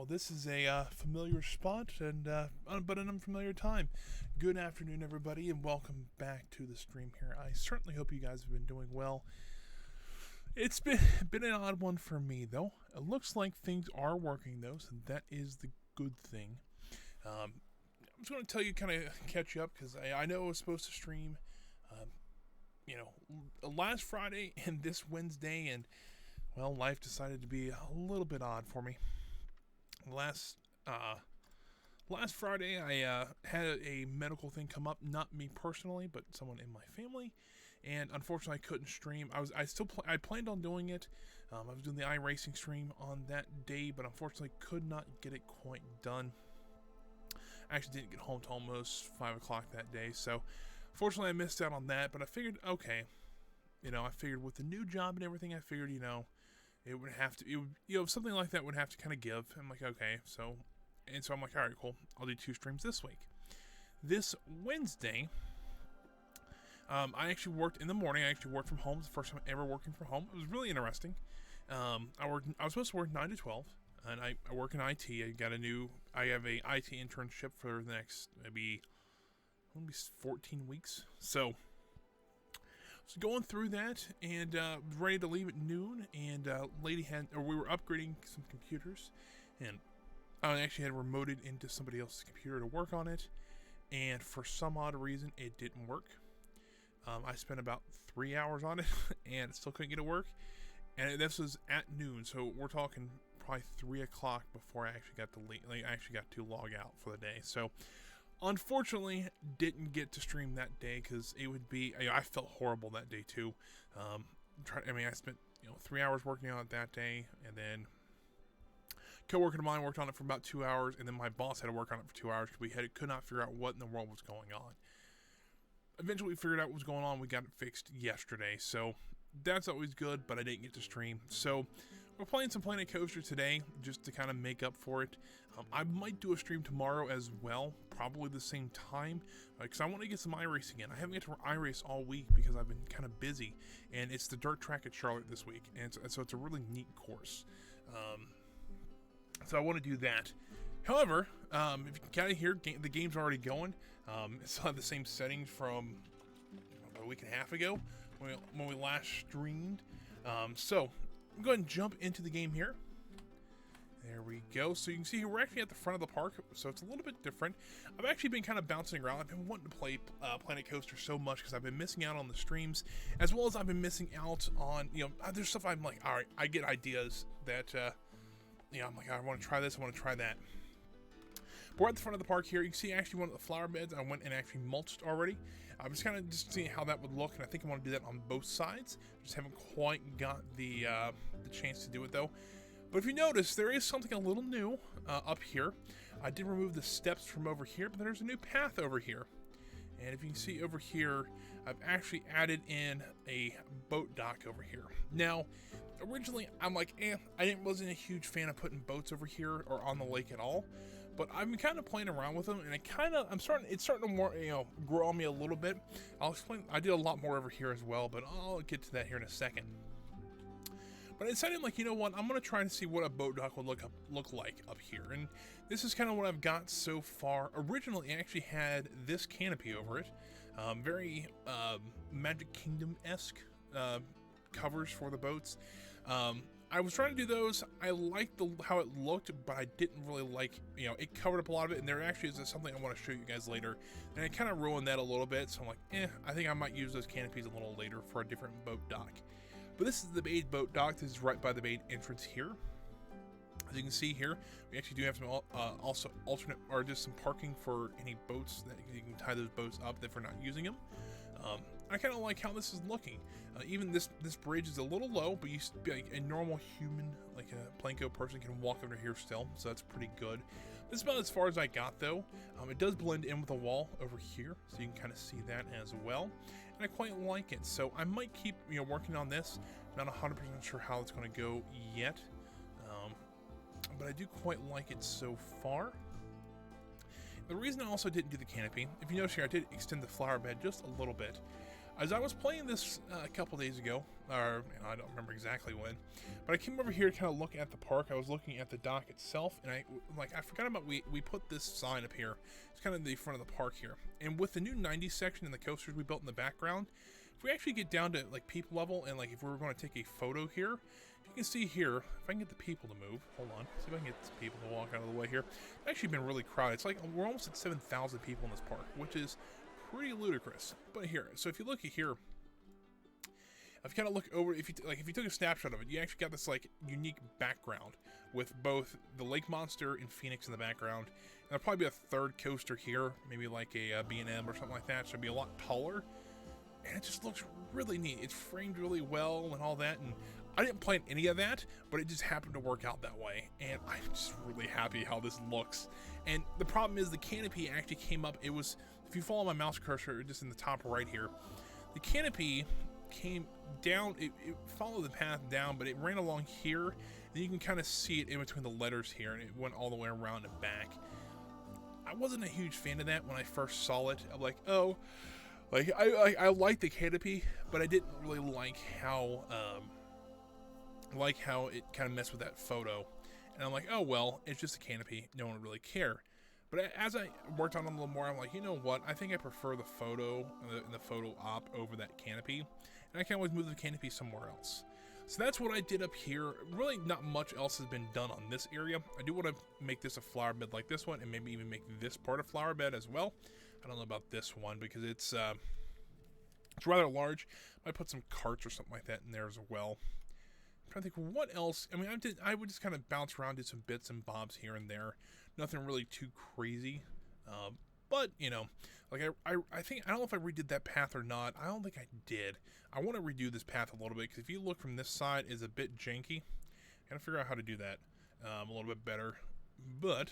Well, this is a familiar spot and but an unfamiliar time. Good afternoon, everybody, and welcome back to the stream here. I certainly hope you guys have been doing well. It's been an odd one for me, though. It looks like things are working, though, so that is the good thing. I'm just going to tell you, kind of catch you up, because I know I was supposed to stream, last Friday and this Wednesday, and, well, life decided to be a little bit odd for me. Last Friday, I had a medical thing come up. Not me personally, but someone in my family, and unfortunately, I couldn't stream. I planned on doing it. I was doing the iRacing stream on that day, but unfortunately, could not get it quite done. I actually didn't get home till almost 5 o'clock that day, so fortunately, I missed out on that. But I figured, okay, I figured with the new job and everything, I figured, it would have to, something like that would have to kind of give. I'm like, okay, so I'm like, all right, cool. I'll do 2 streams this week. This Wednesday, I actually worked in the morning. I actually worked from home. It's the first time ever working from home. It was really interesting. I was supposed to work 9 to 12, and I work in IT. I have a IT internship for the next maybe 14 weeks. So going through that, and ready to leave at noon, and we were upgrading some computers, and I actually had remoted into somebody else's computer to work on it, and for some odd reason, it didn't work. I spent about 3 hours on it, and still couldn't get it to work, and this was at noon, so we're talking probably 3 o'clock before I actually got to log out for the day. So unfortunately, didn't get to stream that day because it would be. I felt horrible that day too. I spent 3 hours working on it that day, and then co-worker of mine worked on it for about 2 hours, and then my boss had to work on it for 2 hours because could not figure out what in the world was going on. Eventually, we figured out what was going on. We got it fixed yesterday, so that's always good. But I didn't get to stream, so we're playing some Planet Coaster today just to kind of make up for it. I might do a stream tomorrow as well, probably the same time, because I want to get some iRacing in. I haven't get to iRace all week because I've been kind of busy, and it's the dirt track at Charlotte this week, and so it's a really neat course. So I want to do that. However, if you can kind of hear, the game's already going. It's still have the same settings from about a week and a half ago when we last streamed. So I'm going to jump into the game here. There we go. So you can see here, we're actually at the front of the park, so it's a little bit different. I've actually been kind of bouncing around. I've been wanting to play Planet Coaster so much because I've been missing out on the streams, as well as I've been missing out on, there's stuff I'm like, all right, I get ideas that, I'm like, I want to try this, I want to try that. We're at the front of the park here. You can see actually one of the flower beds I went and actually mulched already. I'm just kind of seeing how that would look, and I think I want to do that on both sides. Just haven't quite got the chance to do it though. But if you notice, there is something a little new up here. I did remove the steps from over here, but there's a new path over here. And if you can see over here, I've actually added in a boat dock over here. Now, originally, I'm like, wasn't a huge fan of putting boats over here or on the lake at all. But I've been kind of playing around with them, and it's starting to more, grow on me a little bit. I'll explain. I did a lot more over here as well, but I'll get to that here in a second. But I decided, like, you know what? I'm gonna try to see what a boat dock would look like up here, and this is kind of what I've got so far. Originally, I actually had this canopy over it, very Magic Kingdom-esque covers for the boats. I was trying to do those. I liked how it looked, but I didn't really like, it covered up a lot of it, and there actually is something I want to show you guys later, and it kind of ruined that a little bit, so I'm like, I think I might use those canopies a little later for a different boat dock. But this is the main boat dock. This is right by the main entrance here. As you can see here, we actually do have some also alternate, or just some parking for any boats that you can tie those boats up if we're not using them. I kind of like how this is looking. Even this bridge is a little low, but like a normal human, like a Planko person, can walk under here still, so that's pretty good. This is about as far as I got though. It does blend in with the wall over here, so you can kind of see that as well. And I quite like it, so I might keep working on this. Not 100% sure how it's going to go yet, but I do quite like it so far. The reason I also didn't do the canopy, if you notice here, I did extend the flower bed just a little bit. As I was playing this a couple days ago, or I don't remember exactly when, but I came over here to kind of look at the park. I was looking at the dock itself, and I forgot about we put this sign up here. It's kind of the front of the park here, and with the new 90s section and the coasters we built in the background, if we actually get down to like people level, and like if we were going to take a photo here, you can see here, if I can get the people to move, hold on, see if I can get the people to walk out of the way here. It's actually been really crowded. It's like we're almost at 7,000 people in this park, which is pretty ludicrous. But here, so if you look at here, if you kind of look over, if you took a snapshot of it, you actually got this like unique background with both the lake monster and Phoenix in the background, and there'll probably be a third coaster here, maybe like a B&M or something like that. So it'll be a lot taller, and it just looks really neat. It's framed really well and all that, and I didn't plan any of that, but it just happened to work out that way, and I'm just really happy how this looks. And the problem is the canopy actually came up. It was, if you follow my mouse cursor just in the top right here, the canopy came down, it followed the path down, but it ran along here, and you can kind of see it in between the letters here, and it went all the way around and back. I wasn't a huge fan of that when I first saw it. I'm like, oh, like I like the canopy, but I didn't really like how it kind of messed with that photo. And I'm like, oh well, it's just a canopy, no one would really care. But as I worked on it a little more, I'm like, you know what, I think I prefer the photo, the photo op over that canopy, and I can always move the canopy somewhere else. So that's what I did up here. Really not much else has been done on this area. I do want to make this a flower bed like this one, and maybe even make this part a flower bed as well. I don't know about this one because it's rather large. I might put some carts or something like that in there as well. I'm trying to think what else. I mean, I would just kind of bounce around, do some bits and bobs here and there. Nothing really too crazy. But, you know, like I think, I don't know if I redid that path or not. I don't think I did. I want to redo this path a little bit, because if you look from this side, it's a bit janky. Gotta figure out how to do that a little bit better. But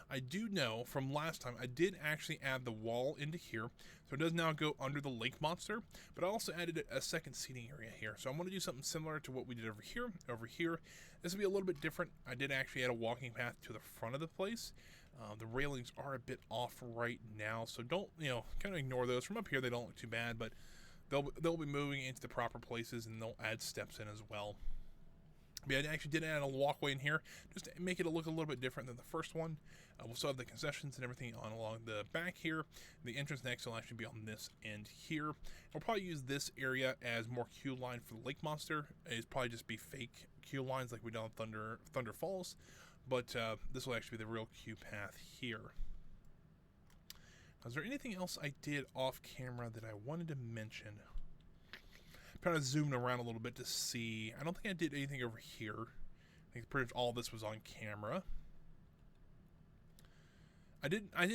I do know from last time, I did actually add the wall into here. So it does now go under the lake monster, but I also added a second seating area here. So I'm going to do something similar to what we did over here. Over here, this will be a little bit different. I did actually add a walking path to the front of the place. The railings are a bit off right now, so don't, you know, kind of ignore those. From up here, they don't look too bad, but they'll be moving into the proper places, and they'll add steps in as well. But I actually did add a walkway in here just to make it look a little bit different than the first one. We'll still have the concessions and everything on along the back here. The entrance next will actually be on this end here. We'll probably use this area as more queue line for the lake monster. It's probably just be fake queue lines like we did on Thunder Falls, but this will actually be the real queue path here. Now, is there anything else I did off camera that I wanted to mention? Kind of zooming around a little bit to see. I don't think I did anything over here. I think pretty much all this was on camera. I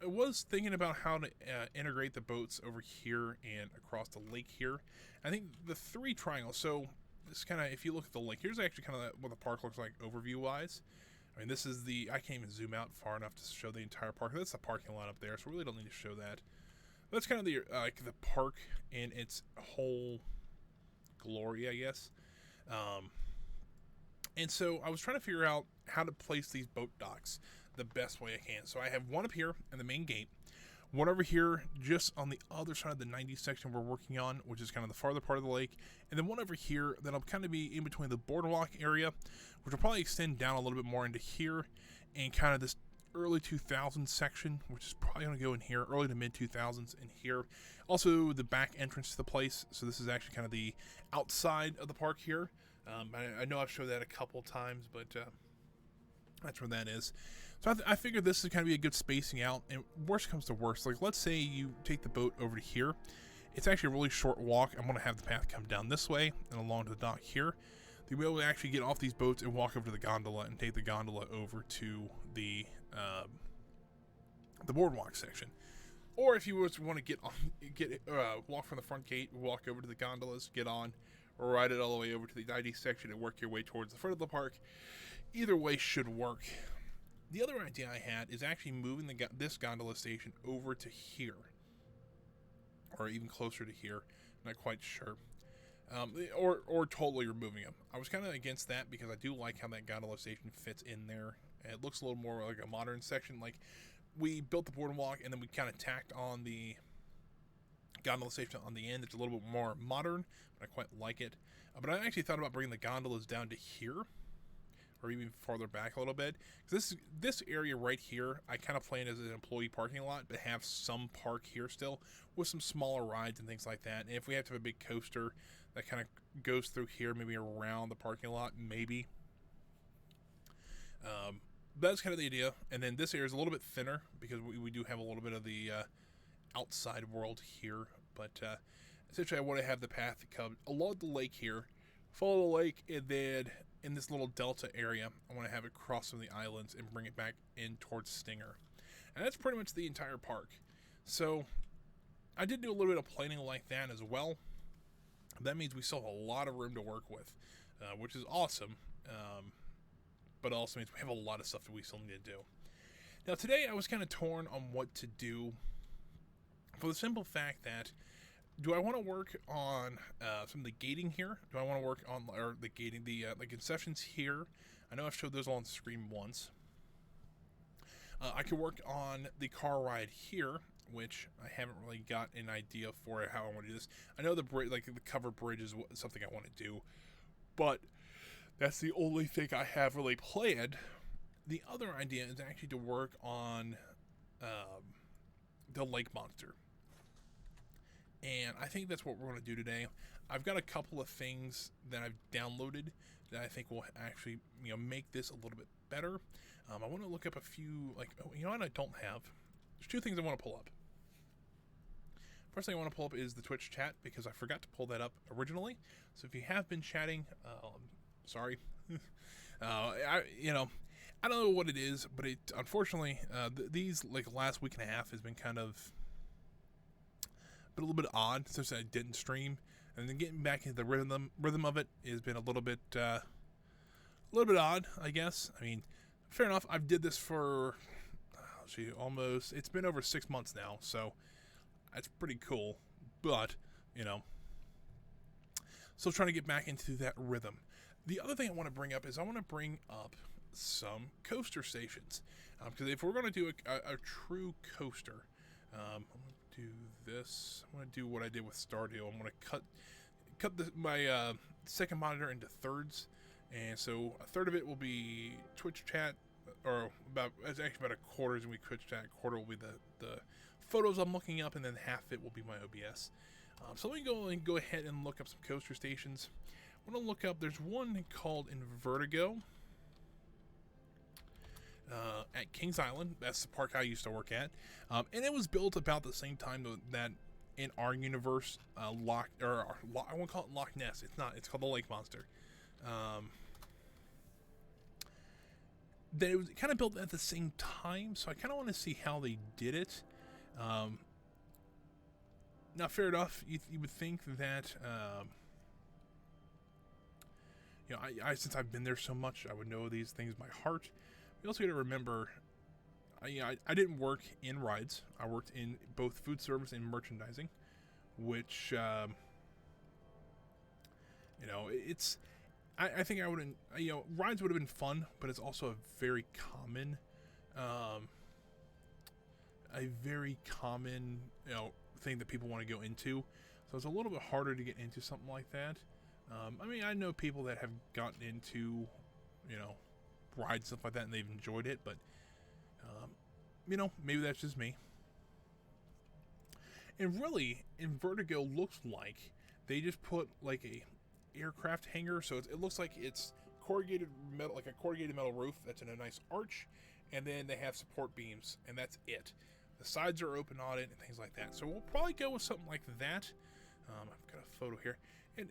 was thinking about how to integrate the boats over here and across the lake here. I think the three triangles. So this kind of, if you look at the lake, here's actually kind of what the park looks like overview wise. I mean, this is the, I can't even zoom out far enough to show the entire park. That's the parking lot up there, so we really don't need to show that. That's kind of the like the park in its whole glory, I guess. And so I was trying to figure out how to place these boat docks the best way I can. So I have one up here in the main gate, one over here just on the other side of the 90s section we're working on, which is kind of the farther part of the lake, and then one over here that'll kind of be in between the boardwalk area, which will probably extend down a little bit more into here, and kind of this early 2000s section, which is probably going to go in here, early to mid 2000s in here. Also the back entrance to the place, so this is actually kind of the outside of the park here. I know I've showed that a couple times, but that's where that is. So I figured this is kind of be a good spacing out, and worst comes to worst, like let's say you take the boat over to here. It's actually a really short walk. I'm going to have the path come down this way and along to the dock here. You'll be able to actually get off these boats and walk over to the gondola and take the gondola over to the boardwalk section. Or if you want to walk from the front gate, walk over to the gondolas, get on, or ride it all the way over to the 90s section and work your way towards the front of the park. Either way should work. The other idea I had is actually moving this gondola station over to here, or even closer to here. I'm not quite sure. Or totally removing them. I was kind of against that because I do like how that gondola station fits in there. It looks a little more like a modern section. Like we built the boardwalk and then we kind of tacked on the gondola station on the end. It's a little bit more modern, but I quite like it. But I actually thought about bringing the gondolas down to here, or even farther back a little bit. Because this area right here, I kind of plan as an employee parking lot, but have some park here still with some smaller rides and things like that. And if we have to have a big coaster that kind of goes through here, maybe around the parking lot, maybe. That's kind of the idea. And then this area is a little bit thinner because we do have a little bit of the outside world here. But essentially I want to have the path that comes along the lake here, follow the lake, and then in this little delta area, I want to have it cross some of the islands and bring it back in towards Stinger. And that's pretty much the entire park. So I did do a little bit of planning like that as well. That means we still have a lot of room to work with, which is awesome. But it also means we have a lot of stuff that we still need to do. Now today I was kind of torn on what to do, for the simple fact that, do I want to work on some of the gating here? Do I want to work on the gating, the concessions here? I know I've showed those all on the screen once. I could work on the car ride here, which I haven't really got an idea for how I want to do this. I know the covered bridge is something I want to do, but that's the only thing I have really planned. The other idea is actually to work on the lake monster. And I think that's what we're going to do today. I've got a couple of things that I've downloaded that I think will actually, make this a little bit better. I want to look up a few, what I don't have. There's two things I want to pull up. First thing I want to pull up is the Twitch chat, because I forgot to pull that up originally. So if you have been chatting, sorry. I don't know what it is, but it unfortunately these last week and a half has been kind of a little bit odd since I didn't stream, and then getting back into the rhythm of it has been a little bit odd, I guess. I mean, fair enough. I've did this for it's been over 6 months now, so that's pretty cool. But still trying to get back into that rhythm. The other thing I want to bring up is I want to bring up some coaster stations, because if we're going to do a true coaster, I'm going to do this. I'm going to do what I did with Stardew. I'm going to cut my second monitor into thirds, and so a third of it will be Twitch chat, or it's actually about a quarter is going to be Twitch chat. A quarter will be the photos I'm looking up, and then half it will be my OBS. So let me go ahead and look up some coaster stations. I want to look up, there's one called Invertigo at Kings Island. That's the park I used to work at. And it was built about the same time that in our universe, I want to call it Loch Ness. It's not, it's called the Lake Monster. That it was kind of built at the same time, so I kind of want to see how they did it. Now, fair enough, you would think that, I since I've been there so much, I would know these things by heart. You also got to remember, I didn't work in rides. I worked in both food service and merchandising, which, it's, I think I wouldn't, rides would have been fun, but it's also a very common, thing that people want to go into. So it's a little bit harder to get into something like that. I know people that have gotten into, rides, stuff like that, and they've enjoyed it, but, maybe that's just me. And really, Invertigo looks like they just put, like, a aircraft hangar, so it looks like it's corrugated metal, like a corrugated metal roof that's in a nice arch, and then they have support beams, and that's it. The sides are open on it and things like that. So we'll probably go with something like that. I've got a photo here, and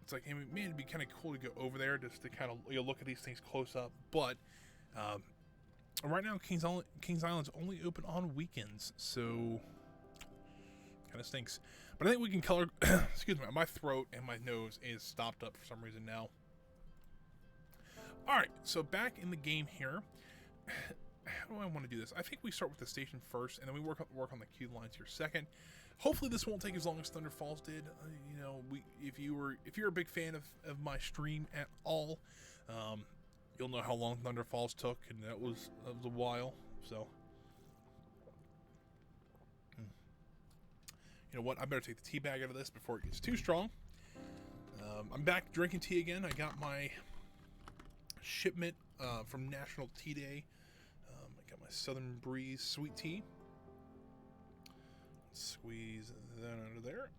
it's like, man, it'd be kind of cool to go over there just to kind of look at these things close up. But right now, Kings Island's only open on weekends, so kind of stinks. But I think we can color. Excuse me, my throat and my nose is stopped up for some reason now. All right, so back in the game here. How do I want to do this? I think we start with the station first, and then we work on the queue lines here second. Hopefully, this won't take as long as Thunder Falls did. If you're a big fan of my stream at all, you'll know how long Thunder Falls took, and that was a while. So You know what? I better take the tea bag out of this before it gets too strong. I'm back drinking tea again. I got my shipment from National Tea Day. I got my Southern Breeze sweet tea. Squeeze that under there.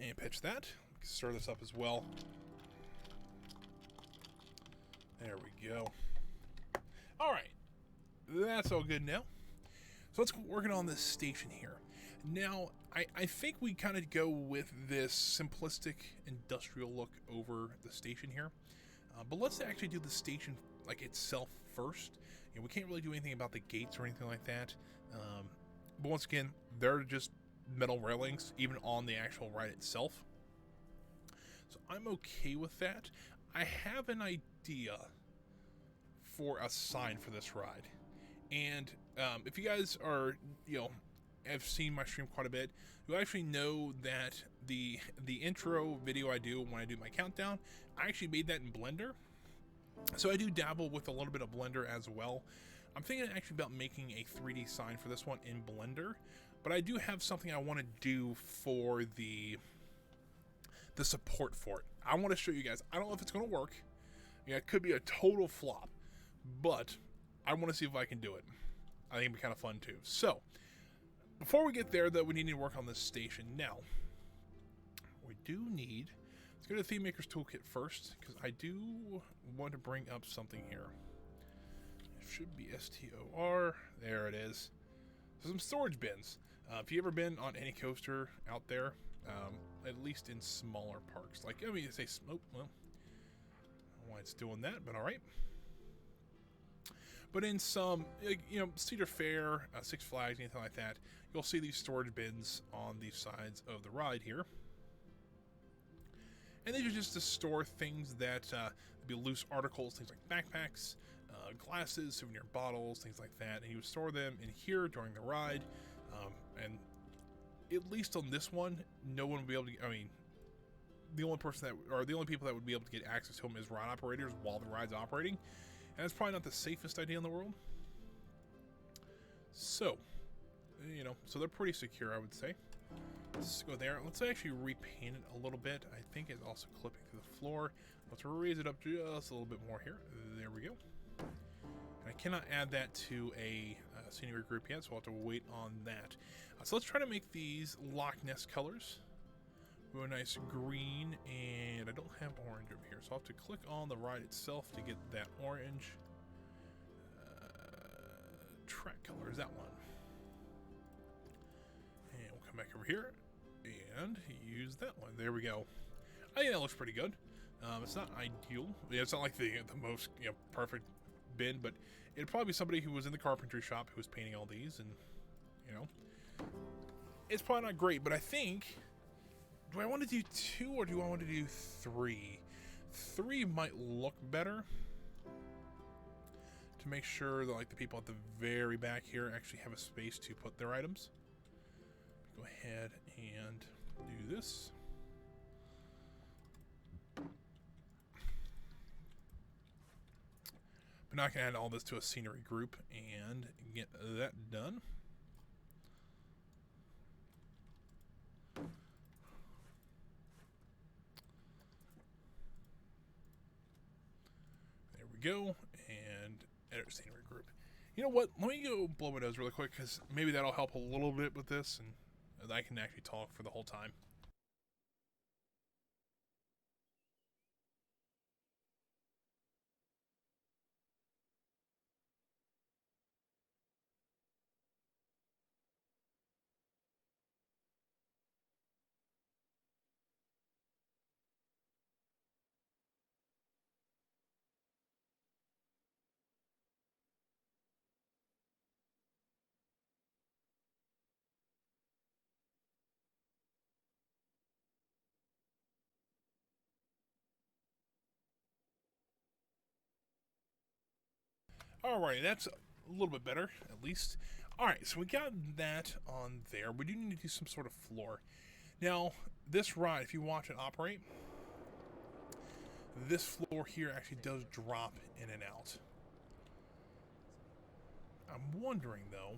And pitch that. Stir this up as well. There we go. Alright. That's all good now. So let's get working on this station here. Now, I think we kind of go with this simplistic industrial look over the station here. But let's actually do the station like itself first. You know, we can't really do anything about the gates or anything like that. But once again, they're just metal railings, even on the actual ride itself. So I'm okay with that. I have an idea for a sign for this ride. And if you guys are, you know, have seen my stream quite a bit, you actually know that the intro video I do when I do my countdown, I actually made that in Blender. So I do dabble with a little bit of Blender as well. I'm thinking actually about making a 3D sign for this one in Blender, but I do have something I want to do for the support for it. I want to show you guys. I don't know if it's going to work. Yeah, it could be a total flop, but I want to see if I can do it. I think it'd be kind of fun too. So, before we get there, though, we need to work on this station. Now, we do need... Let's go to the Theme Maker's Toolkit first, because I do want to bring up something here. It should be STOR. There it is. So some storage bins. If you've ever been on any coaster out there, at least in smaller parks, like, I mean, say, oh, well, I don't know why it's doing that, but all right. But in some, you know, Cedar Fair, Six Flags, anything like that, you'll see these storage bins on the sides of the ride here. And these are just to store things that be loose articles, things like backpacks, glasses, souvenir bottles, things like that. And you would store them in here during the ride. And at least on this one, no one will be able to, I mean, the only person that, or the only people that would be able to get access to them is ride operators while the ride's operating. And it's probably not the safest idea in the world. So, you know, so they're pretty secure, I would say. Let's go there. Let's actually repaint it a little bit. I think it's also clipping through the floor. Let's raise it up just a little bit more here. There we go. And I cannot add that to a scenery group yet, so I'll have to wait on that. So let's try to make these Loch Ness colors. We have a nice green, and I don't have orange over here, so I'll have to click on the ride itself to get that orange. Track color is that one. And we'll come back over here and use that one. There we go. I think that looks pretty good. It's not ideal. Yeah, it's not like the most, you know, perfect bin, but it'd probably be somebody who was in the carpentry shop who was painting all these, and, you know, it's probably not great, but I think, do I want to do 2 or do I want to do 3? 3 might look better, to make sure that, like, the people at the very back here actually have a space to put their items. Go ahead and do this. But now I can add all this to a scenery group and get that done. There we go, and edit scenery group. You know what? Let me go blow my nose really quick, because maybe that'll help a little bit with this, and I can actually talk for the whole time. Alright, that's a little bit better, at least. Alright, so we got that on there. We do need to do some sort of floor. Now, this ride, if you watch it operate, this floor here actually does drop in and out. I'm wondering, though,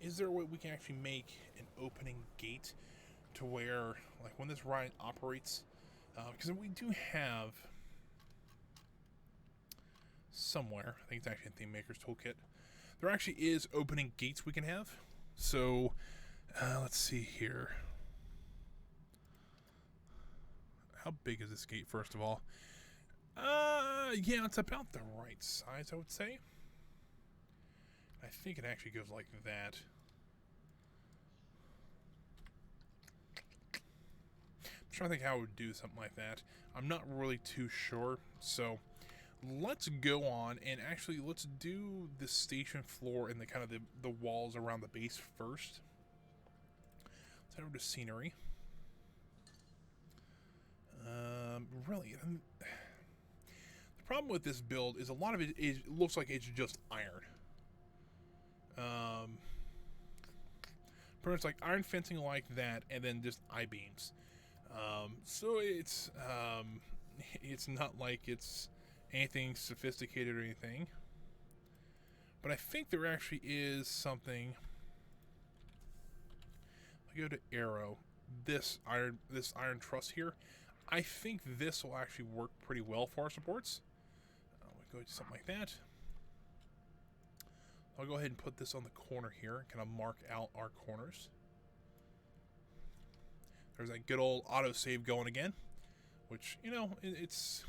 is there a way we can actually make an opening gate to where, like, when this ride operates, because we do have somewhere, I think it's actually in Theme Maker's Toolkit, there actually is opening gates we can have. So, let's see here. How big is this gate, first of all? Yeah, it's about the right size, I would say. I think it actually goes like that. I'm trying to think how I would do something like that. I'm not really too sure, so let's go on and actually let's do the station floor and the kind of the walls around the base first. Let's head over to scenery. Really, the problem with this build is a lot of it looks like it's just iron. Pretty much like iron fencing like that, and then just I-beams. So it's not like it's anything sophisticated or anything. But I think there actually is something. I go to arrow. This iron truss here. I think this will actually work pretty well for our supports. We'll go to something like that. I'll go ahead and put this on the corner here, kind of mark out our corners. There's that good old autosave going again, which, you know, it's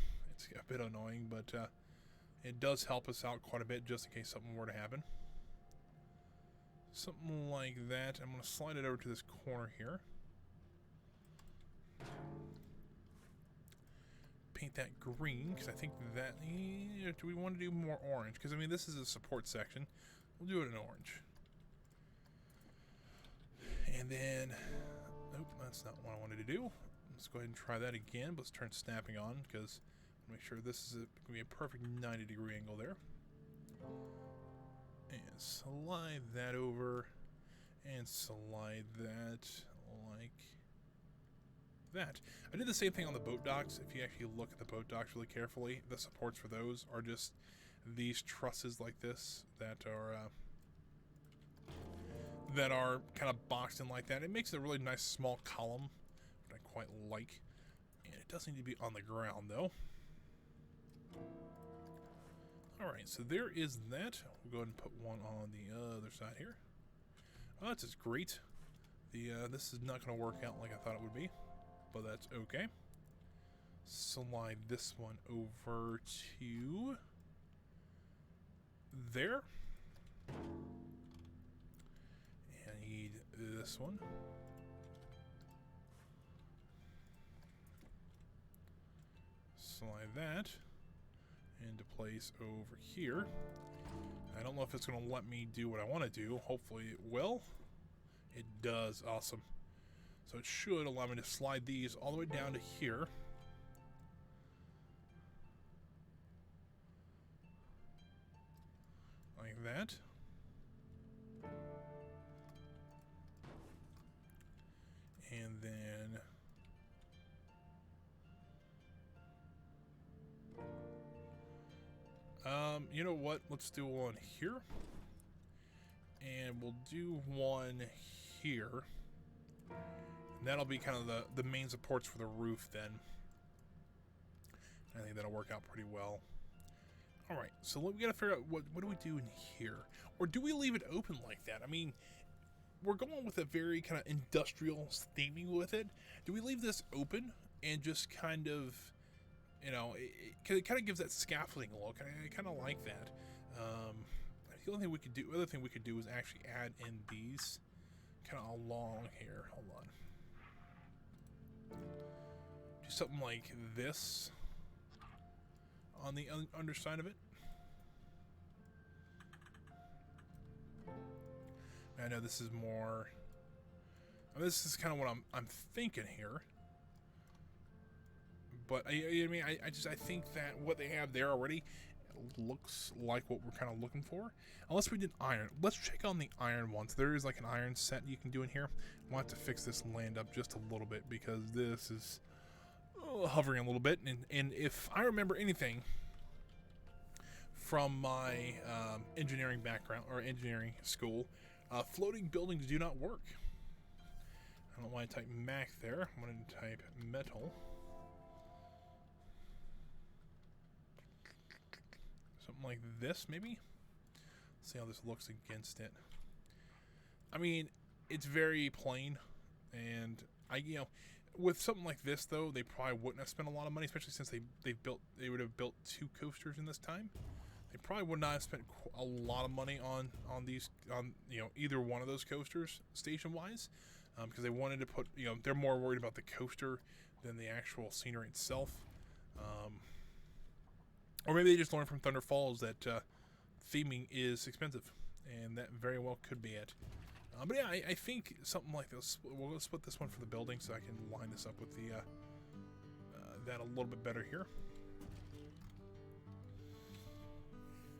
a bit annoying, but it does help us out quite a bit just in case something were to happen. Something like that. I'm going to slide it over to this corner here. Paint that green, because I think that... do we want to do more orange? Because, I mean, this is a support section. We'll do it in orange. And then... Nope, that's not what I wanted to do. Let's go ahead and try that again. Let's turn snapping on, because make sure this is going to be a perfect 90-degree angle there. And slide that over. And slide that like... that. I did the same thing on the boat docks. If you actually look at the boat docks really carefully, the supports for those are just these trusses like this that are kind of boxed in like that. It makes a really nice small column, which I quite like. And it does need to be on the ground though. Alright, so there is that. We'll go ahead and put one on the other side here. Oh, that's just great. This is not going to work out like I thought it would be, but that's okay. Slide this one over to there. And I need this one. Slide that into place over here. I don't know if it's going to let me do what I want to do. Hopefully it will. It does. Awesome. So it should allow me to slide these all the way down to here. Like that. And then... you know what? Let's do one here. And we'll do one here. And that'll be kind of the main supports for the roof then. I think that'll work out pretty well. Alright, so we gotta figure out what do we do in here? Or do we leave it open like that? I mean, we're going with a very kind of industrial theming with it. Do we leave this open and just kind of, you know, it kind of gives that scaffolding look. I kind of like that. The only thing we could do, other thing we could do is actually add in these kind of along here. Hold on. Do something like this on the underside of it. I know this is more. This is kind of what I'm thinking here. But I mean, I think that what they have there already looks like what we're kind of looking for. Unless we did iron. Let's check on the iron ones. There is like an iron set you can do in here. We'll have to fix this land up just a little bit because this is hovering a little bit. And if I remember anything from my engineering background or engineering school, Floating buildings do not work. I don't want to type Mac there. I'm going to type metal. Something like this, maybe? See how this looks against it. I mean, it's very plain, and with something like this though, they probably wouldn't have spent a lot of money, especially since they would have built 2 coasters in this time. They probably would not have spent a lot of money on either one of those coasters station wise, because they wanted to put they're more worried about the coaster than the actual scenery itself. Or maybe they just learned from Thunder Falls that theming is expensive, and that very well could be it. But yeah, I think something like this. We'll split this one for the building so I can line this up with the that a little bit better here.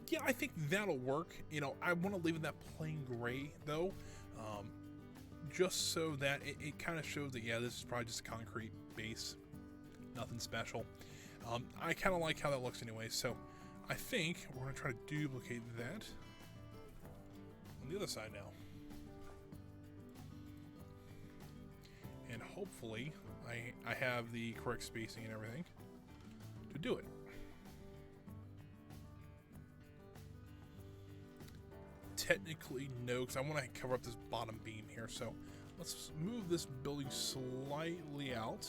Yeah, I think that'll work. I want to leave it that plain gray though, just so that it kind of shows that this is probably just a concrete base, nothing special. I kind of like how that looks anyway, so I think we're gonna try to duplicate that on the other side now. And hopefully I have the correct spacing and everything to do it. Technically no, because I want to cover up this bottom beam here, so let's move this building slightly out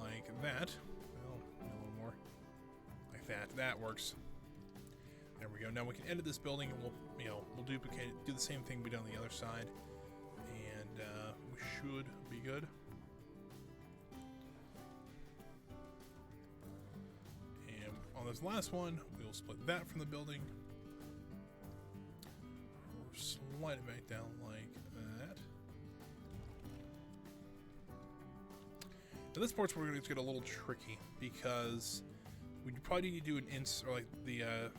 like that. Well, a little more like that. That works. There we go. Now we can edit this building, and we'll duplicate it, do the same thing we did on the other side, and we should be good. And on this last one, we'll split that from the building. Slide it back down like that. Now this part's where it's get a little tricky, because we probably need to do an or like the what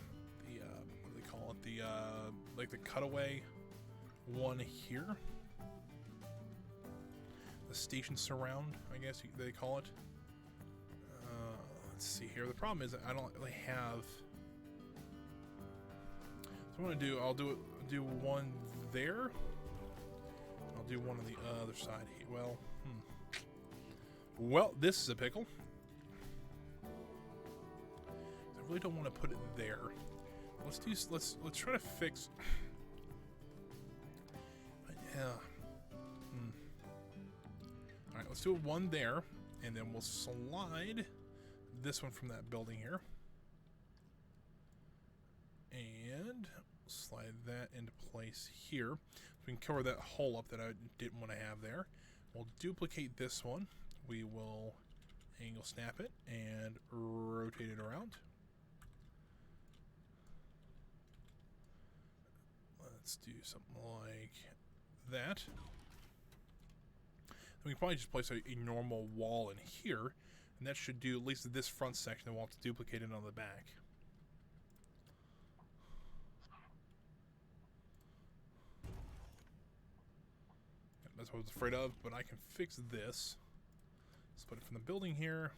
do they call it? Like the cutaway one here. The station surround, I guess they call it. Let's see here. The problem is that I don't really have. So what I'm gonna do, I'll do one there. I'll do one on the other side. Well, this is a pickle. I really don't want to put it there. Let's try to fix. Yeah. All right, let's do one there, and then we'll slide this one from that building here, and slide that into place here. So we can cover that hole up that I didn't want to have there. We'll duplicate this one. We will angle snap it and rotate it around. Let's do something like that. Then we can probably just place a normal wall in here, and that should do at least this front section, and we'll have to duplicate it on the back. That's what I was afraid of, but I can fix this. Split it from the building here.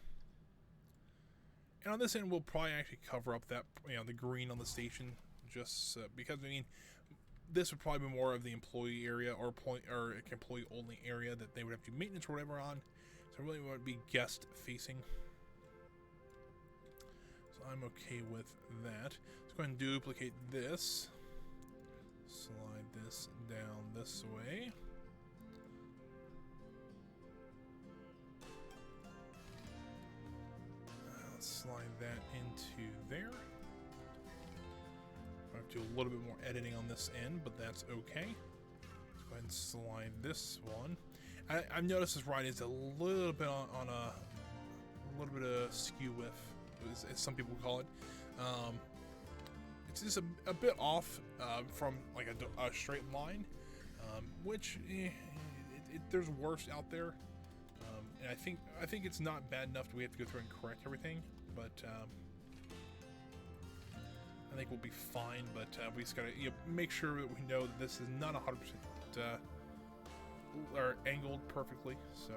And on this end, we'll probably actually cover up that, the green on the station, just because, this would probably be more of the employee area or employee only area that they would have to do maintenance or whatever on. So really want to be guest facing. So I'm okay with that. Let's go ahead and duplicate this. Slide this down this way. Let's slide that into there. I have to do a little bit more editing on this end, but that's okay. Let's go ahead and slide this one. I've noticed this ride is a little bit on a little bit of skew width, as some people call it. It's just a bit off from like a straight line, which there's worse out there. And I think it's not bad enough that we have to go through and correct everything, but I think we'll be fine. But we just gotta make sure that we know that this is not 100% or angled perfectly. So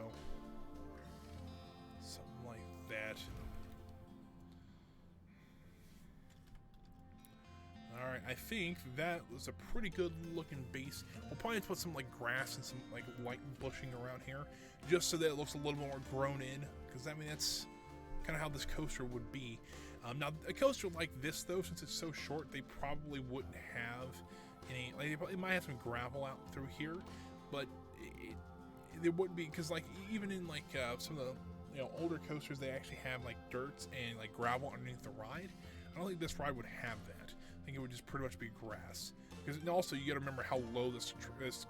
something like that. All right, I think that was a pretty good looking base. We'll probably put some like grass and some like light bushing around here, just so that it looks a little bit more grown in. Because I mean, that's kind of how this coaster would be. Now, a coaster like this, though, since it's so short, they probably wouldn't have any. Like, it might have some gravel out through here, but there wouldn't be, because like even in like some of the older coasters, they actually have like dirt and like gravel underneath the ride. I don't think this ride would have that. I think it would just pretty much be grass. Because also you got to remember how low this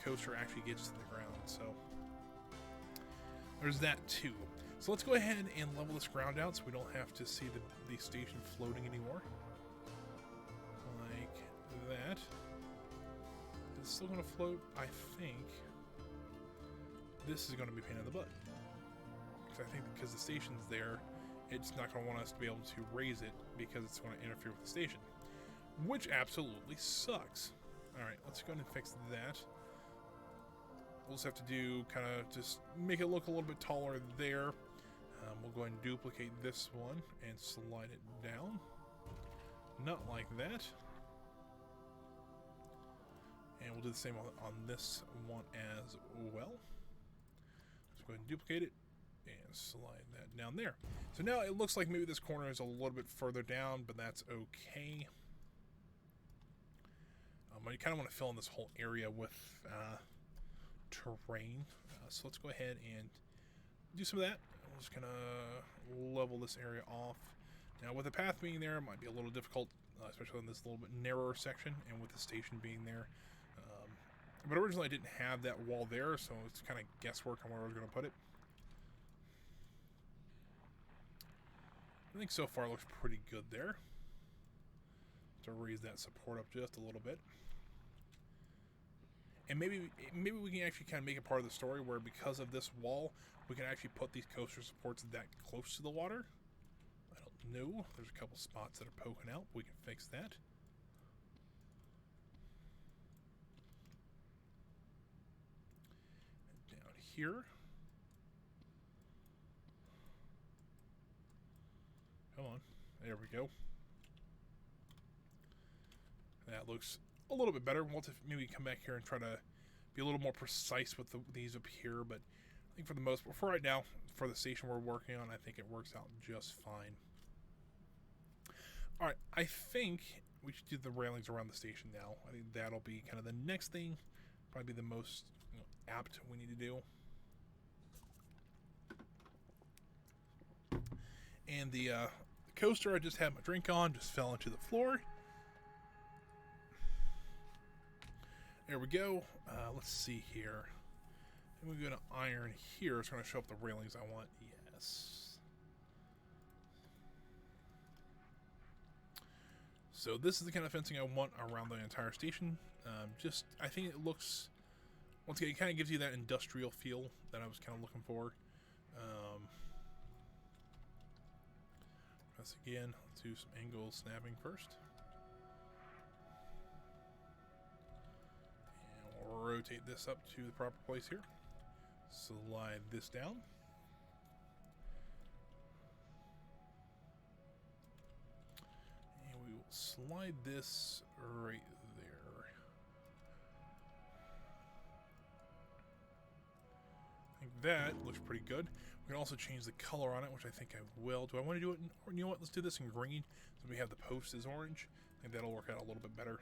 coaster actually gets to the ground. So there's that too. So let's go ahead and level this ground out so we don't have to see the station floating anymore. Like that. Is it still going to float? I think this is going to be a pain in the butt. Because I think because the station's there, it's not going to want us to be able to raise it because it's going to interfere with the station. Which absolutely sucks. Alright, let's go ahead and fix that. We'll just have to do kind of just make it look a little bit taller there. We'll go ahead and duplicate this one and slide it down. Not like that. And we'll do the same on this one as well. Let's go ahead and duplicate it and slide that down there. So now it looks like maybe this corner is a little bit further down, but that's okay. I kind of want to fill in this whole area with terrain. So let's go ahead and do some of that. I'm just going to level this area off. Now with the path being there, it might be a little difficult, especially in this little bit narrower section, and with the station being there. But originally I didn't have that wall there, so it's kind of guesswork on where I was going to put it. I think so far it looks pretty good there. To raise that support up just a little bit. And maybe we can actually kind of make it part of the story where because of this wall, we can actually put these coaster supports that close to the water. I don't know. There's a couple spots that are poking out. We can fix that. And down here. Come on. There we go. That looks a little bit better. We'll have to maybe come back here and try to be a little more precise with these up here, but I think for the most part, for right now, for the station we're working on, I think it works out just fine. Alright, I think we should do the railings around the station now. I think that'll be kind of the next thing, probably the most apt we need to do. And the coaster I just had my drink on just fell into the floor. There we go. Let's see here. And we're going to iron here. It's going to show up the railings I want. Yes. So this is the kind of fencing I want around the entire station. I think it looks, once again, it kind of gives you that industrial feel that I was kind of looking for. Once again, let's do some angle snapping first. Rotate this up to the proper place here. Slide this down. And we will slide this right there. I think that looks pretty good. We can also change the color on it, which I think I will. Do I want to do it in, or you know what, let's do this in green. So we have the post as orange. I think that'll work out a little bit better.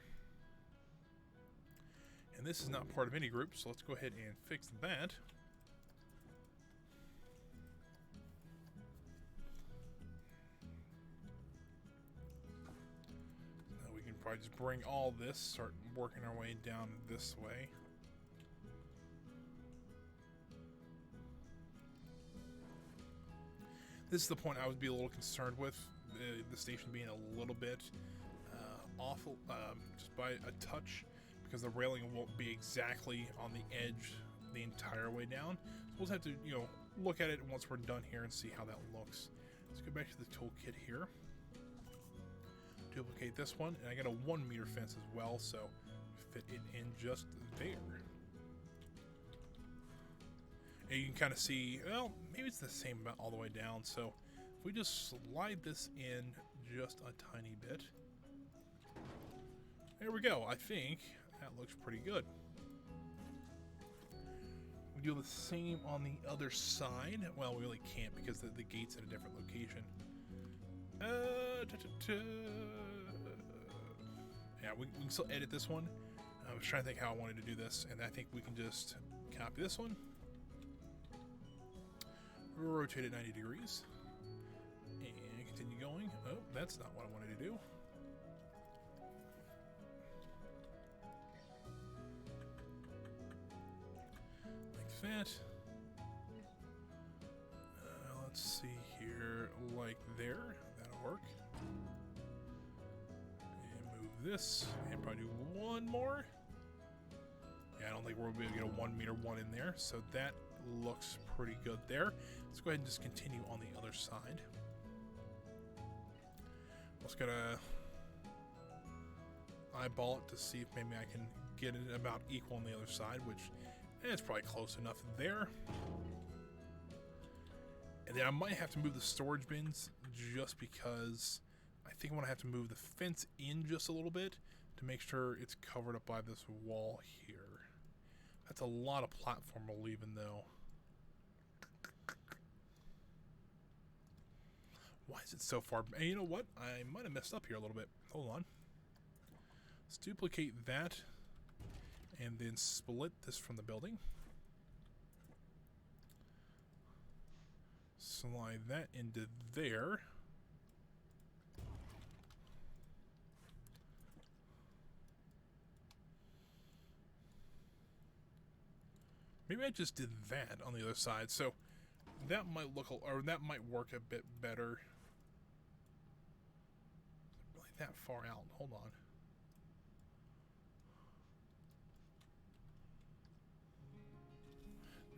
And this is not part of any group, so let's go ahead and fix that. Now we can probably just bring all this, start working our way down this way. This is the point I would be a little concerned with, the station being a little bit awful, just by a touch. Because the railing won't be exactly on the edge the entire way down. So we'll have to, look at it once we're done here and see how that looks. Let's go back to the toolkit here. Duplicate this one, and I got a 1 meter fence as well, so fit it in just there. And you can kind of see, well, maybe it's the same amount all the way down. So if we just slide this in just a tiny bit. There we go. I think that looks pretty good. We do the same on the other side. Well, we really can't because the gate's at a different location. Yeah, we can still edit this one. I was trying to think how I wanted to do this, and I think we can just copy this one, rotate it 90 degrees, and continue going. Oh, that's not what I wanted to do. Like that. Let's see here, like there. That'll work. And move this, and probably do one more. Yeah, I don't think we'll be able to get a 1 meter one in there, so that looks pretty good there. Let's go ahead and just continue on the other side. Just gotta eyeball it to see if maybe I can get it about equal on the other side, which it's probably close enough there. And then I might have to move the storage bins just because I think I'm gonna have to move the fence in just a little bit to make sure it's covered up by this wall here. That's a lot of platform we're leaving though. Why is it so far? And you know what? I might have messed up here a little bit. Hold on. Let's duplicate that and then split this from the building. Slide that into there. Maybe I just did that on the other side, so that might look, or that might work a bit better. Really that far out? Hold on.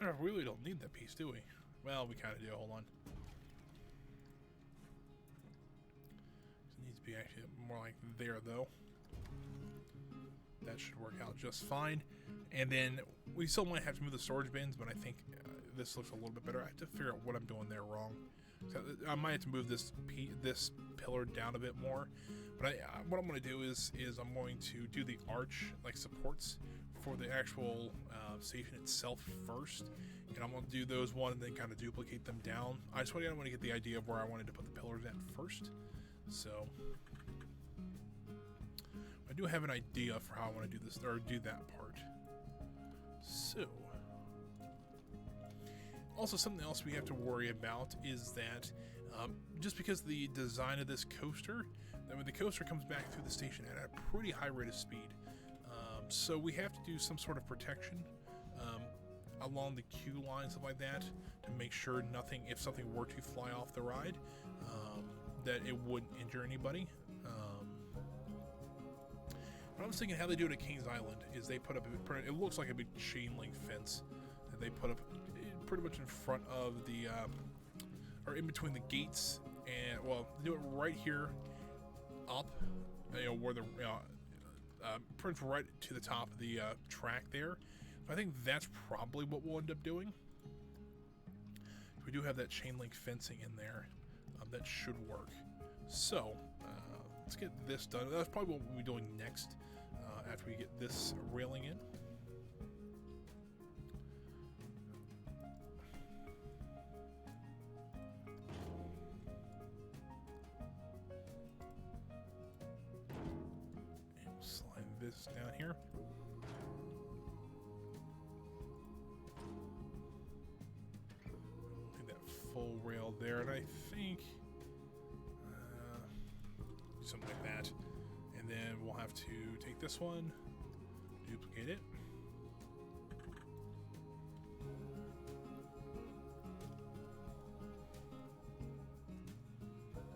No, we really don't need that piece, do we? Well, we kind of do. Hold on. It needs to be actually more like there, though. That should work out just fine. And then we still might have to move the storage bins, but I think this looks a little bit better. I have to figure out what I'm doing there wrong. So I might have to move this pillar down a bit more. But what I'm going to do is I'm going to do the arch, like supports, for the actual station itself first. And I'm going to do those one and then kind of duplicate them down. I just want to get the idea of where I wanted to put the pillars at first. So I do have an idea for how I want to do this, or do that part. So, also something else we have to worry about is that just because the design of this coaster, that when the coaster comes back through the station at a pretty high rate of speed, so we have to do some sort of protection along the queue line, stuff like that, to make sure nothing, if something were to fly off the ride, that it wouldn't injure anybody. But I was thinking how they do it at Kings Island is they put up it looks like a big chain link fence that they put up pretty much in front of the or in between the gates, and well, they do it right here up, you know, where the pretty much right to the top of the track there. I think that's probably what we'll end up doing. We do have that chain link fencing in there. That should work. So let's get this done. That's probably what we'll be doing next after we get this railing in. And we'll slide this down here. Full rail there, and I think something like that, and then we'll have to take this one, duplicate it,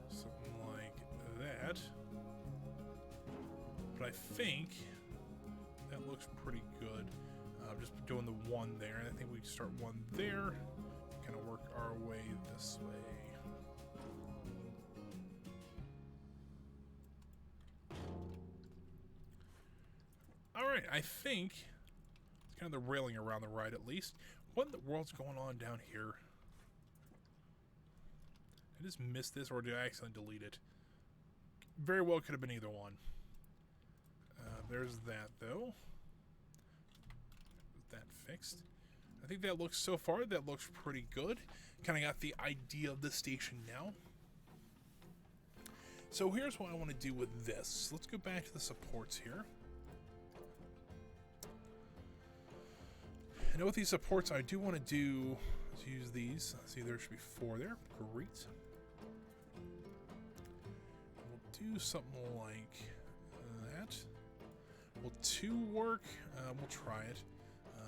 something like that. But I think that looks pretty good. Just doing the one there, and I think we can start one there. Kind of work our way this way. All right, I think it's kind of the railing around the ride at least. What in the world's going on down here? I just missed this, or did I accidentally delete it? Very well could have been either one. There's that, though. That fixed. I think that looks, so far, that looks pretty good. Kind of got the idea of the station now. So here's what I want to do with this. Let's go back to the supports here. And with these supports, I do want to do, let's use these. See, there should be 4 there. Great. We'll do something like that. Will 2 work? We'll try it.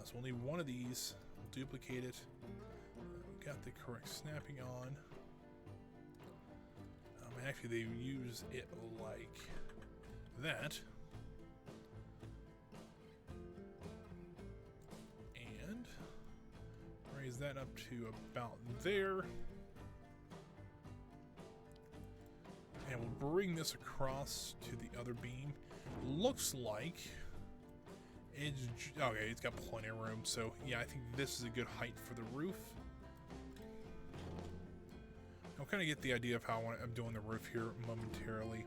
So we'll need 1 of these. We'll duplicate it. Got the correct snapping on. Actually, they use it like that. And raise that up to about there. And we'll bring this across to the other beam. Looks like it's okay. It's got plenty of room. So yeah, I think this is a good height for the roof. I'll kind of get the idea of how I'm doing the roof here momentarily.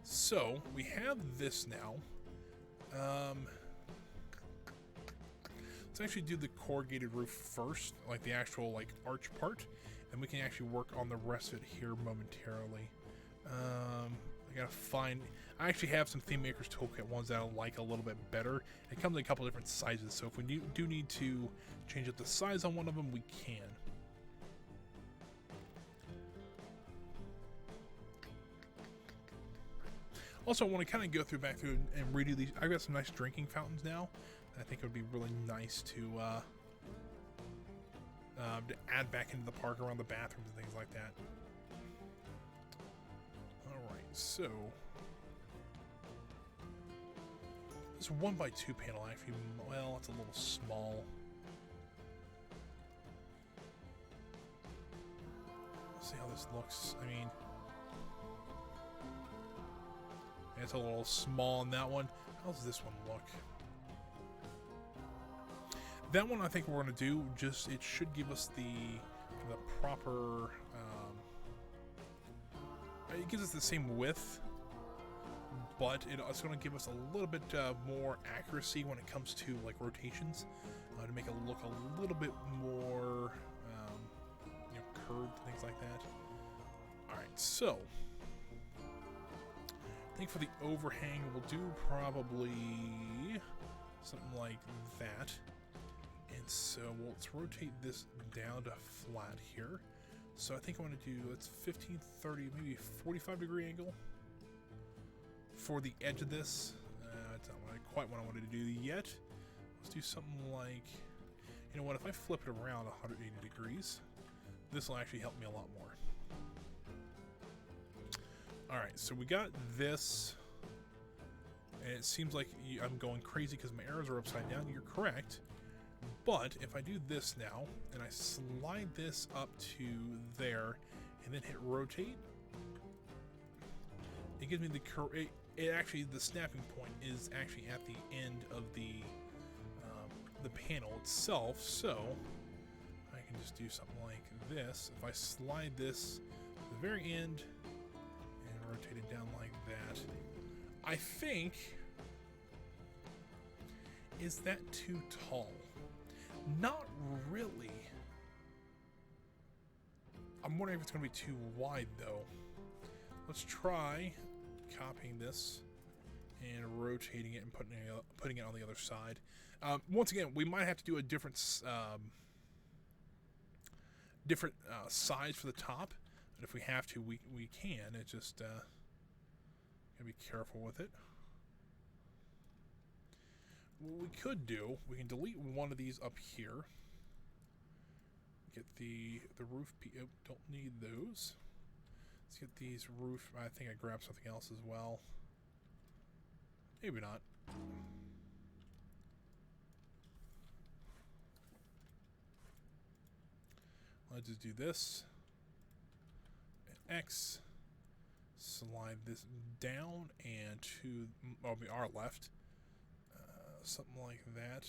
So we have this now. Let's actually do the corrugated roof first, like the actual like arch part, and we can actually work on the rest of it here momentarily. I gotta find. I actually have some Theme Makers Toolkit ones that I like a little bit better. It comes in a couple different sizes, so if we do need to change up the size on one of them, we can. Also, I want to kind of go back through and redo these. I've got some nice drinking fountains now. I think it would be really nice to add back into the park around the bathrooms and things like that. Alright, so this 1x2 panel actually, well, it's a little small. Let's see how this looks. I mean, it's a little small in that one. How's this one look? That one I think we're going to do, just, it should give us the proper, it gives us the same width, but it's going to give us a little bit more accuracy when it comes to like rotations, to make it look a little bit more, you know, curved, things like that. Alright, so I think for the overhang, we'll do probably something like that. And so let's rotate this down to flat here. So I think I want to do, let's 15, 30, maybe 45 degree angle for the edge of this. It's not quite what I wanted to do yet. Let's do something like, you know what, if I flip it around 180 degrees, this will actually help me a lot more. Alright, so we got this, and it seems like I'm going crazy because my arrows are upside down. You're correct. But if I do this now, and I slide this up to there, and then hit rotate, it gives me the actually, the snapping point is actually at the end of the panel itself, so I can just do something like this. If I slide this to the very end, and rotate it down like that, I think, is that too tall? Not really. I'm wondering if it's going to be too wide, though. Let's try copying this and rotating it and putting it on the other side. Once again, we might have to do a different size for the top. But if we have to, we can. It's just gotta be careful with it. What we could do, we can delete one of these up here. Get the roof. Oh, don't need those. Let's get these roof. I think I grabbed something else as well. Maybe not. Let's just do this. And X. Slide this down and to our left. Something like that.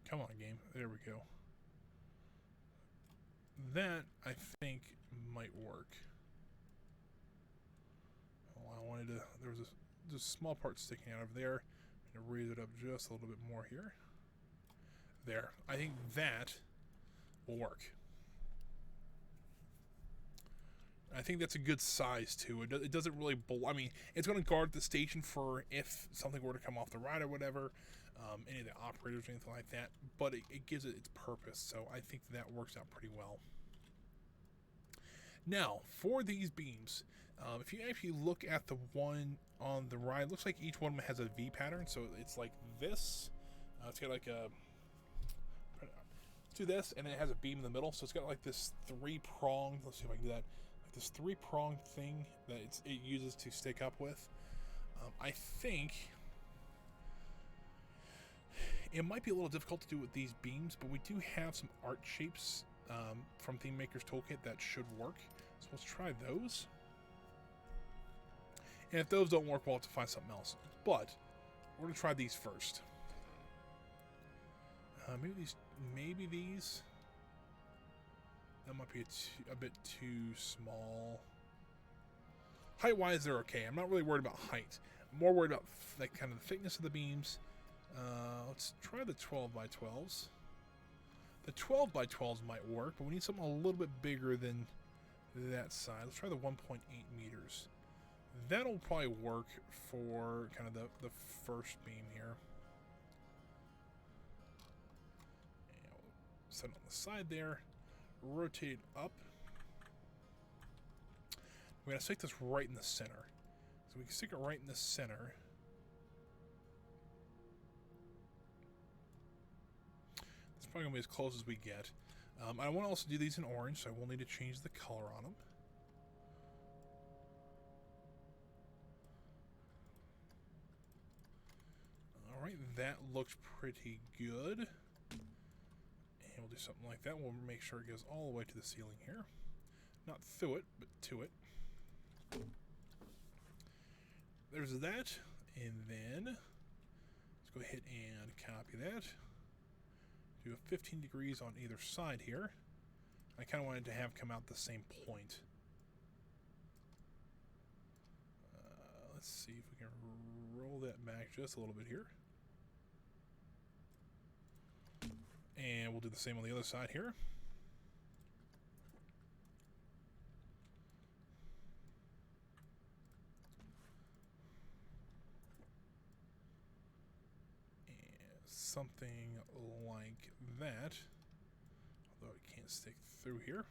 Come on, game. There we go. That, I think, might work. Oh, I wanted to... There was a small part sticking out of there. I'm going to raise it up just a little bit more here. There. I think that will work. I think that's a good size, too. It doesn't really... I mean, it's going to guard the station for if something were to come off the ride or whatever. Any of the operators or anything like that. But it gives it its purpose. So I think that works out pretty well. Now, for these beams, if you actually look at the one on the right, it looks like each one has a V pattern. So it's like this. It's got like a... Let's do this, and then it has a beam in the middle. So it's got like this three-pronged... Let's see if I can do that. Like this three-pronged thing that it uses to stick up with. I think... It might be a little difficult to do with these beams, but we do have some art shapes from Theme Maker's Toolkit that should work. So let's try those. And if those don't work, we'll have to find something else. But we're going to try these first. Maybe these. That might be a bit too small. Height-wise, they're okay. I'm not really worried about height. I'm more worried about like kind of the thickness of the beams. Let's try the 12x12s. The 12x12s might work, but we need something a little bit bigger than that side. Let's try the 1.8 meters. That'll probably work for kind of the first beam here. And we'll set it on the side there. Rotate it up. We're going to stick this right in the center. So we can stick it right in the center. Probably going to be as close as we get. I want to also do these in orange, so I will need to change the color on them. Alright, that looks pretty good. And we'll do something like that. We'll make sure it goes all the way to the ceiling here. Not through it, but to it. There's that. And then, let's go ahead and copy that. Do a 15 degrees on either side here. I kind of wanted to have come out the same point. Let's see if we can roll that back just a little bit here. And we'll do the same on the other side here. Something like that, although it can't stick through here.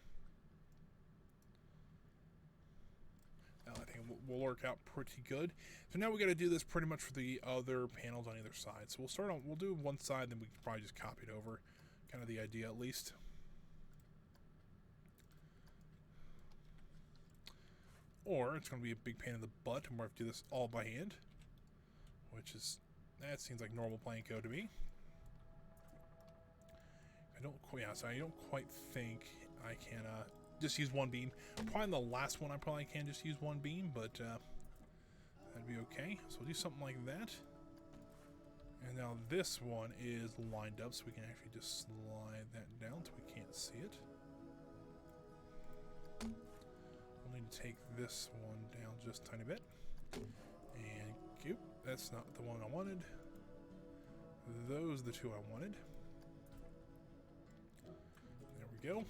Now I think it will work out pretty good. So now we got to do this pretty much for the other panels on either side. So we'll do one side, then we can probably just copy it over. Kind of the idea, at least. Or it's going to be a big pain in the butt, and we'll have to do this all by hand, which is, that seems like normal playing code to me. I don't quite think I can just use one beam. Probably in the last one I probably can just use one beam, but that'd be okay. So we'll do something like that. And now this one is lined up, so we can actually just slide that down so we can't see it. We'll need to take this one down just a tiny bit. And goop, that's not the one I wanted. Those are the two I wanted. There we go.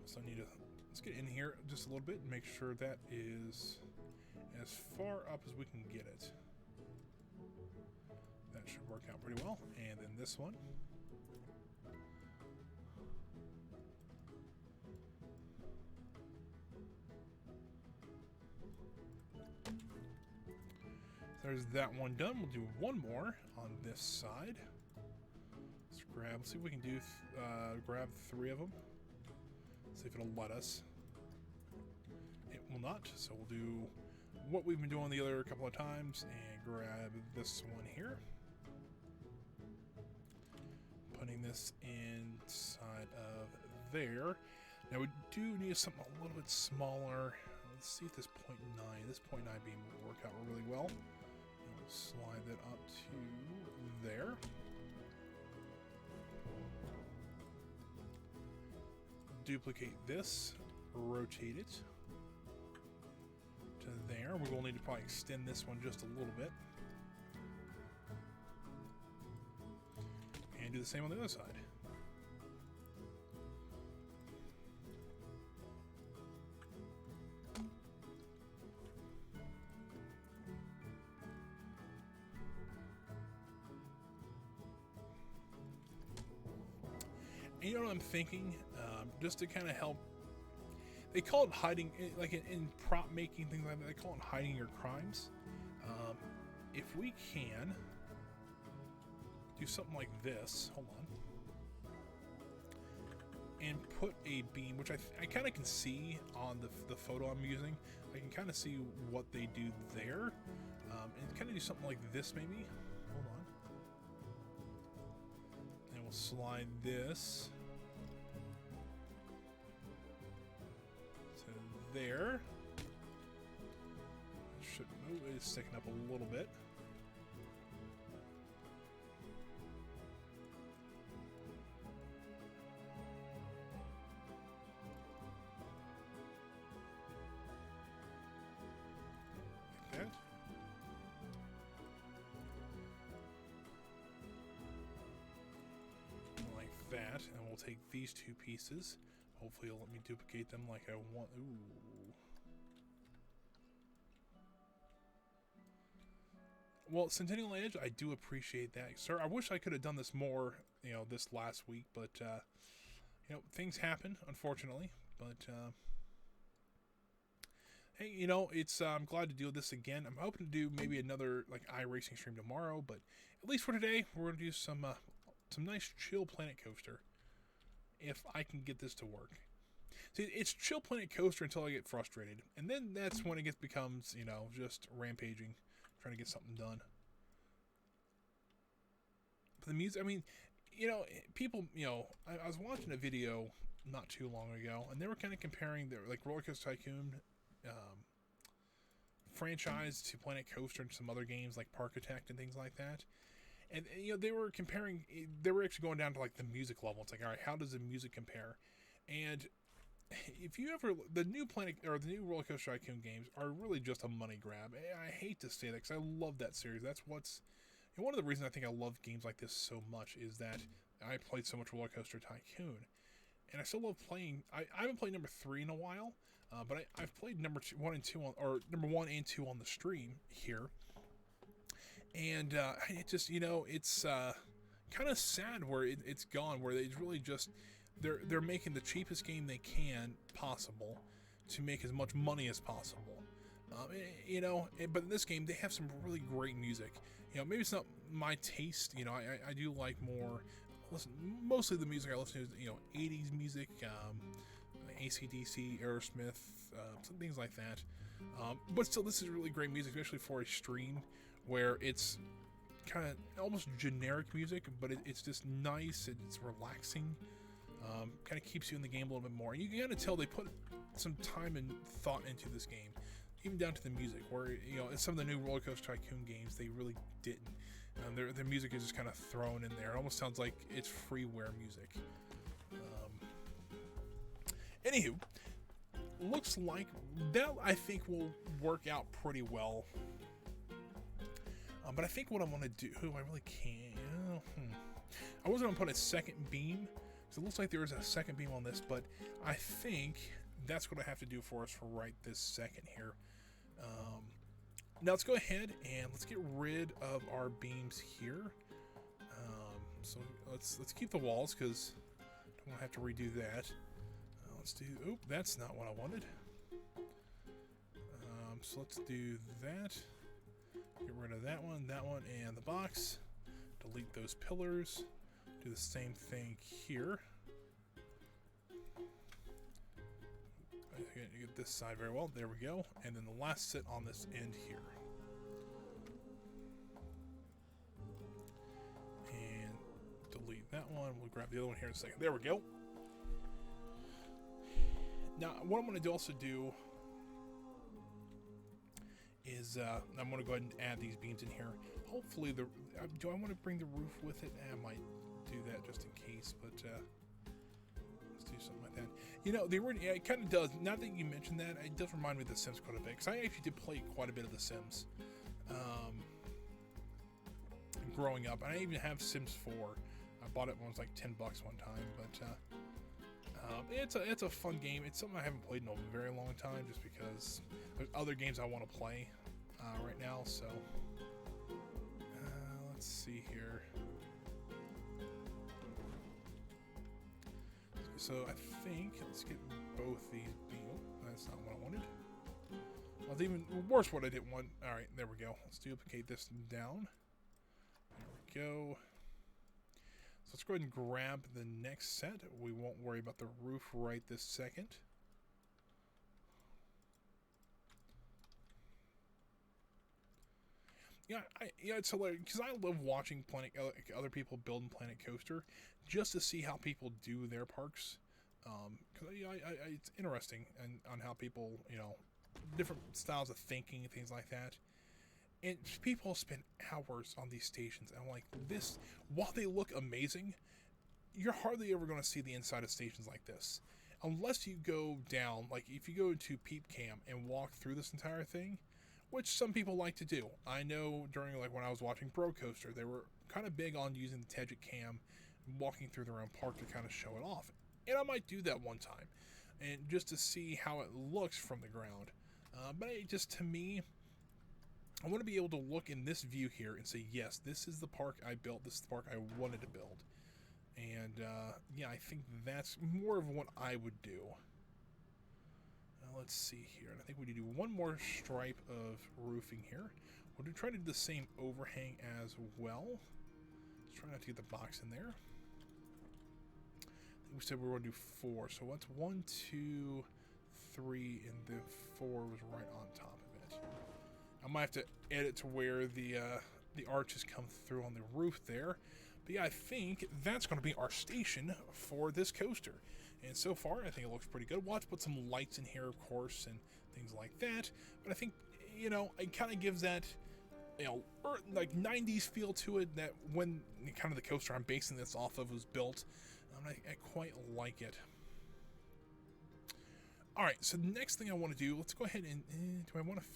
So I need to, let's get in here just a little bit and make sure that is as far up as we can get it. That should work out pretty well. And then this one. There's that one done. We'll do one more on this side. Let's see if we can do grab 3 of them. See if it'll let us. It will not, so we'll do what we've been doing the other couple of times and grab this one here. Putting this inside of there. Now we do need something a little bit smaller. Let's see if this 0.9 beam will work out really well. And we'll slide that up to there. duplicate this, rotate it to there. We're going to need to probably extend this one just a little bit. And do the same on the other side. And you know what I'm thinking? Just to kind of help. They call it hiding, like in prop making, things like that, they call it hiding your crimes. If we can do something like this, hold on, and put a beam, which I kind of can see on the photo I'm using. I can kind of see what they do there, and kind of do something like this maybe. Hold on. And we'll slide this to there. Should move. It's sticking up a little bit. Like that. Like that, and we'll take these two pieces. Hopefully it'll let me duplicate them like I want. Ooh. Well, Centennial Edge, I do appreciate that, sir. I wish I could have done this more, this last week, but, things happen, unfortunately. But, hey, it's, I'm glad to do this again. I'm hoping to do maybe another, iRacing stream tomorrow, but at least for today, we're going to do some nice chill Planet Coaster, if I can get this to work. See, it's chill Planet Coaster until I get frustrated, and then that's when it becomes, just rampaging. Trying to get something done. But the music, I mean, people, I was watching a video not too long ago, and they were kind of comparing their, Roller Coaster Tycoon franchise to Planet Coaster and some other games like Park Attack and things like that. And, they were comparing, they were actually going down to, the music level. It's like, all right, how does the music compare? And if you ever, the new Roller Coaster Tycoon games are really just a money grab. I hate to say that because I love that series. That's and one of the reasons I think I love games like this so much is that I played so much Roller Coaster Tycoon, and I still love playing. I haven't played number 3 in a while, but I've played number 1 and 2 number 1 and 2 on the stream here, and it just it's kind of sad where it's gone, where they really just. They're making the cheapest game they can possible to make as much money as possible. But in this game they have some really great music. Maybe it's not my taste. I do like more. Mostly the music I listen to is 80s music, AC/DC, Aerosmith, some things like that. But still, this is really great music, especially for a stream where it's kind of almost generic music, but it's just nice and it's relaxing. Kind of keeps you in the game a little bit more. And you can kind of tell they put some time and thought into this game, even down to the music, where, in some of the new Roller Coaster Tycoon games, they really didn't. Their music is just kind of thrown in there. It almost sounds like it's freeware music. Anywho, looks like that, I think, will work out pretty well. But I think what I want to do, I really can't. I was going to put a second beam. So it looks like there is a second beam on this, but I think that's what I have to do for us for right this second here. Now let's go ahead and let's get rid of our beams here. So let's keep the walls because I don't want to have to redo that. Let's do. Oh, that's not what I wanted. So let's do that. Get rid of that one, and the box. Delete those pillars. Do the same thing here. Get this side very well. There we go. And then the last sit on this end here. And delete that one. We'll grab the other one here in a second. There we go. Now, what I'm going to also do is I'm going to go ahead and add these beams in here. Hopefully, do I want to bring the roof with it? I might do that just in case, but let's do something like that. You know, yeah, it kind of does. Now that you mentioned that, it does remind me of The Sims quite a bit, because I actually did play quite a bit of The Sims growing up. And I even have Sims 4. I bought it when it was like $10 one time, but it's a fun game. It's something I haven't played in a very long time, just because there's other games I want to play right now. So let's see here. So I think let's get both these. That's not what I wanted. Well, it's even worse what I didn't want. All right, there we go. Let's duplicate this down. There we go. So let's go ahead and grab the next set. We won't worry about the roof right this second. Yeah, it's hilarious because I love watching other people building Planet Coaster just to see how people do their parks. Because it's interesting on how people, different styles of thinking and things like that. And people spend hours on these stations, and I'm like, this, while they look amazing, you're hardly ever going to see the inside of stations like this. Unless you go down, like if you go to Peep Cam and walk through this entire thing, which some people like to do. I know during, like, when I was watching Bro Coaster, they were kind of big on using the Tedget Cam, walking through their own park to kind of show it off. And I might do that one time, and just to see how it looks from the ground. But it just, to me, I want to be able to look in this view here and say, yes, this is the park I built. This is the park I wanted to build. And, yeah, I think that's more of what I would do. Now, let's see here. And I think we need to do one more stripe of roofing here. We'll try to do the same overhang as well. Let's try not to get the box in there. I think we said we were going to do 4. So what's 1, 2, 3, and the 4 was right on top of it. I might have to edit to where the arches come through on the roof there. But yeah, I think that's going to be our station for this coaster. And so far, I think it looks pretty good. We'll have to put some lights in here, of course, and things like that. But I think, it kind of gives that, like 90s feel to it, that when kind of the coaster I'm basing this off of was built. I quite like it. All right, so the next thing I want to do, let's go ahead and, do I want to,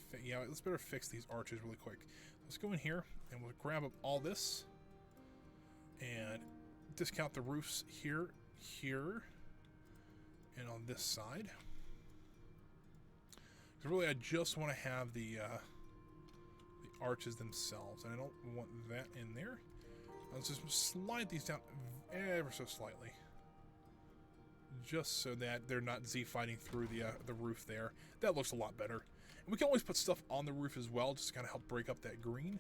let's better fix these arches really quick. Let's go in here, and we'll grab up all this, and discount the roofs here, and on this side. Because really, I just want to have the arches themselves, and I don't want that in there. Let's just slide these down ever so slightly, just so that they're not Z-fighting through the roof there. That looks a lot better. And we can always put stuff on the roof as well, just to kind of help break up that green.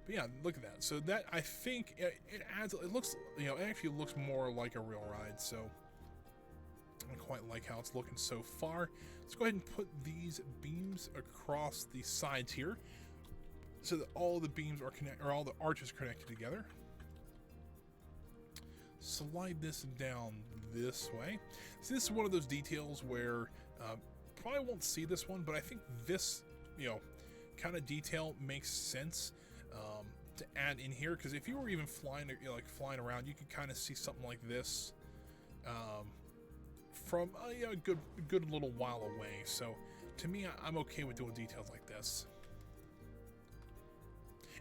But yeah, look at that. So that, I think, it adds, it looks, it actually looks more like a real ride. So I quite like how it's looking so far. Let's go ahead and put these beams across the sides here, so that all the beams are all the arches connected together. Slide this down this way. See, this is one of those details where probably won't see this one, but I think this, kind of detail makes sense to add in here, because if you were even flying, flying around, you could kind of see something like this from a good little while away. So to me, I'm okay with doing details like this.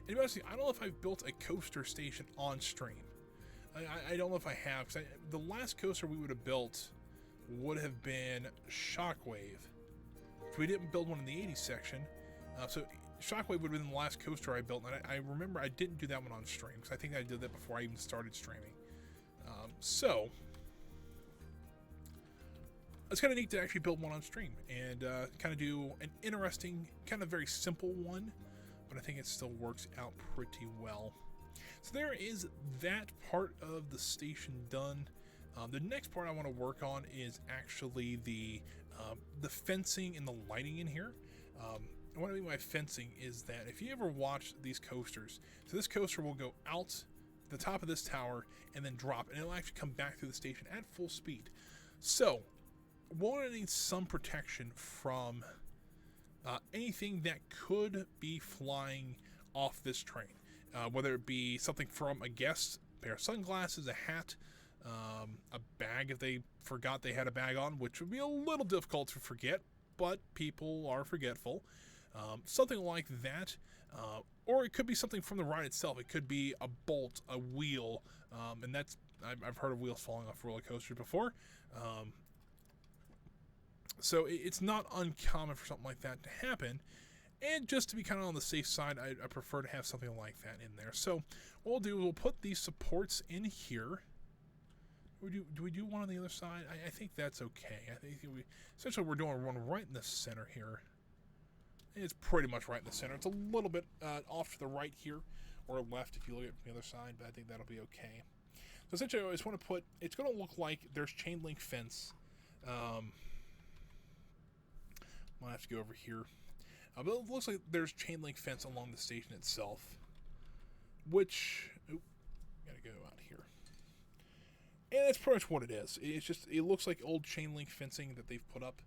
And honestly, I don't know if I've built a coaster station on stream. I don't know if I have, because the last coaster we would have built would have been Shockwave. If we didn't build one in the 80s section, so Shockwave would have been the last coaster I built, and I remember I didn't do that one on stream, because I think I did that before I even started streaming. So it's kind of neat to actually build one on stream, and kind of do an interesting, kind of very simple one, but I think it still works out pretty well. So there is that part of the station done. The next part I want to work on is actually the fencing and the lighting in here. What I mean by fencing is that if you ever watch these coasters, so this coaster will go out the top of this tower and then drop, and it'll actually come back through the station at full speed. So we're going to need some protection from anything that could be flying off this train. Whether it be something from a guest, a pair of sunglasses, a hat, a bag if they forgot they had a bag on, which would be a little difficult to forget, but people are forgetful. Something like that. Or it could be something from the ride itself. It could be a bolt, a wheel, and that's I've heard of wheels falling off roller coasters before. So it's not uncommon for something like that to happen. And just to be kind of on the safe side, I prefer to have something like that in there. So what we'll do is we'll put these supports in here. Do we do one on the other side? I think that's okay. I think essentially we're doing one right in the center here. It's pretty much right in the center. It's a little bit off to the right here, or left if you look at it from the other side, but I think that'll be okay. So essentially I just want to put, it's going to look like there's chain link fence. I'll have to go over here. But it looks like there's chain link fence along the station itself, which, gotta go out here. And that's pretty much what it is. It's just, it looks like old chain link fencing that they've put up,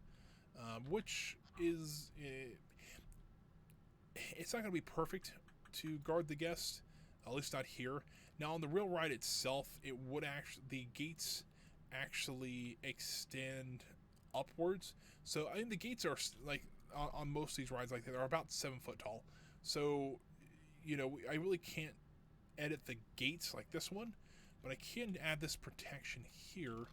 which is, it's not going to be perfect to guard the guests, at least not here. Now on the real ride itself, it would actually, the gates actually extend upwards. So I think the gates are like on most of these rides, like they're about 7 foot tall. So, you know, I really can't edit the gates like this one, but I can add this protection here.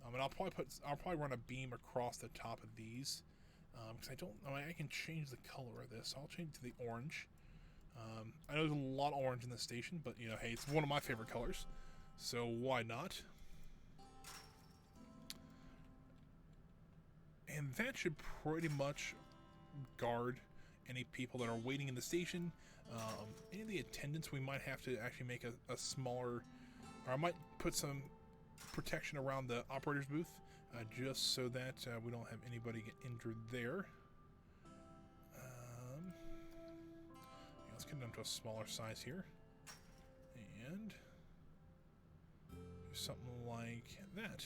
And I'll probably run a beam across the top of these. Because I can change the color of this. I'll change it to the orange. I know there's a lot of orange in the station, but, you know, hey, it's one of my favorite colors. So why not? And that should pretty much guard any people that are waiting in the station. Any of the attendants, we might have to actually make a smaller... Or I might put some protection around the operator's booth. Just so that we don't have anybody get injured there. Let's get it down to a smaller size here. And do something like that.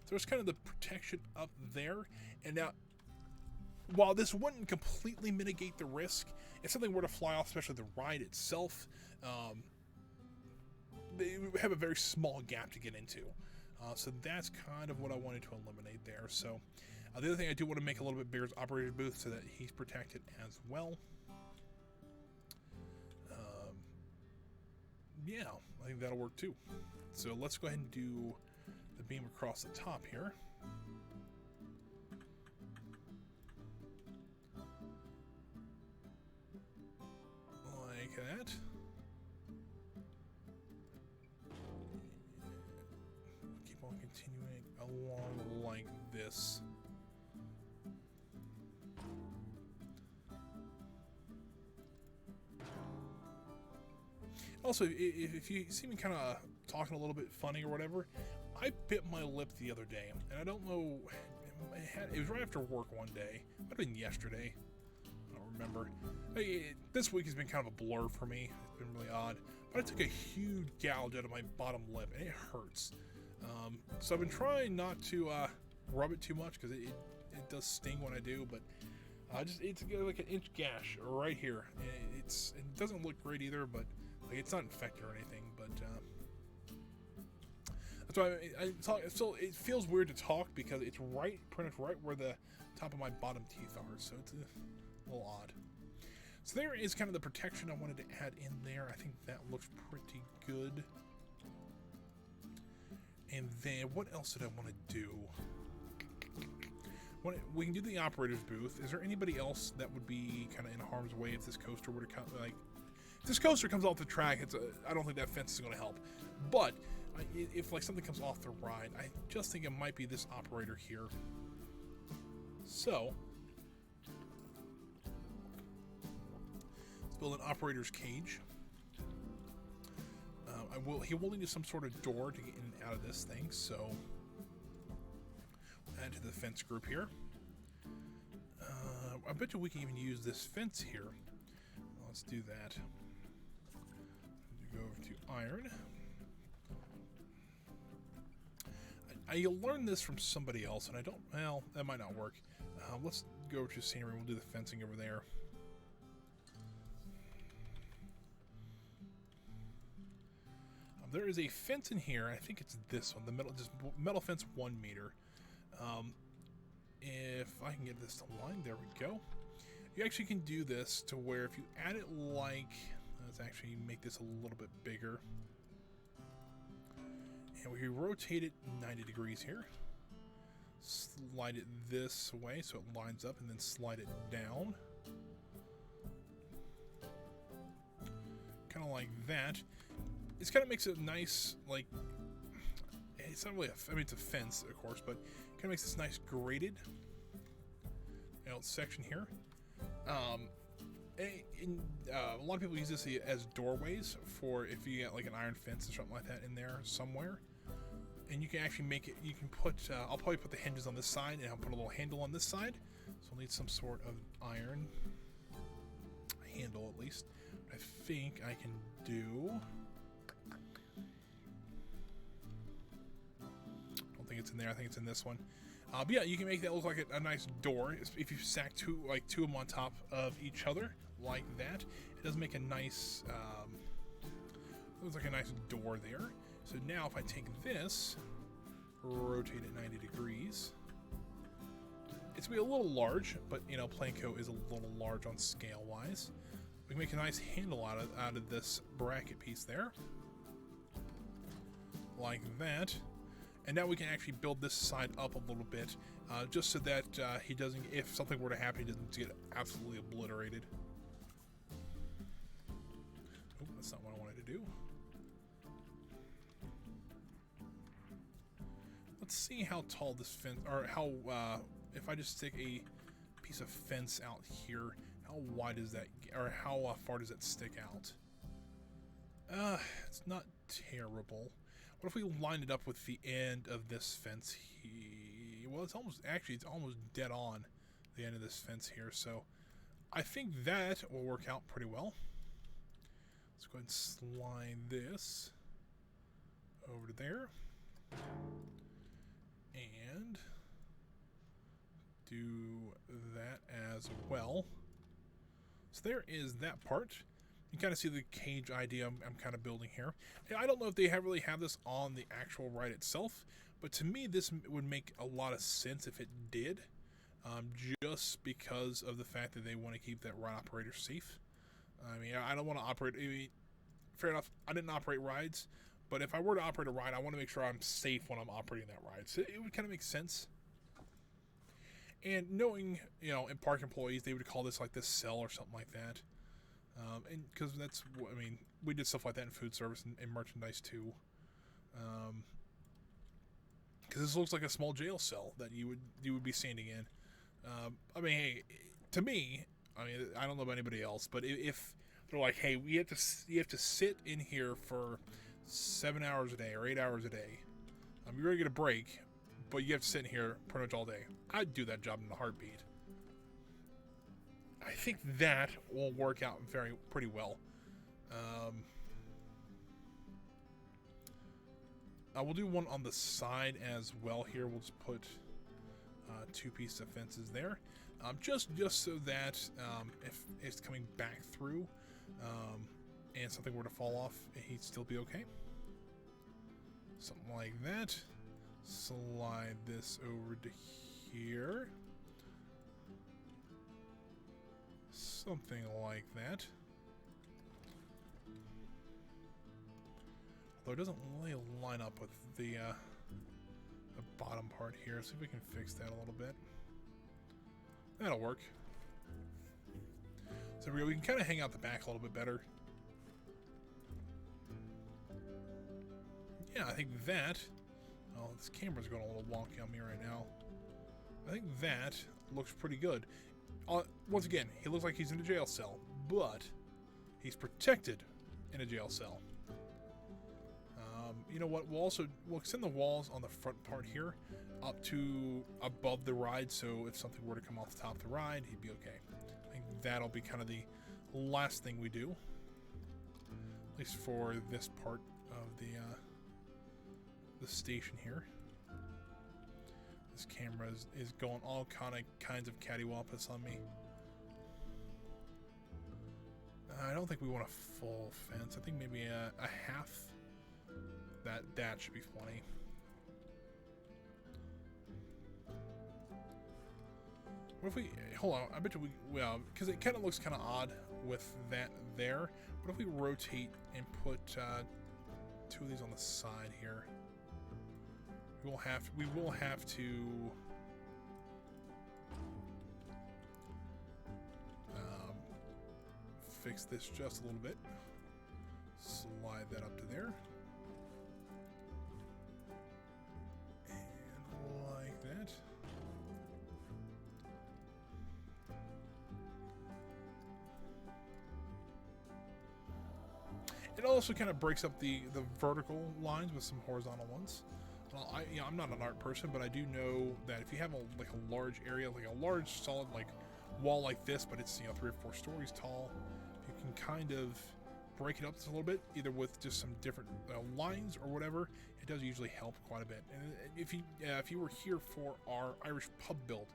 So there's kind of the protection up there. And now, while this wouldn't completely mitigate the risk, if something were to fly off, especially the ride itself, they have a very small gap to get into. So that's kind of what I wanted to eliminate there. So the other thing I do want to make a little bit bigger is operator's booth so that he's protected as well. Yeah, I think that'll work too. So let's go ahead and do the beam across the top here. Like that. Continuing along like this. Also, if you see me kind of talking a little bit funny or whatever, I bit my lip the other day, and I don't know, it was right after work one day. It might have been yesterday. I don't remember. This week has been kind of a blur for me. It's been really odd. But I took a huge gouge out of my bottom lip, and it hurts. So I've been trying not to rub it too much because it does sting when I do, but it's like an inch gash right here. It doesn't look great either, but like it's not infected or anything. But that's why I talk. So it feels weird to talk because it's pretty much right where the top of my bottom teeth are. So it's a little odd. So there is kind of the protection I wanted to add in there. I think that looks pretty good. And then, what else did I want to do? We can do the operator's booth. Is there anybody else that would be kind of in harm's way if this coaster were to come? Like, if this coaster comes off the track, I don't think that fence is going to help. But if like something comes off the ride, I just think it might be this operator here. So let's build an operator's cage. He will need some sort of door to get in and out of this thing, so add to the fence group here. I bet you we can even use this fence here. Let's do that. Go over to iron. I learned this from somebody else, and well, that might not work. Let's go over to scenery. We'll do the fencing over there. there is a fence in here. I think it's this one, the metal fence 1 meter. If I can get this to line, there we go. You actually can do this to where if you add it like, let's actually make this a little bit bigger. And we rotate it 90 degrees here. Slide it this way so it lines up, and then slide it down. Kind of like that. It kind of makes it nice, like, it's not really I mean, it's a fence, of course, but kind of makes this nice graded, you know, section here. A lot of people use this as doorways for if you get like an iron fence or something like that in there somewhere. And you can actually make it, you can put, I'll probably put the hinges on this side, and I'll put a little handle on this side. So I'll need some sort of iron handle at least. I think I can do. I don't think it's in there. I think it's in this one. But yeah, you can make that look like a nice door if you stack two of them on top of each other like that. It does make a nice, looks like a nice door there. So now if I take this, rotate it 90 degrees, it's gonna be a little large, but you know, Planko is a little large on scale wise. We can make a nice handle out of this bracket piece there, like that. And now we can actually build this side up a little bit, just so that he doesn't, if something were to happen, he doesn't get absolutely obliterated. Oh, that's not what I wanted to do. Let's see how tall this fence, or how, if I just stick a piece of fence out here, how wide is that, or how far does it stick out? It's not terrible. What if we lined it up with the end of this fence here? Well, it's almost dead on the end of this fence here, so I think that will work out pretty well. Let's go ahead and slide this over to there. And do that as well. So there is that part. You kind of see the cage idea I'm kind of building here. And I don't know if they really have this on the actual ride itself, but to me this would make a lot of sense if it did, just because of the fact that they want to keep that ride operator safe. I mean, I don't want to operate, I mean, fair enough, I didn't operate rides, but if I were to operate a ride, I want to make sure I'm safe when I'm operating that ride. So it would kind of make sense. And knowing, you know, in park employees, they would call this like this cell or something like that. And because that's, I mean, we did stuff like that in food service and merchandise too. Because this looks like a small jail cell that you would be standing in. I mean, hey, to me, I mean, I don't know about anybody else, but if they're like, hey, you have to sit in here for 7 hours a day or 8 hours a day. You're gonna get a break, but you have to sit in here pretty much all day. I'd do that job in a heartbeat. I think that will work out pretty well. I will do one on the side as well here. We'll just put 2 pieces of fences there, just so that if it's coming back through and something were to fall off, he'd still be okay. Something like that. Slide this over to here. Something like that. Although it doesn't really line up with the bottom part here. See if we can fix that a little bit. That'll work. So we can kind of hang out the back a little bit better. Yeah, I think that... Oh, this camera's going a little wonky on me right now. I think that looks pretty good. Once again, he looks like he's in a jail cell, but he's protected in a jail cell. You know what? We'll extend the walls on the front part here up to above the ride, so if something were to come off the top of the ride, he'd be okay. I think that'll be kind of the last thing we do, at least for this part of the station here. This camera is going all kinds of cattywampus on me. I don't think we want a full fence. I think maybe a half That should be funny. What if we, hold on, I bet you well, because it kind of looks kind of odd with that there. What if we rotate and put 2 of these on the side here? We will have to fix this just a little bit. Slide that up to there. And like that. It also kind of breaks up the vertical lines with some horizontal ones. Well, I'm not an art person, but I do know that if you have a large area, like a large solid wall like this, but it's 3 or 4 stories tall, you can kind of break it up just a little bit, either with just some different lines or whatever. It does usually help quite a bit. And if you were here for our Irish pub build,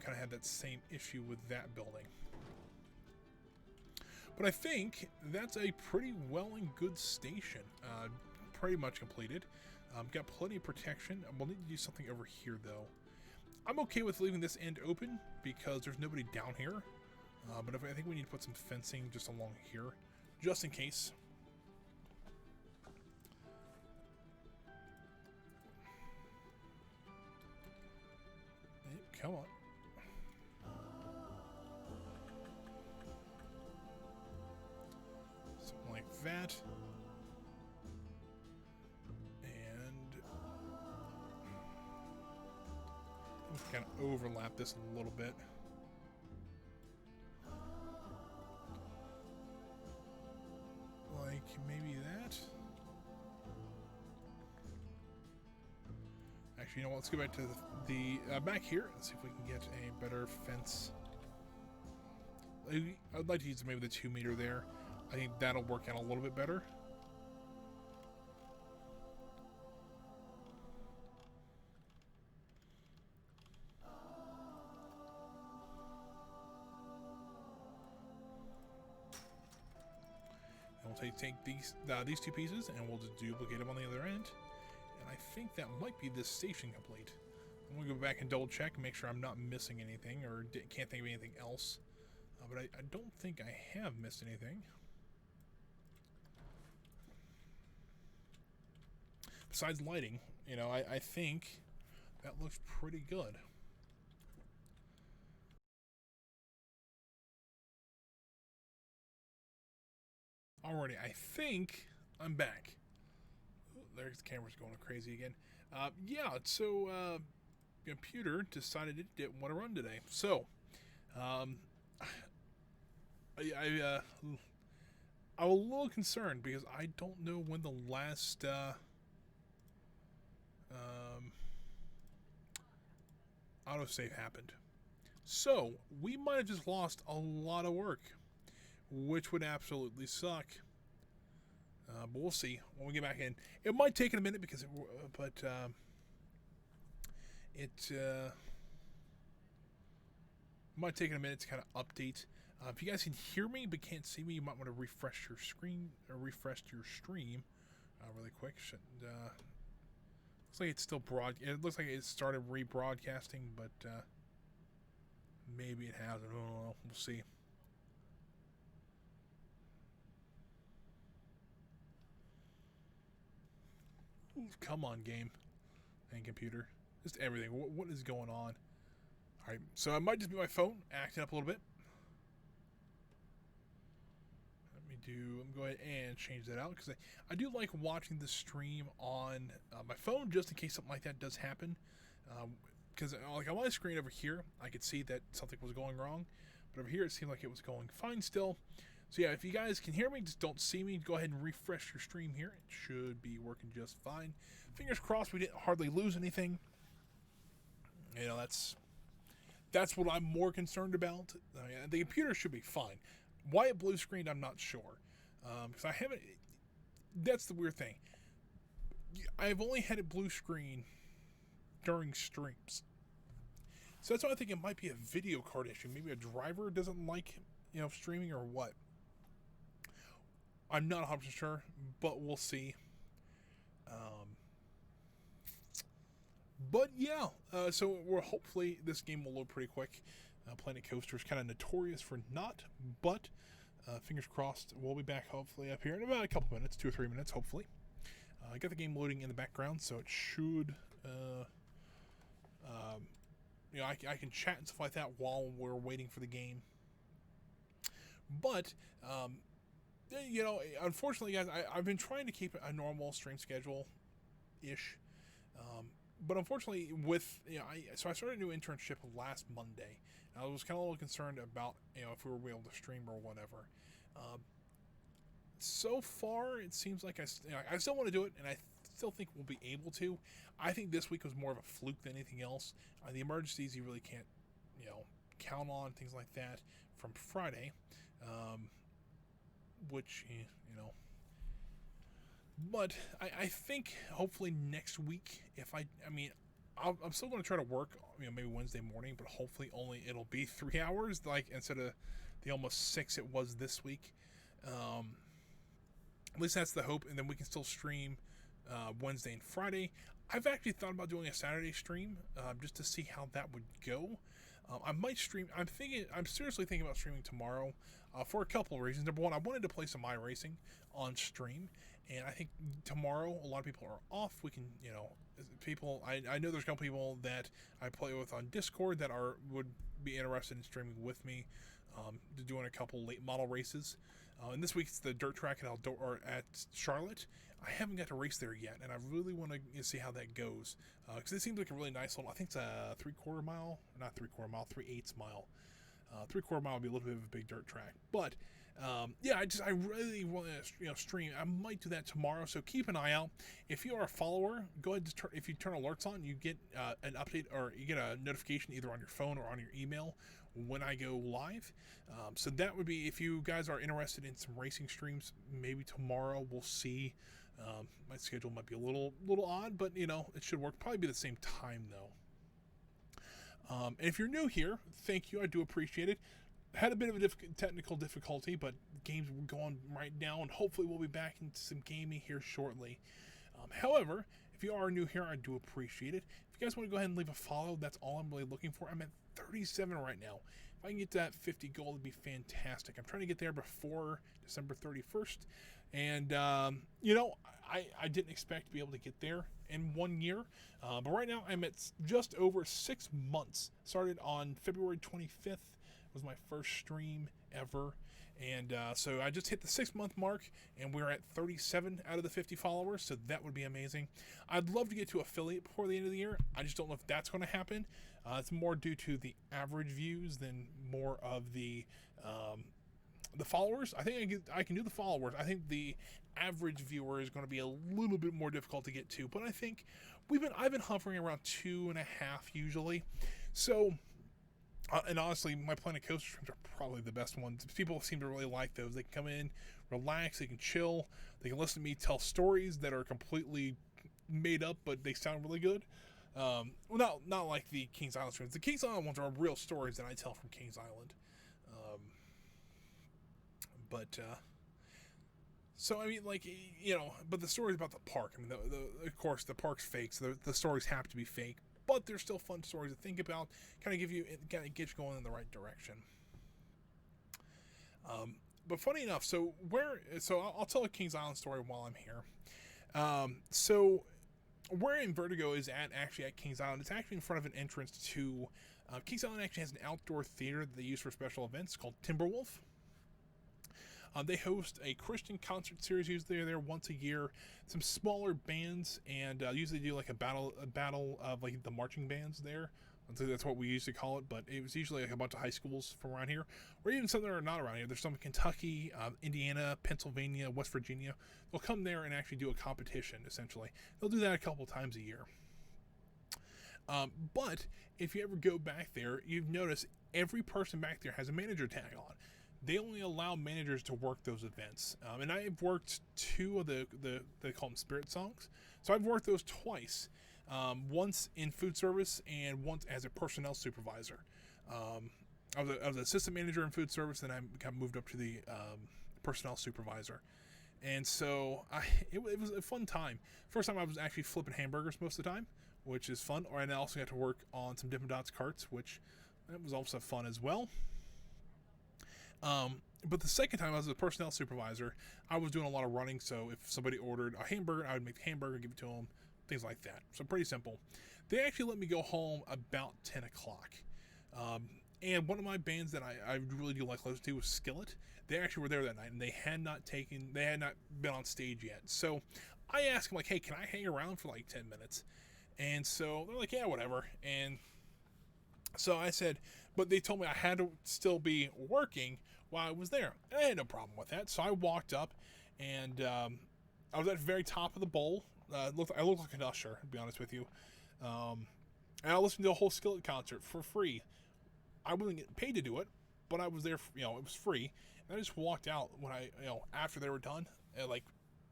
kind of had that same issue with that building. But I think that's a pretty well and good station. Pretty much completed. Got plenty of protection. We'll need to do something over here, though. I'm okay with leaving this end open because there's nobody down here. But I think we need to put some fencing just along here, just in case. Come on. Something like that. Kind of overlap this a little bit. Like maybe that. Actually, you know what? Let's go back to the back here. Let's see if we can get a better fence. I'd like to use maybe the 2 meter there. I think that'll work out a little bit better. Take these 2 pieces and we'll just duplicate them on the other end. And I think that might be this station complete. I'm going to go back and double check and make sure I'm not missing anything or can't think of anything else. But I don't think I have missed anything. Besides lighting, I think that looks pretty good. Alrighty, I think I'm back. Ooh, there's the camera's going crazy again. Yeah, so computer decided it didn't want to run today. So, I was a little concerned because I don't know when the last autosave happened. So, we might have just lost a lot of work, which would absolutely suck. But we'll see when we get back in. It might take a minute because, it might take a minute to kind of update. If you guys can hear me but can't see me, you might want to refresh your screen or refresh your stream really quick. Looks like it's still it looks like it started rebroadcasting, but maybe it hasn't. I don't know. We'll see. Come on, game and computer. Just everything. What is going on? Alright, so it might just be my phone acting up a little bit. I'm going to go ahead and change that out because I do like watching the stream on my phone just in case something like that does happen. Because like on my screen over here, I could see that something was going wrong. But over here, it seemed like it was going fine still. So yeah, if you guys can hear me, just don't see me, go ahead and refresh your stream here. It should be working just fine. Fingers crossed we didn't hardly lose anything. That's what I'm more concerned about. The computer should be fine. Why it blue screened, I'm not sure. Because I haven't... That's the weird thing. I've only had it blue screen during streams. So that's why I think it might be a video card issue. Maybe a driver doesn't like, streaming or what. I'm not 100% sure, but we'll see. But yeah, so we're hopefully this game will load pretty quick. Planet Coaster is kind of notorious for not, but fingers crossed, we'll be back hopefully up here in about a couple minutes, 2 or 3 minutes, hopefully. I got the game loading in the background, so it should, I can chat and stuff like that while we're waiting for the game. But, unfortunately, guys, I've been trying to keep a normal stream schedule-ish. But unfortunately, so I started a new internship last Monday. And I was kind of a little concerned about, if we were able to stream or whatever. So far, it seems like I still want to do it, and I still think we'll be able to. I think this week was more of a fluke than anything else. The emergencies you really can't, count on, things like that, from Friday, which, But I think hopefully next week, I'm still going to try to work, maybe Wednesday morning, but hopefully it'll be 3 hours, like instead of the almost 6 it was this week. At least that's the hope, and then we can still stream Wednesday and Friday. I've actually thought about doing a Saturday stream just to see how that would go. I might stream. I'm seriously thinking about streaming tomorrow for a couple of reasons. Number one, I wanted to play some iRacing on stream, and I think tomorrow a lot of people are off. We can, people. I know there's a couple people that I play with on Discord that would be interested in streaming with me, doing a couple late model races. And this week it's the dirt track at Charlotte. I haven't got to race there yet, and I really want to see how that goes. Because it seems like a really nice little, I think it's a 3/4 mile, not 3/4 mile, 3/8 mile. 3/4 mile would be a little bit of a big dirt track. But, I really want to, stream. I might do that tomorrow, so keep an eye out. If you are a follower, go ahead and if you turn alerts on, you get an update, or you get a notification either on your phone or on your email when I go live. So that would be, if you guys are interested in some racing streams, maybe tomorrow we'll see. My schedule might be a little odd, but it should work. Probably be the same time though. And if you're new here, thank you. I do appreciate it. Had a bit of a technical difficulty, but games are going right now, and hopefully we'll be back into some gaming here shortly. However, if you are new here, I do appreciate it. If you guys want to go ahead and leave a follow, that's all I'm really looking for. I'm at 37 right now. If I can get to that 50 goal, it'd be fantastic. I'm trying to get there before December 31st. And, I didn't expect to be able to get there in 1 year. But right now, I'm at just over 6 months. Started on February 25th. Was my first stream ever. And so I just hit the 6-month mark, and we're at 37 out of the 50 followers, so that would be amazing. I'd love to get to affiliate before the end of the year. I just don't know if that's going to happen. It's more due to the average views than more of the followers. I think I can do the followers. I think the average viewer is going to be a little bit more difficult to get to, but I think I've been hovering around 2.5 usually. So. And honestly, my Planet Coaster streams are probably the best ones. People seem to really like those. They can come in, relax, they can chill, they can listen to me tell stories that are completely made up, but they sound really good. Not like the Kings Island streams. The Kings Island ones are real stories that I tell from Kings Island. But the stories about the park. I mean, of course, the park's fake, so the stories have to be fake. But they're still fun stories to think about, kind of get you going in the right direction. But funny enough, so I'll tell a Kings Island story while I'm here. So where in Vertigo is actually at Kings Island, it's actually in front of an entrance to Kings Island. Actually has an outdoor theater that they use for special events called Timberwolf. They host a Christian concert series. Usually they're there once a year. Some smaller bands, and usually do like a battle of like the marching bands there. So that's what we used to call it, but it was usually like a bunch of high schools from around here, or even some that are not around here. There's some in Kentucky, Indiana, Pennsylvania, West Virginia. They'll come there and actually do a competition, essentially. They'll do that a couple times a year. But if you ever go back there, you've noticed every person back there has a manager tag on. They only allow managers to work those events. And I've worked 2 of they call them spirit songs. So I've worked those twice. Once in food service and once as a personnel supervisor. I was an assistant manager in food service, then I got moved up to the personnel supervisor. And so it was a fun time. First time I was actually flipping hamburgers most of the time, which is fun. And I also got to work on some Dippin' Dots carts, which that was also fun as well. But the second time I was a personnel supervisor, I was doing a lot of running. So if somebody ordered a hamburger, I would make the hamburger, give it to them, things like that. So pretty simple. They actually let me go home about 10 o'clock. And one of my bands that I really do like listening to was Skillet. They actually were there that night, and they had not been on stage yet. So I asked them, like, hey, can I hang around for like 10 minutes? And so they're like, yeah, whatever. And so I said, but they told me I had to still be working while I was there. And I had no problem with that. So I walked up, and I was at the very top of the bowl. I looked like an usher, to be honest with you. And I listened to a whole Skillet concert for free. I wasn't getting paid to do it, but I was there, it was free. And I just walked out when after they were done, and like,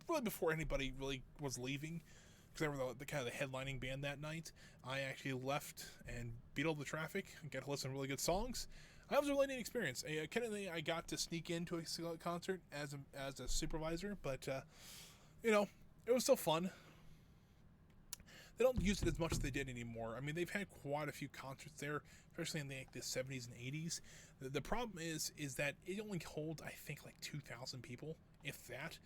really before anybody really was leaving, because they were the kind of the headlining band that night. I actually left and beat all the traffic and got to listen to really good songs. That was a really neat experience. I got to sneak into a Skillet concert as a supervisor, but it was still fun. They don't use it as much as they did anymore. I mean, they've had quite a few concerts there, especially in the 70s and 80s. The problem is that it only holds, I think, like 2,000 people, if that.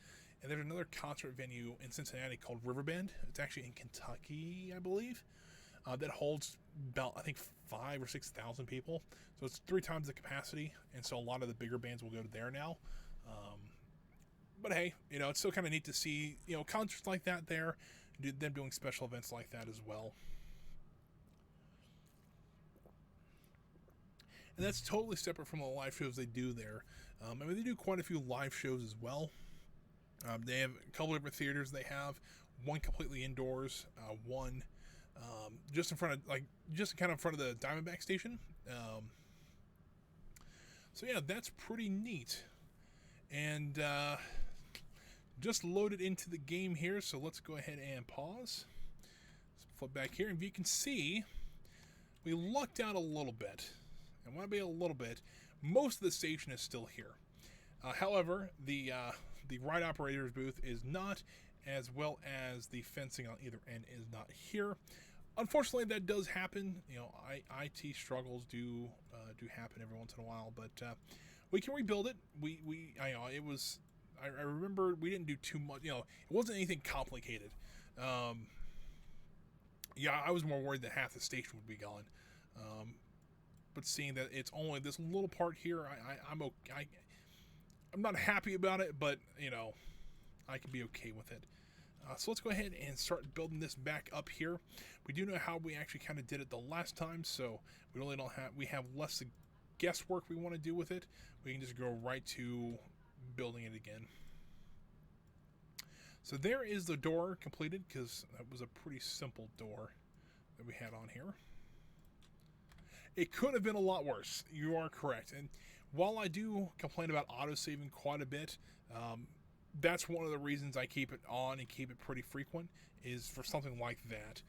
And there's another concert venue in Cincinnati called Riverbend. It's actually in Kentucky, I believe, that holds about, I think, 5,000 or 6,000 people. So it's 3 times the capacity, and so a lot of the bigger bands will go to there now. But hey, it's still kind of neat to see, concerts like that there. Them doing special events like that as well. And that's totally separate from the live shows they do there. They do quite a few live shows as well. They have a couple different theaters they have. One completely indoors, one just in front of, just kind of in front of the Diamondback station. So yeah, that's pretty neat. And just loaded into the game here, so let's go ahead and pause. Let's flip back here, and you can see we lucked out a little bit. And when I mean a little bit, most of the station is still here. However, the ride operator's booth is not, as well as the fencing on either end is not here. Unfortunately, that does happen. IT struggles do happen every once in a while, but we can rebuild it. I remember we didn't do too much. It wasn't anything complicated. I was more worried that half the station would be gone. But seeing that it's only this little part here, I'm okay. I'm not happy about it, but I can be okay with it. So let's go ahead and start building this back up here. We do know how we actually kind of did it the last time, so we have less guesswork we want to do with it. We can just go right to building it again. So there is the door completed, because that was a pretty simple door that we had on here. It could have been a lot worse. You are correct. And while I do complain about autosaving quite a bit, that's one of the reasons I keep it on and keep it pretty frequent, is for something like that.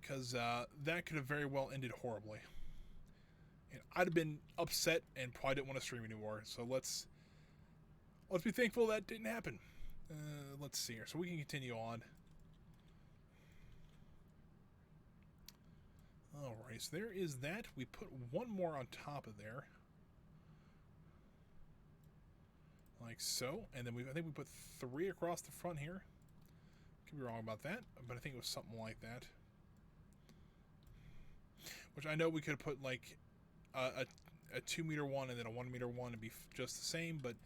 Because that could have very well ended horribly. And I'd have been upset and probably didn't want to stream anymore. So let's be thankful that didn't happen. Let's see here. So we can continue on. Alright, so there is that. We put one more on top of there. Like so. And then I think we put 3 across the front here. Could be wrong about that, but I think it was something like that. Which I know we could have put like a 2-meter one and then a 1-meter one and be just the same, but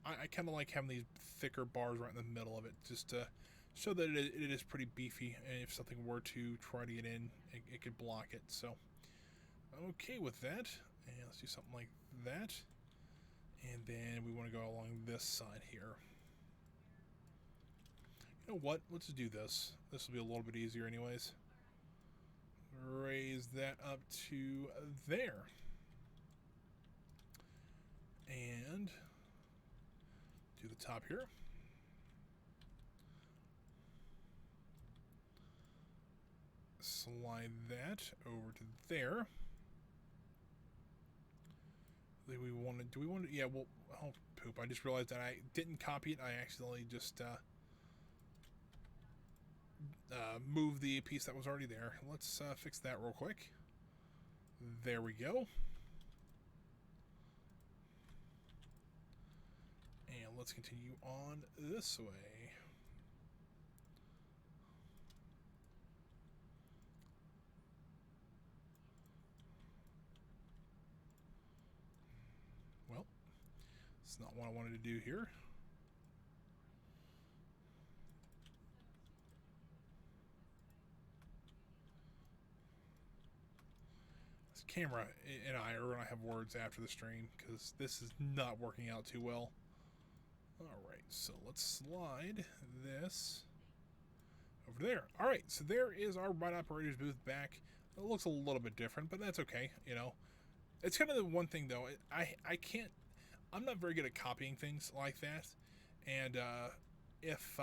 I kind of like having these thicker bars right in the middle of it, just to show that it is pretty beefy, and if something were to try to get in, it could block it. So okay with that, and let's do something like that, and then we want to go along this side here. You know what, let's do this. This will be a little bit easier anyways. Raise that up to there, and do the top here. Slide that over to there. Do we want to, yeah, well, oh, poop. I just realized that I didn't copy it. I accidentally just, moved the piece that was already there. Let's, fix that real quick. There we go. And let's continue on this way. Well, it's not what I wanted to do here. This camera and I are going to have words after the stream because this is not working out too well. Alright, so let's slide this over there. Alright, so there is our ride operator's booth back. It looks a little bit different, but that's okay, you know. It's kind of the one thing, though. I can't... I'm not very good at copying things like that. And, if,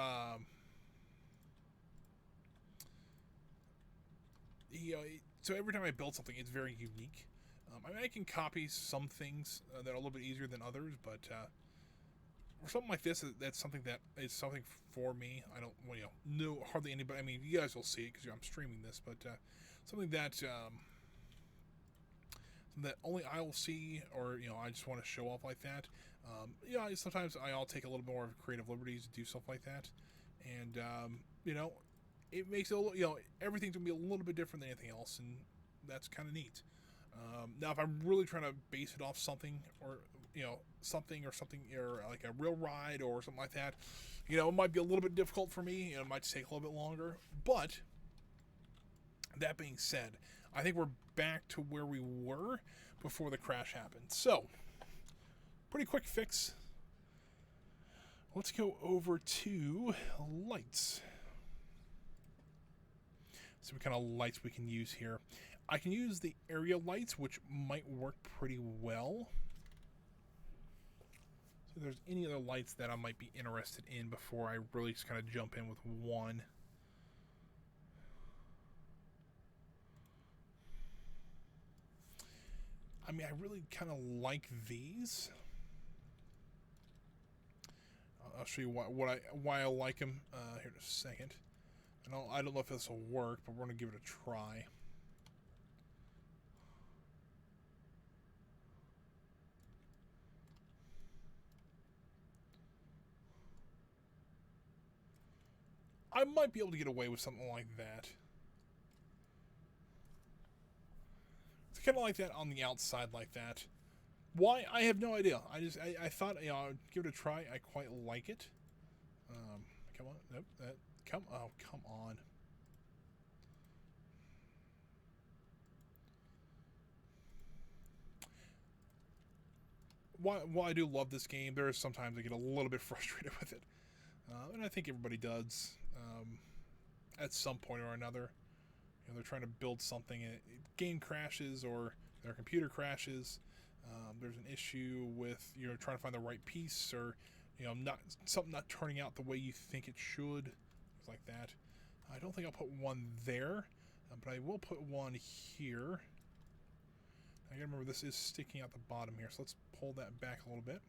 you know, so every time I build something, it's very unique. I mean, I can copy some things that are a little bit easier than others, but, for something like this, that's something that is something for me. I don't, well, you know hardly anybody. I mean, you guys will see it because I'm streaming this, but something that that only I will see, or you know, I just want to show off like that. You know, sometimes I'll take a little more of creative liberties to do stuff like that, and you know, it makes it a little, you know, everything's gonna be a little bit different than anything else, and that's kind of neat. Now, if I'm really trying to base it off something, or you know, something, or like a real ride or something like that, you know, it might be a little bit difficult for me. You know, it might take a little bit longer. But that being said, I think we're back to where we were before the crash happened. So, pretty quick fix. Let's go over to lights. See what kind of lights we can use here. I can use the area lights, which might work pretty well. So if there's any other lights that I might be interested in before I really just kind of jump in with one. I mean, I really kind of like these. I'll show you why I like them here in a second. I don't know if this will work, but we're going to give it a try. I might be able to get away with something like that. It's kind of like that on the outside like that. Why? I have no idea. I thought, you know, I'd give it a try. I quite like it. Come on. Nope. Come on. While I do love this game, there are sometimes I get a little bit frustrated with it. And I think everybody does at some point or another. You know, they're trying to build something and game crashes or their computer crashes. There's an issue with, you know, trying to find the right piece, or you know, something not turning out the way you think it should, things like that. I don't think I'll put one there, but I will put one here. I gotta remember this is sticking out the bottom here, so let's pull that back a little bit.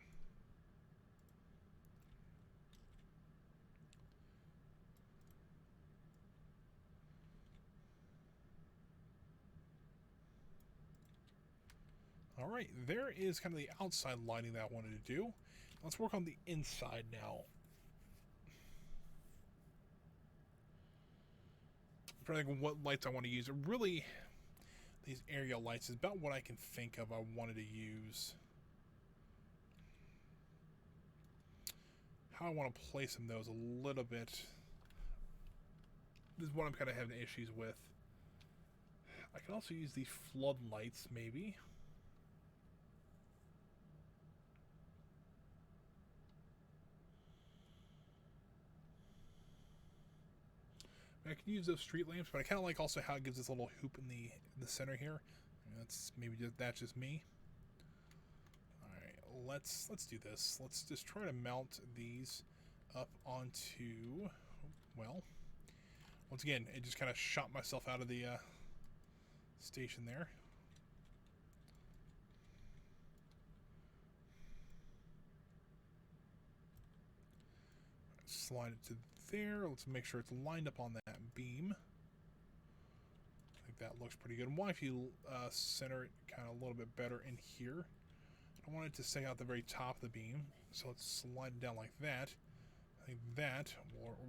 Alright, there is kind of the outside lighting that I wanted to do. Let's work on the inside now. I'm trying to think of what lights I want to use. Really, these area lights is about what I can think of I wanted to use. How I want to place them, though, is a little bit... This is what I'm kind of having issues with. I can also use these floodlights, maybe. I can use those street lamps, but I kind of like also how it gives this little hoop in the center here. That's maybe that's just me. All right, let's do this. Let's just try to mount these up onto. Well, once again, it just kind of shot myself out of the station there. slide it to there. Let's make sure it's lined up on that beam. I think that looks pretty good. And why if you center it kind of a little bit better in here? I want it to stay out the very top of the beam, so let's slide it down like that. I think that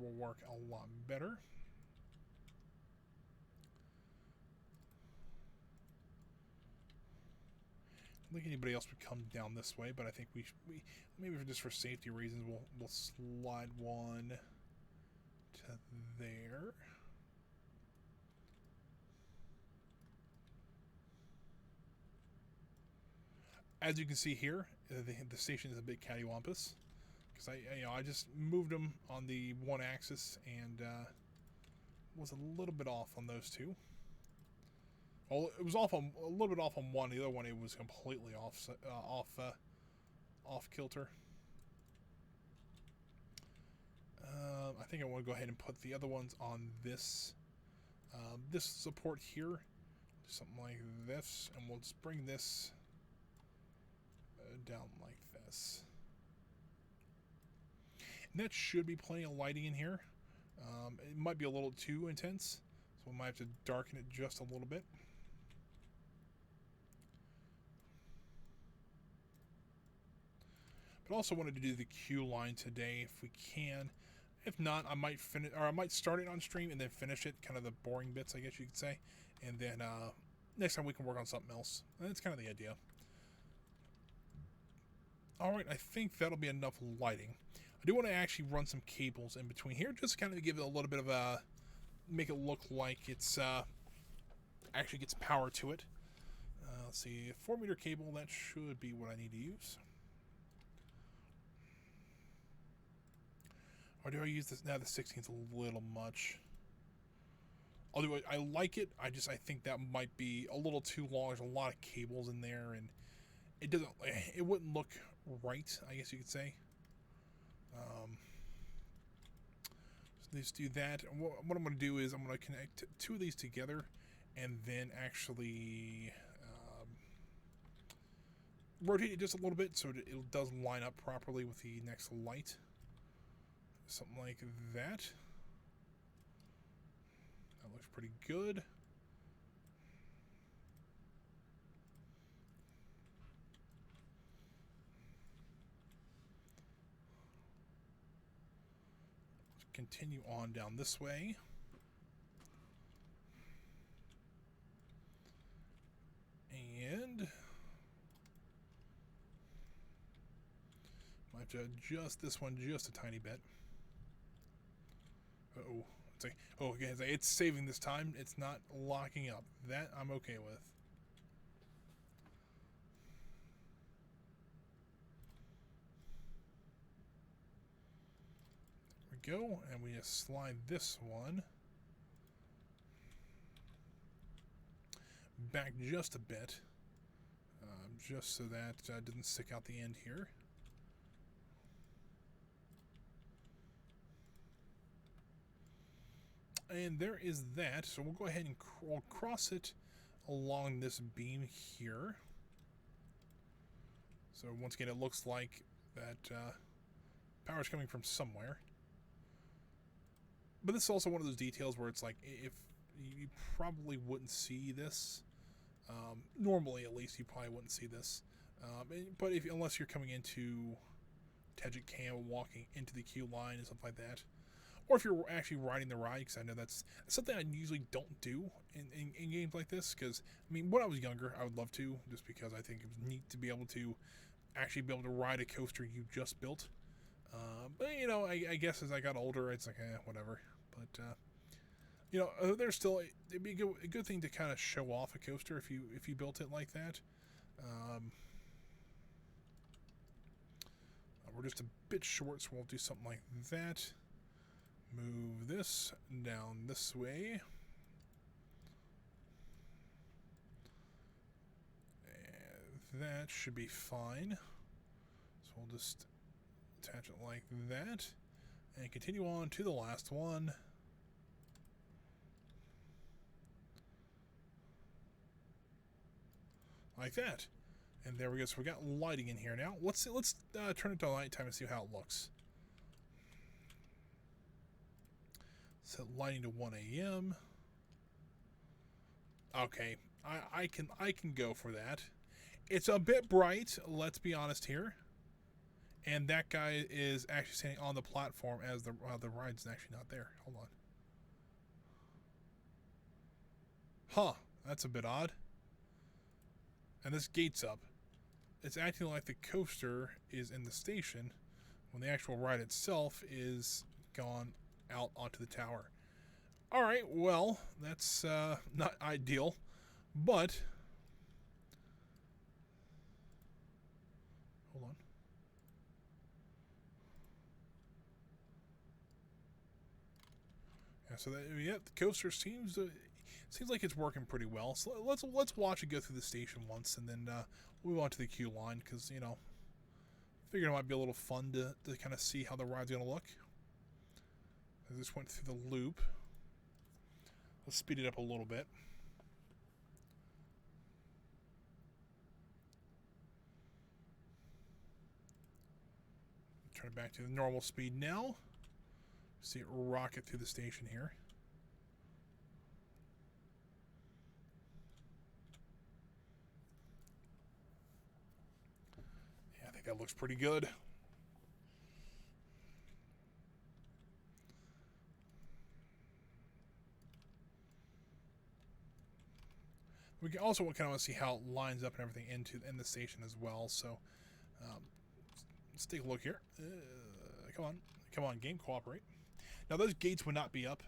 will work a lot better. I don't think anybody else would come down this way, but I think we maybe just for safety reasons we'll slide one to there. As you can see here, the station is a bit cattywampus because I just moved them on the one axis and was a little bit off on those two. Well, it was off on a little bit off on one. The other one, it was completely off kilter. I think I want to go ahead and put the other ones on this this support here, something like this, and we'll just bring this down like this. And that should be plenty of lighting in here. It might be a little too intense, so we might have to darken it just a little bit. But also wanted to do the queue line today if we can. If not, I might finish, or I might start it on stream and then finish it, kind of the boring bits, I guess you could say. And then next time we can work on something else. And that's kind of the idea. Alright, I think that'll be enough lighting. I do want to actually run some cables in between here, just to kind of give it a little bit of a, make it look like it's actually gets power to it. Let's see, 4-meter cable, that should be what I need to use. Or do I use this? Now the 16's a little much. Although I like it, I think that might be a little too long. There's a lot of cables in there, and it wouldn't look right, I guess you could say. So let's do that. And what I'm going to do is I'm going to connect two of these together, and then actually rotate it just a little bit so it does line up properly with the next light. Something like that. That looks pretty good. Let's continue on down this way. And might have to adjust this one just a tiny bit. Uh-oh. It's like, oh, again, it's saving this time. It's not locking up. That I'm okay with. There we go. And we just slide this one back just a bit. Just so that doesn't stick out the end here. And there is that. So we'll go ahead and we'll cross it along this beam here. So once again, it looks like that power is coming from somewhere. But this is also one of those details where it's like, if you probably wouldn't see this. Normally, at least, you probably wouldn't see this. But unless you're coming into Tejit Cam, walking into the queue line and stuff like that. Or if you're actually riding the ride, because I know that's something I usually don't do in games like this. Because, I mean, when I was younger, I would love to, just because I think it was neat to be able to actually be able to ride a coaster you just built. But, you know, I guess as I got older, it's like, whatever. But, you know, there's still, it'd be a good thing to kind of show off a coaster if you built it like that. We're just a bit short, so we'll do something like that. Move this down this way. And that should be fine. So we'll just attach it like that. And continue on to the last one. Like that. And there we go. So we got lighting in here now. Let's turn it to nighttime and see how it looks. Set lighting to 1 a.m. Okay, I can go for that. It's a bit bright, let's be honest here. And that guy is actually standing on the platform as the ride's actually not there. Hold on. Huh, that's a bit odd. And this gate's up. It's acting like the coaster is in the station when the actual ride itself is gone out onto the tower. Alright, well, that's not ideal, but... Hold on. Yeah, so that, yeah, the coaster seems like it's working pretty well. So let's watch it go through the station once, and then we'll move on to the queue line, because, you know, figured it might be a little fun to kind of see how the ride's going to look. I just went through the loop. Let's speed it up a little bit. Turn it back to the normal speed now. See it rocket through the station here. Yeah, I think that looks pretty good. We can also kind of want to see how it lines up and everything in the station as well. So let's take a look here. Come on, game, cooperate. Now those gates would not be up.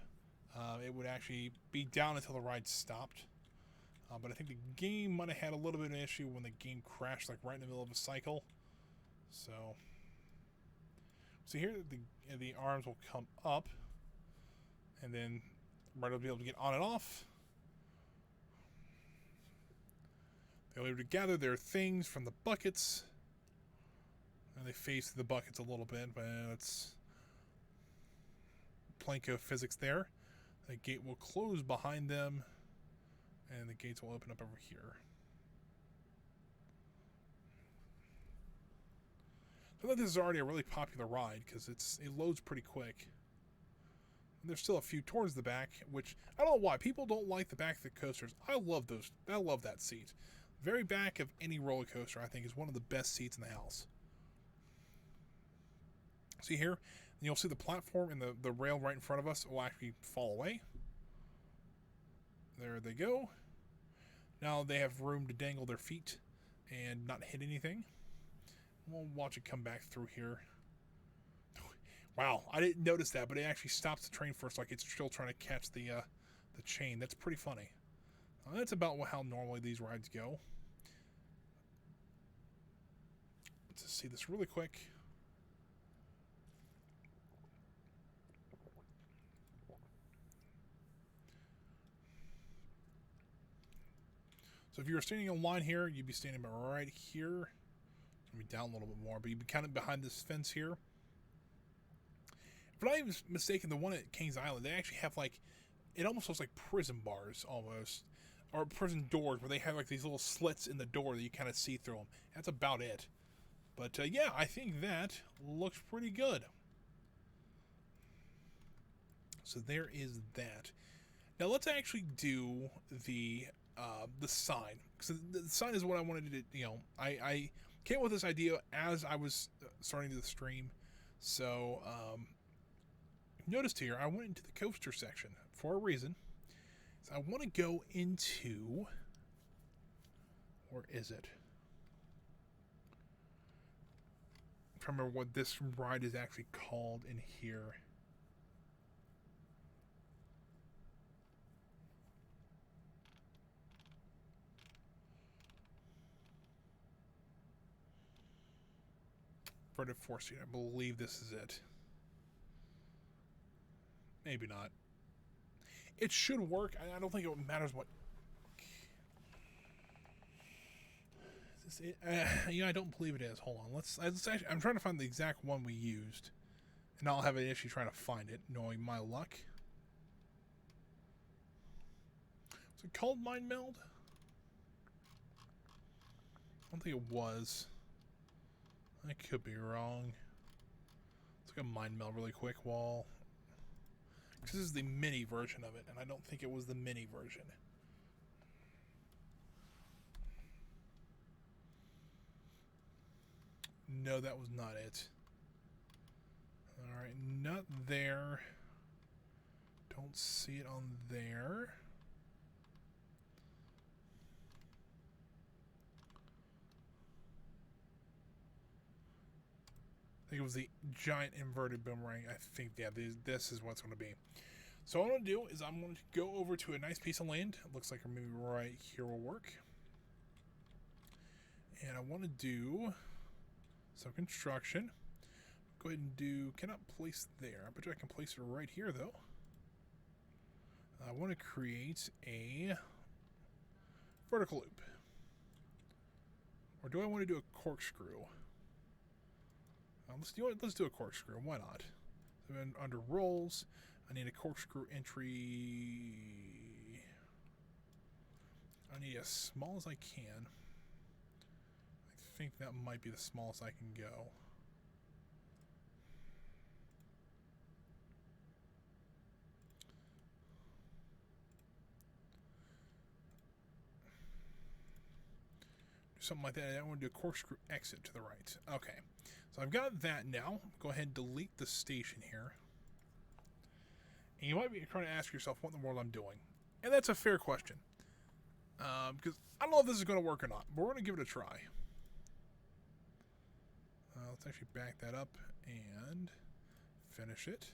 It would actually be down until the ride stopped. But I think the game might have had a little bit of an issue when the game crashed, like right in the middle of a cycle. So here the arms will come up, and then the ride will be able to get on and off. They'll be able to gather their things from the buckets. And they face the buckets a little bit, but it's Planko physics there. The gate will close behind them, and the gates will open up over here. I think this is already a really popular ride because it loads pretty quick. And there's still a few towards the back, which I don't know why people don't like the back of the coasters. I love those. I love that seat. Very back of any roller coaster, I think, is one of the best seats in the house. See here, you'll see the platform and the rail right in front of us will actually fall away. There they go. Now they have room to dangle their feet and not hit anything. We'll watch it come back through here. Wow, I didn't notice that, but it actually stops the train first, like it's still trying to catch the chain. That's pretty funny. That's about how normally these rides go. Let's just see this really quick. So if you were standing in line here, you'd be standing right here. Maybe down a little bit more, but you'd be kind of behind this fence here. If I'm not mistaken, the one at Kings Island, they actually have like, it almost looks like prison bars almost. Or prison doors where they have like these little slits in the door that you kind of see through them. That's about it. But yeah, I think that looks pretty good. So there is that. Now let's actually do the sign. Because the sign is what I wanted to do. You know, I came up with this idea as I was starting to the stream. So noticed here, I went into the coaster section for a reason. So I want to go into, where is it? I'm trying to remember what this ride is actually called in here. Verted Force Seat, I believe this is it. Maybe not. It should work. I don't think it matters what. Is this it? I don't believe it is. Hold on. Let's actually. I'm trying to find the exact one we used, and I'll have an issue trying to find it, knowing my luck. Was it called Mind Meld? I don't think it was. I could be wrong. Let's go Mind Meld really quick while. Because this is the mini version of it, and I don't think it was the mini version. No, that was not it. Alright, not there. Don't see it on there. I think it was the giant inverted boomerang. I think, yeah, this is what's going to be. So what I'm going to do is I'm going to go over to a nice piece of land. It looks like maybe right here will work. And I want to do some construction. Go ahead and do, cannot place there. I bet you I can place it right here though. I want to create a vertical loop. Or do I want to do a corkscrew? Let's do a corkscrew. Why not? So under rolls, I need a corkscrew entry. I need as small as I can. I think that might be the smallest I can go. Something like that. I want to do a corkscrew exit to the right. Okay, so I've got that now. Go ahead and delete the station here. And you might be trying to ask yourself what in the world I'm doing. And that's a fair question. Because I don't know if this is going to work or not, but we're going to give it a try. Let's actually back that up and finish it.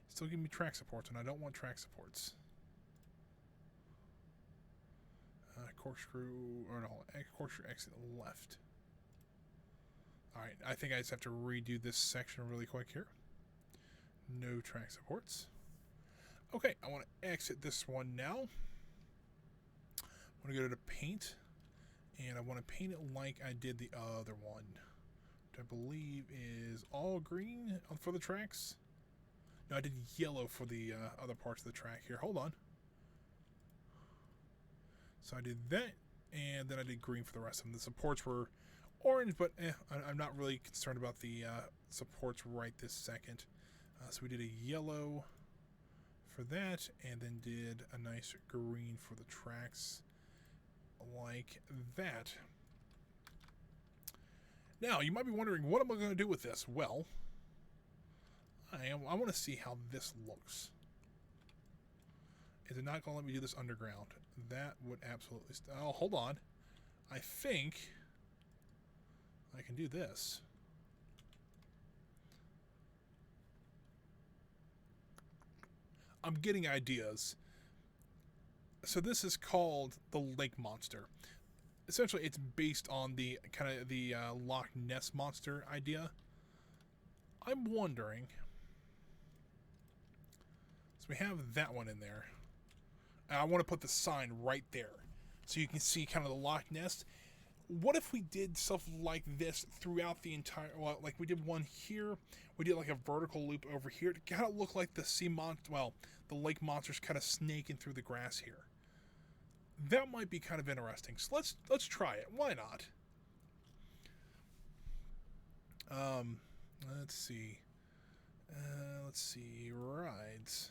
Still give me track supports, and I don't want track supports. Corkscrew, or no, corkscrew exit left. Alright, I think I just have to redo this section really quick here. No track supports. Okay, I want to exit this one now. I want to go to paint, and I want to paint it like I did the other one, which I believe is all green for the tracks. No, I did yellow for the other parts of the track here. Hold on. So I did that, and then I did green for the rest of them. The supports were orange, but I'm not really concerned about the supports right this second. So we did a yellow for that, and then did a nice green for the tracks, like that. Now, you might be wondering, what am I going to do with this? Well, I want to see how this looks. Is it not going to let me do this underground? That would absolutely... Oh, hold on. I think I can do this. I'm getting ideas. So this is called the Lake Monster. Essentially, it's based on the kind of the Loch Ness Monster idea. I'm wondering... So we have that one in there. I want to put the sign right there so you can see kind of the Loch Ness. What if we did stuff like this throughout the entire, well, like we did one here, we did like a vertical loop over here to kind of look like the sea monster, well, the lake monster's kind of snaking through the grass here. That might be kind of interesting. So let's try it. Why not? Let's see. Rides.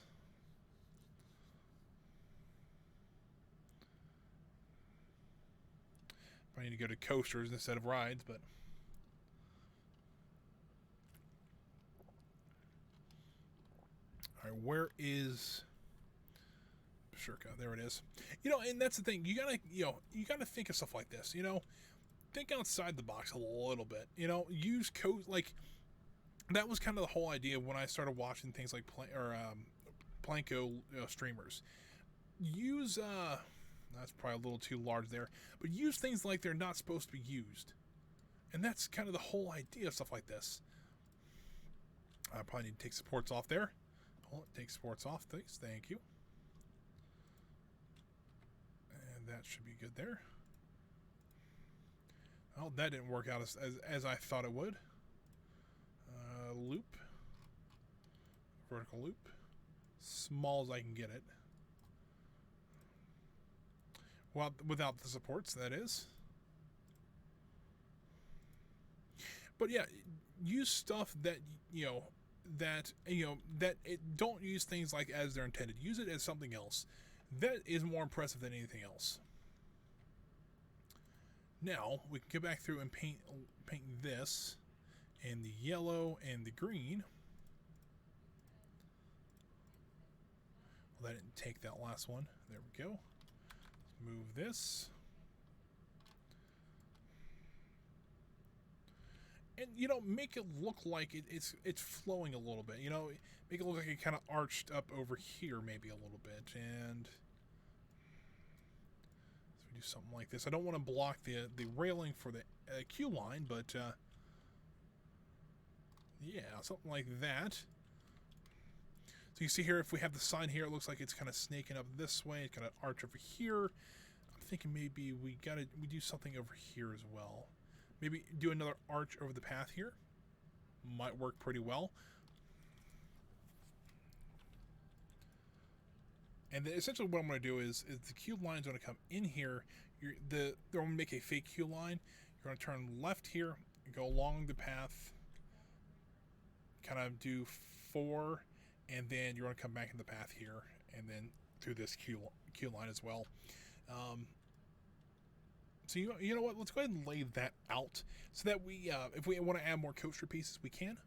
I need to go to coasters instead of rides, but all right, where is Shirka? There it is. You know, and that's the thing. You gotta think of stuff like this. You know, think outside the box a little bit. You know, use like that was kind of the whole idea when I started watching things like Planko streamers. Use that's probably a little too large there, but use things like they're not supposed to be used. And that's kind of the whole idea of stuff like this. I probably need to take supports off there. Oh, take supports off, please. Thank you. And that should be good there. Oh, that didn't work out as I thought it would. Loop. Vertical loop. Small as I can get it. Well, without the supports, that is. But yeah, use stuff that, you know, that, you know, that it don't use things like as they're intended. Use it as something else. That is more impressive than anything else. Now we can go back through and paint this and the yellow and the green. Well, that didn't take that last one. There we go. Let's move this. And, you know, make it look like it's flowing a little bit. You know, make it look like it kind of arched up over here maybe a little bit. And so we do something like this. I don't want to block the railing for the queue line, but yeah, something like that. So you see here, if we have the sign here, it looks like it's kind of snaking up this way. It's got an arch over here. I'm thinking maybe we do something over here as well. Maybe do another arch over the path here. Might work pretty well. And then essentially what I'm going to do is the queue line is going to come in here. They're going to make a fake queue line. You're going to turn left here, go along the path, kind of do 4, and then you're going to come back in the path here, and then through this queue line as well. So you know what? Let's go ahead and lay that out so that we, if we want to add more coaster pieces, we can,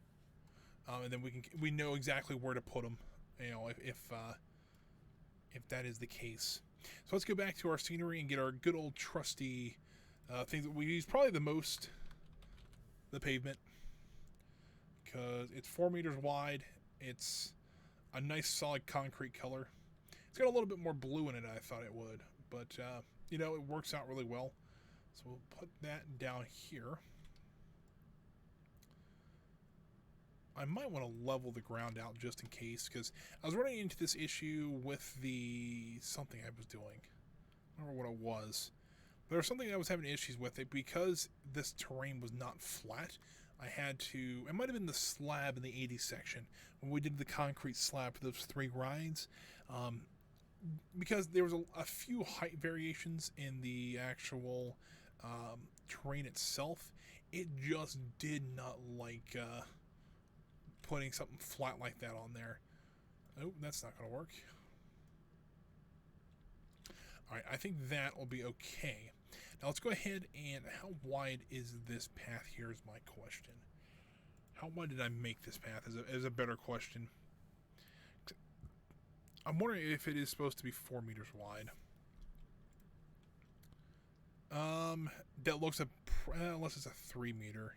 and then we know exactly where to put them. You know, if that is the case. So let's go back to our scenery and get our good old trusty thing that we use probably the most, the pavement, because it's 4 meters wide. It's a nice solid concrete color. It's got a little bit more blue in it than I thought it would, but you know, it works out really well. So we'll put that down here. I might want to level the ground out just in case, because I was running into this issue with the something I was doing. I don't remember what it was. There was something I was having issues with it because this terrain was not flat. I had to, it might have been the slab in the 80 section when we did the concrete slab for those 3 rides. Because there was a few height variations in the actual terrain itself, it just did not like putting something flat like that on there. Oh, that's not going to work. Alright, I think that will be okay. Now let's go ahead and how wide is this path here is my question. How wide did I make this path is a better question. I'm wondering if it is supposed to be 4 meters wide. That looks unless it's a 3 meter.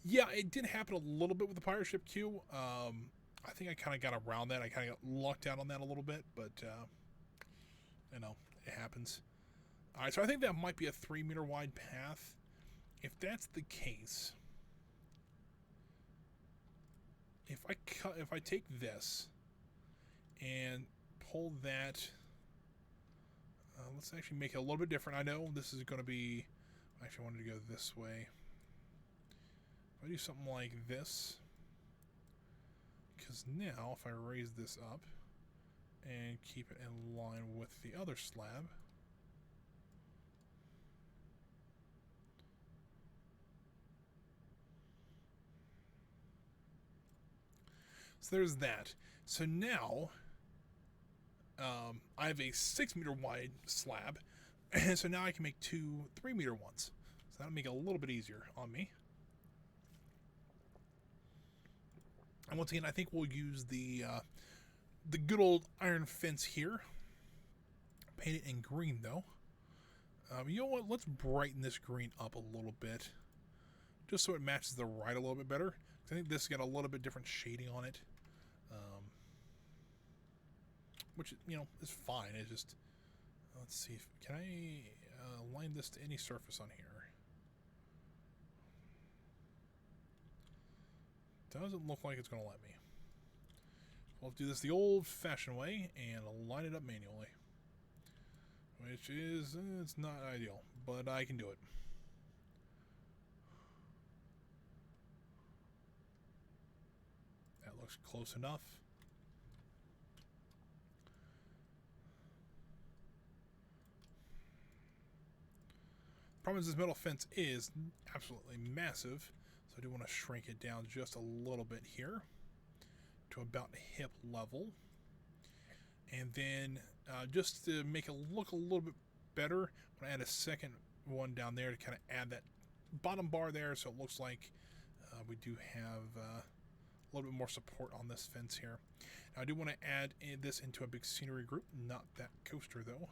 Yeah, it did happen a little bit with the pirate ship queue. I think I kind of got around that. I kind of got lucked out on that a little bit, but you know, it happens. All right, so I think that might be a 3 meter wide path. If that's the case, if I take this and pull that, let's actually make it a little bit different. I know this is going to be, actually I wanted to go this way. If I do something like this, because now if I raise this up and keep it in line with the other slab, so there's that. So now I have a 6 meter wide slab, and so now I can make 2 3 meter ones. So that'll make it a little bit easier on me. And once again, I think we'll use the good old iron fence here. Paint it in green though. You know what? Let's brighten this green up a little bit, just so it matches the ride a little bit better. I think this has got a little bit different shading on it, which, you know, is fine. It's just, let's see if can I align this to any surface on here. Doesn't look like it's going to let me. We'll do this the old-fashioned way and line it up manually, which is it's not ideal, but I can do it. That looks close enough. The problem is this metal fence is absolutely massive, so So I do want to shrink it down just a little bit here to about hip level. And then just to make it look a little bit better, I'm going to add a second one down there to kind of add that bottom bar there so it looks like we do have a little bit more support on this fence here. Now I do want to add this into a big scenery group, not that coaster though.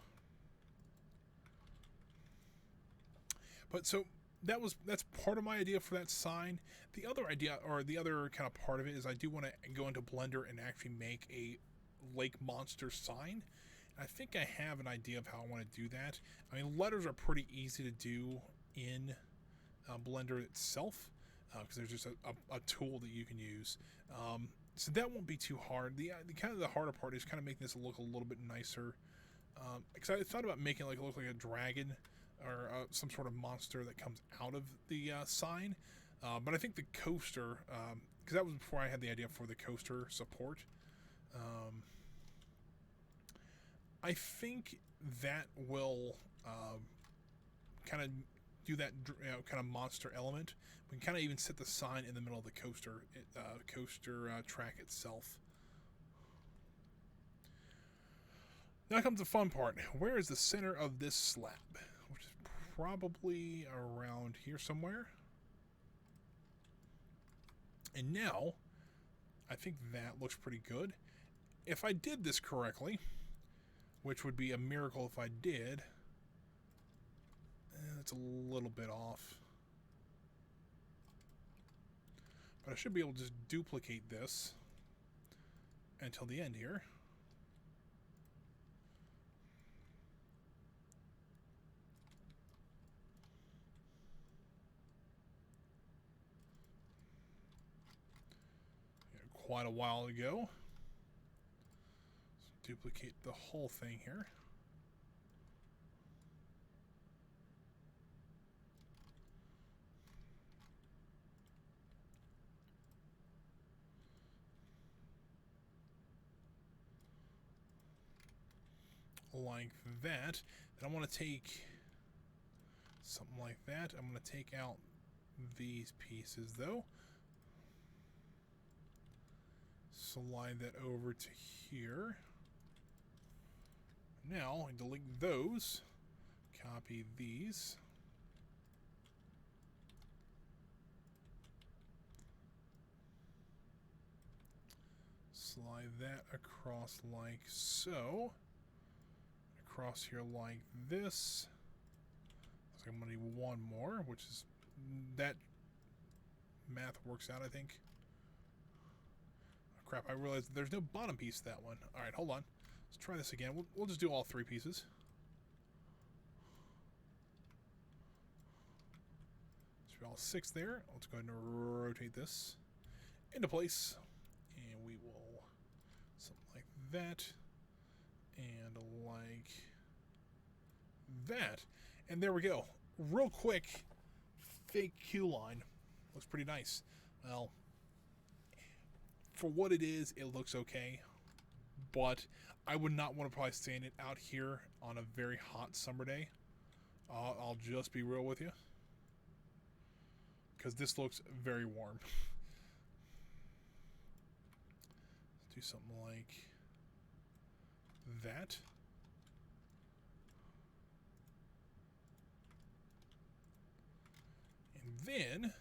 But so that's part of my idea for that sign. The other idea, or the other kind of part of it, is I do want to go into Blender and actually make a lake monster sign. And I think I have an idea of how I want to do that. I mean, letters are pretty easy to do in Blender itself, because there's just a tool that you can use. So that won't be too hard. The kind of the harder part is kind of making this look a little bit nicer. Because I thought about making it look like a dragon or some sort of monster that comes out of the sign. But I think the coaster, because that was before I had the idea for the coaster support. I think that will kind of do that kind of monster element. We can kind of even set the sign in the middle of the coaster track itself. Now comes the fun part. Where is the center of this slab? Which is probably around here somewhere. And now, I think that looks pretty good. If I did this correctly, which would be a miracle if I did, it's a little bit off. But I should be able to just duplicate this until the end here. Quite a while ago. Let's duplicate the whole thing here. Like that. Then I want to take something like that. I'm going to take out these pieces though. Slide that over to here. Now, I delete those. Copy these. Slide that across like so. Across here like this. Looks like I'm going to need one more, which is that math works out, I think. Crap, I realized there's no bottom piece to that one. Alright, hold on. Let's try this again. We'll just do all three pieces. Should be all six there. Let's go ahead and rotate this into place. And we will something like that. And like that. And there we go. Real quick, fake queue line. Looks pretty nice. Well, for what it is, it looks okay, but I would not want to probably stand it out here on a very hot summer day. I'll just be real with you, because this looks very warm. Let's do something like that. And then,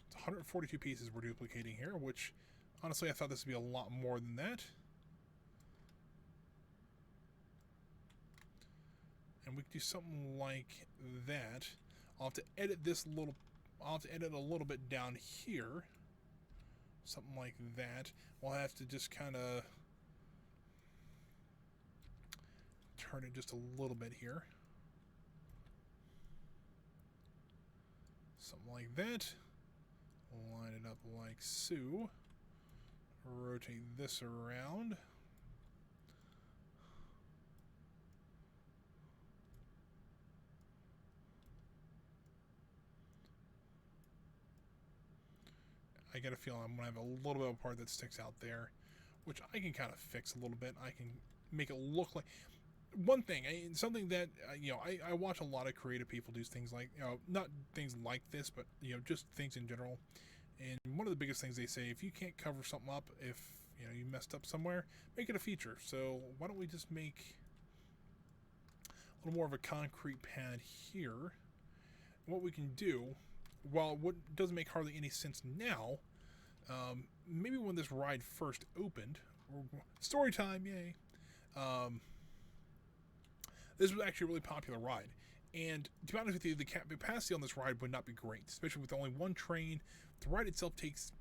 it's 142 pieces we're duplicating here, which honestly, I thought this would be a lot more than that. And we can do something like that. I'll have to edit I'll have to edit a little bit down here. Something like that. We'll have to just kind of turn it just a little bit here. Something like that. Line it up like so. Rotate this around. I get a feeling I'm going to have a little bit of a part that sticks out there, which I can kind of fix a little bit. I can make it look like... one thing, something that I watch a lot of creative people do things like, not things like this, but just things in general. And one of the biggest things they say, if you can't cover something up, if you messed up somewhere, make it a feature. So why don't we just make a little more of a concrete pad here? What we can do, while what doesn't make hardly any sense now, maybe when this ride first opened, story time, yay. This was actually a really popular ride. And to be honest with you, the capacity on this ride would not be great, especially with only one train. The ride itself takes,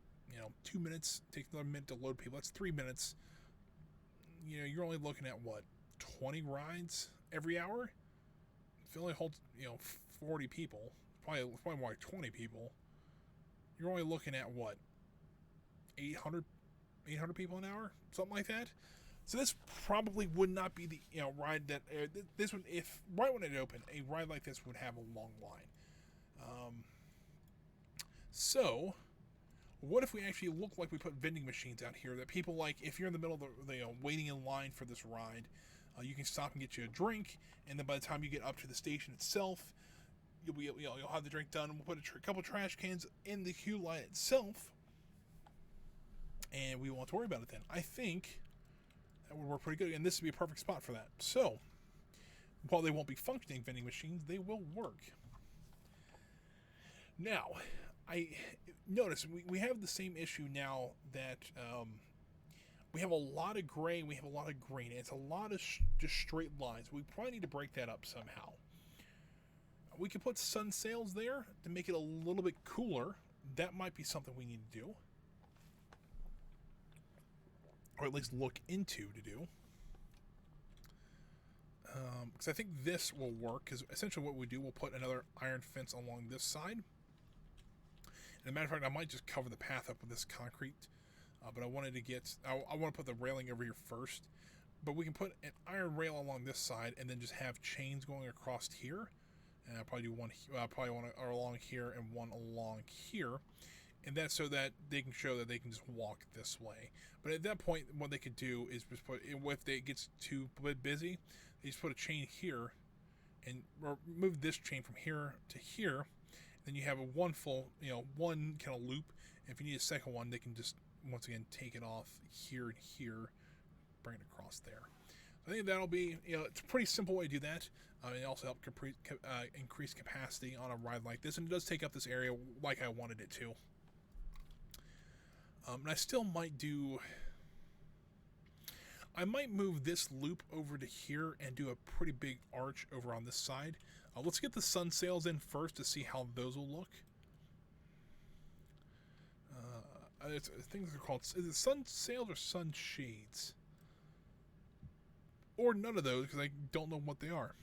2 minutes, takes another minute to load people. That's 3 minutes. You're only looking at, 20 rides every hour? If it only holds, 40 people, probably more like 20 people, you're only looking at, 800 people an hour? Something like that? So this probably would not be the ride that this would, if right when it opened, a ride like this would have a long line. So what if we actually look like we put vending machines out here that people like? If you're in the middle of the waiting in line for this ride, you can stop and get you a drink, and then by the time you get up to the station itself, you'll have the drink done. And we'll put a couple trash cans in the queue line itself, and we won't have to worry about it then. I think that would work pretty good, and this would be a perfect spot for that. So, while they won't be functioning vending machines, they will work. Now, I notice we have the same issue now that we have a lot of gray, we have a lot of green, and it's a lot of just straight lines. We probably need to break that up somehow. We could put sun sails there to make it a little bit cooler. That might be something we need to do. Or at least look into to do. Because I think this will work, because essentially what we do, we'll put another iron fence along this side. And as a matter of fact, I might just cover the path up with this concrete. But I wanted to I want to put the railing over here first. But we can put an iron rail along this side and then just have chains going across here. And I'll probably do one, along here and one along here. And that's so that they can show that they can just walk this way. But at that point, what they could do is just put, if it gets too busy, they just put a chain here and move this chain from here to here. Then you have one one kind of loop. If you need a second one, they can just, once again, take it off here and here, bring it across there. I think that'll be, it's a pretty simple way to do that. It also helps increase capacity on a ride like this. And it does take up this area like I wanted it to. And I still might I might move this loop over to here and do a pretty big arch over on this side. Let's get the sun sails in first to see how those will look. Things are called, is it sun sails or sun shades? Or none of those, because I don't know what they are.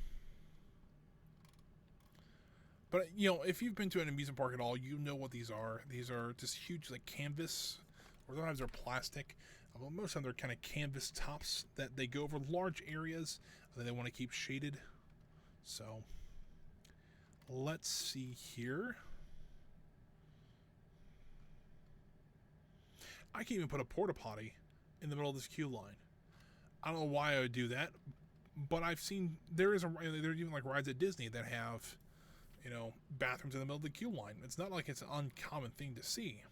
But, if you've been to an amusement park at all, you know what these are. These are just huge, like, canvas, or sometimes they're plastic. Well, most of them they're kind of canvas tops that they go over large areas that they want to keep shaded. So, let's see here. I can even put a porta potty in the middle of this queue line. I don't know why I would do that, but I've seen there's even like rides at Disney that have, bathrooms in the middle of the queue line. It's not like it's an uncommon thing to see.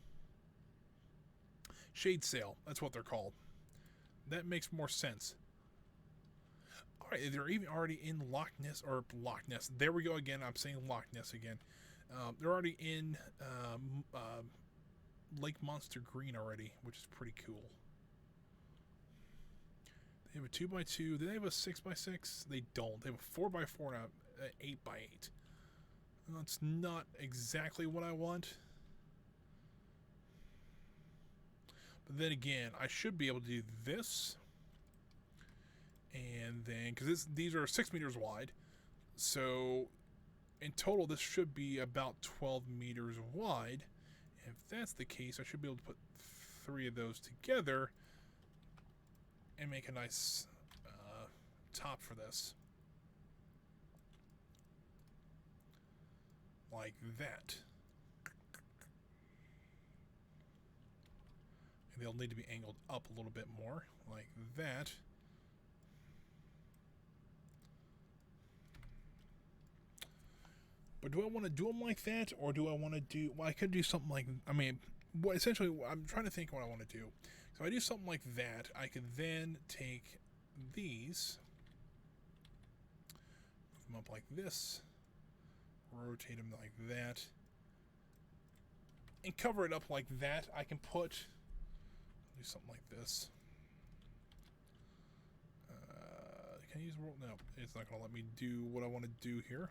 Shade sail, that's what they're called. That makes more sense. Alright, they're even already in Loch Ness. There we go again, I'm saying Loch Ness again. They're already in Lake Monster Green already, which is pretty cool. They have a 2x2. Do they have a 6x6? They don't. They have a 4x4 and an 8x8. That's not exactly what I want. But then again, I should be able to do this. And then, because these are 6 meters wide. So, in total, this should be about 12 meters wide. If that's the case, I should be able to put 3 of those together and make a nice top for this. Like that. And they'll need to be angled up a little bit more, like that. But do I want to do them like that, or do I want to do? Well, I could do something like. I mean, what essentially, I'm trying to think what I want to do. So if I do something like that, I could then take these, move them up like this, rotate them like that, and cover it up like that. I can put, do something like this. Can I use world? No, it's not going to let me do what I want to do here.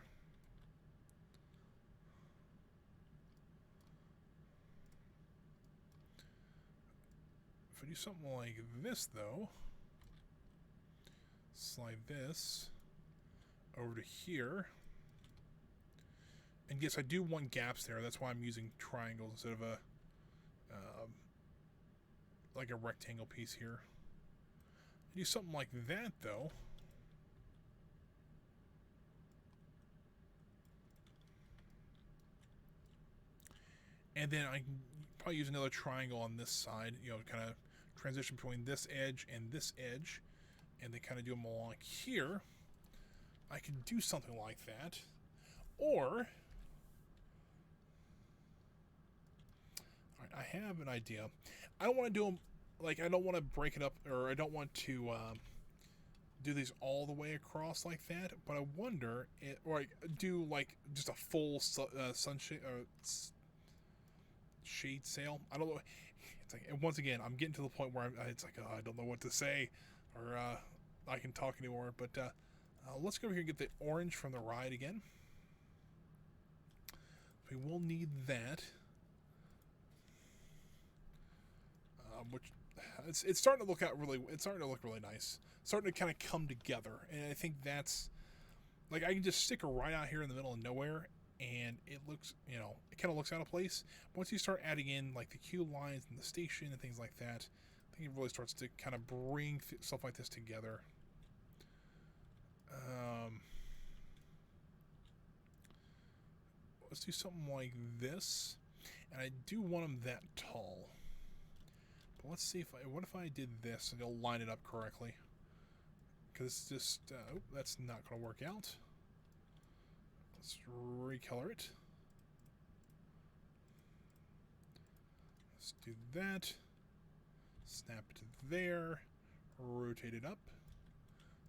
If I do something like this, though, slide this over to here. And yes, I do want gaps there. That's why I'm using triangles instead of a like a rectangle piece here. Do something like that, though. And then I can probably use another triangle on this side, you know, kind of transition between this edge and this edge, and they kind of do them along here. I can do something like that. Or, I have an idea. I don't want to do them, like, I don't want to break it up, or I don't want to do these all the way across like that, but I wonder, or I do, like, just a full sunshade, shade sail. I don't know. It's like, and once again, I'm getting to the point where it's like, I don't know what to say, or I can talk anymore. But let's go over here and get the orange from the ride again. We will need that. Which it's starting to look out really. It's starting to look really nice. It's starting to kind of come together, and I think that's like I can just stick her right out here in the middle of nowhere. And it looks, you know, it kind of looks out of place. Once you start adding in like the queue lines and the station and things like that, I think it really starts to kind of bring stuff like this together. Let's do something like this, and I do want them that tall. But let's see if what if I did this and it'll line it up correctly? Because it's just, oh, that's not going to work out. Let's recolor it. Let's do that. Snap it to there. Rotate it up.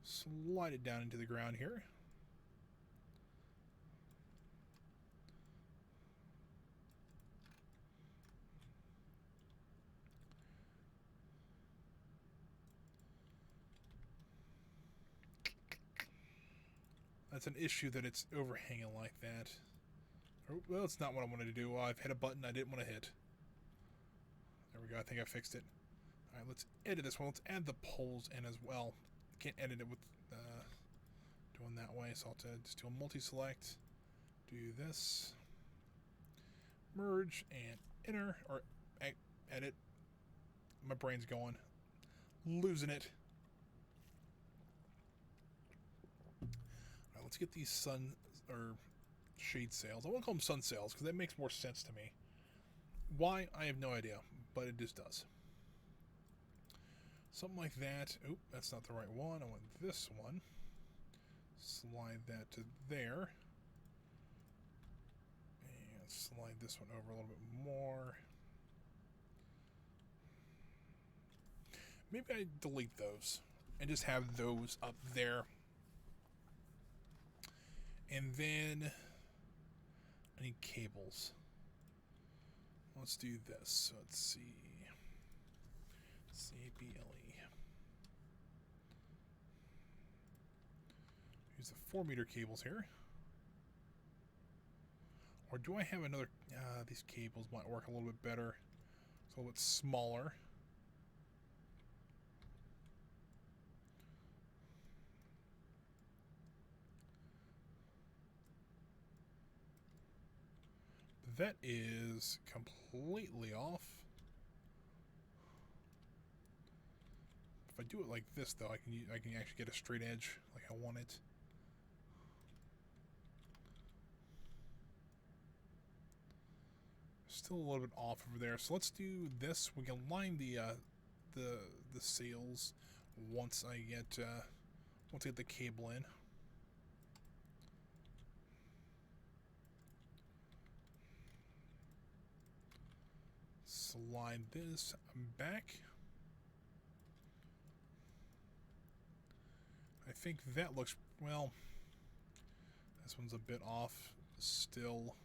Slide it down into the ground here. That's an issue that it's overhanging like that. Oh, well, it's not what I wanted to do. I've hit a button I didn't want to hit. There we go. I think I fixed it. All right, let's edit this one. Let's add the poles in as well. Can't edit it with doing that way, so I'll have to just do a multi-select. Do this. Merge and enter, or edit. My brain's going. Losing it. Let's get these sun or shade sails. I won't call them sun sails because that makes more sense to me. Why? I have no idea, but it just does. Something like that. Oop, that's not the right one. I want this one. Slide that to there. And slide this one over a little bit more. Maybe I delete those and just have those up there. And then I need cables. Let's do this. So let's see. CBLE. Use the 4-meter cables here. Or do I have another? These cables might work a little bit better. It's a little bit smaller. That is completely off. If I do it like this, though, I can actually get a straight edge like I want it. Still a little bit off over there, so let's do this. We can line the sails once I get the cable in. slide this back. I think that looks, well, this one's a bit off still.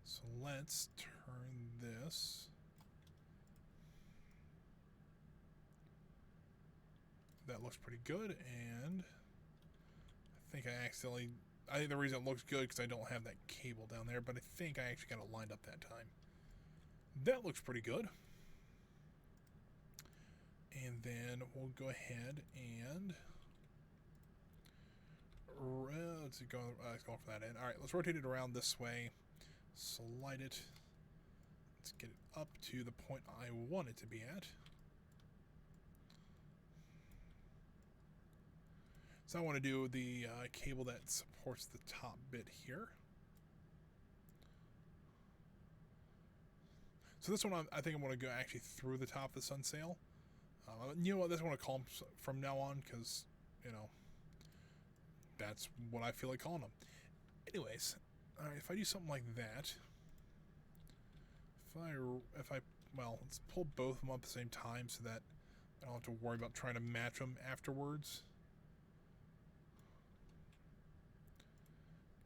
So let's turn this. That looks pretty good, and I think I think the reason it looks good because I don't have that cable down there, but I think I actually got it lined up that time. That looks pretty good. And then we'll go ahead and let's go for that end. All right, let's rotate it around this way. Slide it. Let's get it up to the point I want it to be at. So I want to do the cable that supports the top bit here. So this one, I think I'm going to go actually through the top of the sun sail. You know what? That's what I call them from now on because, you know, that's what I feel like calling them. Anyways, all right, if I do something like that, well, let's pull both of them up at the same time so that I don't have to worry about trying to match them afterwards.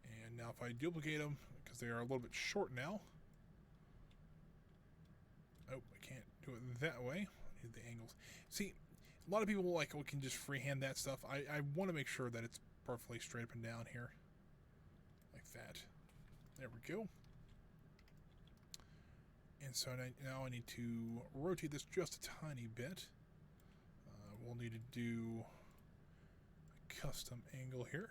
And now if I duplicate them, because they are a little bit short now. Oh, I can't do it that way. I need the angles. See, a lot of people can just freehand that stuff. I want to make sure that it's perfectly straight up and down here. Like that. There we go. And so now I need to rotate this just a tiny bit. We'll need to do a custom angle here.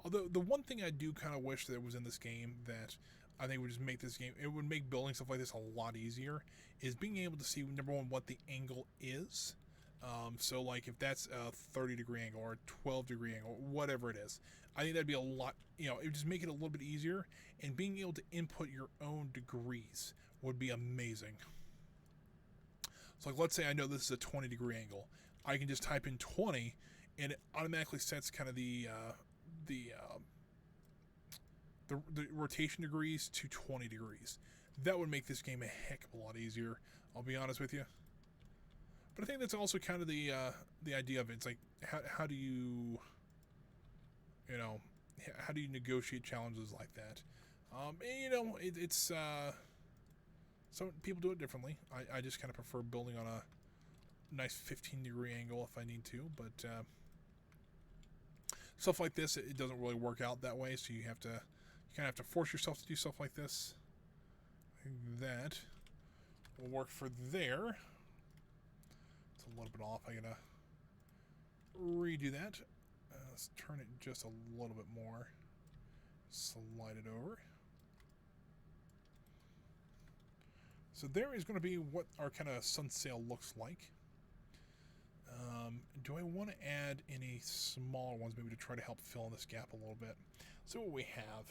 Although the one thing I do kind of wish that was in this game that I think would just make this game, it would make building stuff like this a lot easier, is being able to see, number one, what the angle is. So like if that's a 30-degree angle or a 12-degree angle, whatever it is, I think that'd be a lot, it would just make it a little bit easier, and being able to input your own degrees would be amazing. So like let's say I know this is a 20-degree angle. I can just type in 20 and it automatically sets kind of the rotation degrees to 20 degrees. That would make this game a heck of a lot easier, I'll be honest with you. But I think that's also kind of the idea of it. It's like how do you how do you negotiate challenges like that? It's some people do it differently. I just kind of prefer building on a nice 15-degree angle if I need to, but stuff like this, it doesn't really work out that way, so you kind of have to force yourself to do stuff like this. I think that will work for there. It's a little bit off. I gotta redo that. Let's turn it just a little bit more. Slide it over. So there is going to be what our kind of sun sail looks like. Do I want to add any smaller ones maybe to try to help fill in this gap a little bit? Let's see what we have.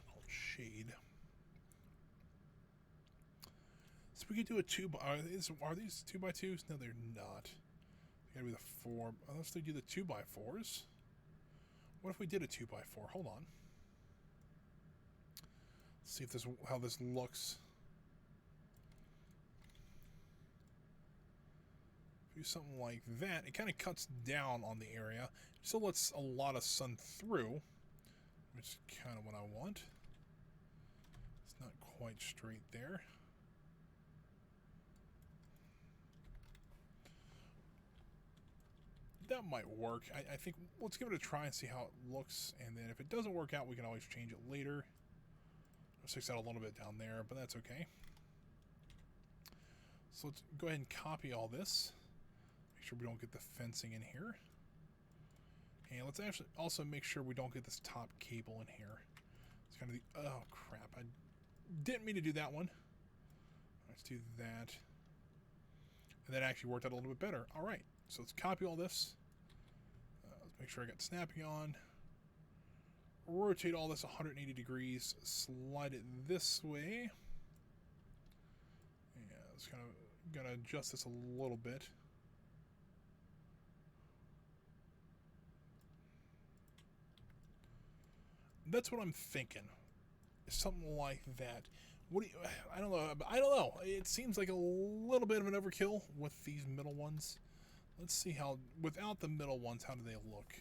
Called shade. So we could do a 2 by. Are these 2x2s? No, they're not. They gotta be the 4. Unless they do the 2x4s. What if we did a 2x4? Hold on. See if how this looks. Do something like that. It kind of cuts down on the area, still lets a lot of sun through, which is kind of what I want. It's not quite straight there. That might work. I think let's give it a try and see how it looks, and then if it doesn't work out, we can always change it later. Sticks out a little bit down there, but that's okay. So let's go ahead and copy all this. Make sure we don't get the fencing in here. And let's actually also make sure we don't get this top cable in here. It's kind of the, oh crap, I didn't mean to do that one. Let's do that. And that actually worked out a little bit better. All right, so let's copy all this. Let's make sure I got snapping on. Rotate all this 180 degrees, slide it this way. Yeah, Just kind of gotta adjust this a little bit. That's what I'm thinking. Something like that. What do you? I don't know. I don't know. It seems like a little bit of an overkill with these middle ones. Let's see how, without the middle ones, how do they look?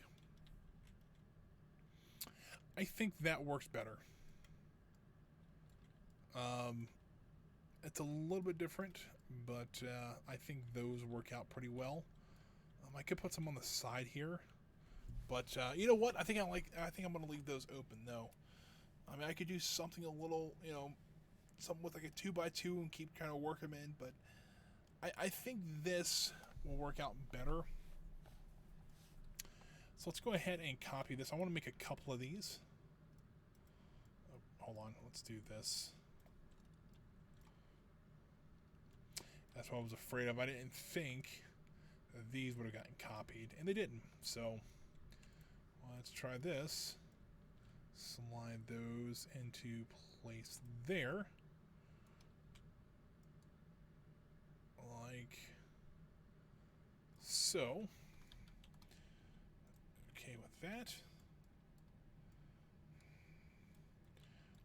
I think that works better. It's a little bit different, but I think those work out pretty well. I could put some on the side here, but you know what? I think I'm gonna leave those open though. I mean, I could do something a little, something with like a 2x2 and keep kind of work them in, but I think this will work out better. So let's go ahead and copy this. I want to make a couple of these. Oh, hold on, let's do this. That's what I was afraid of. I didn't think that these would have gotten copied, and they didn't. So let's try this. Slide those into place there. Like so. Okay with that.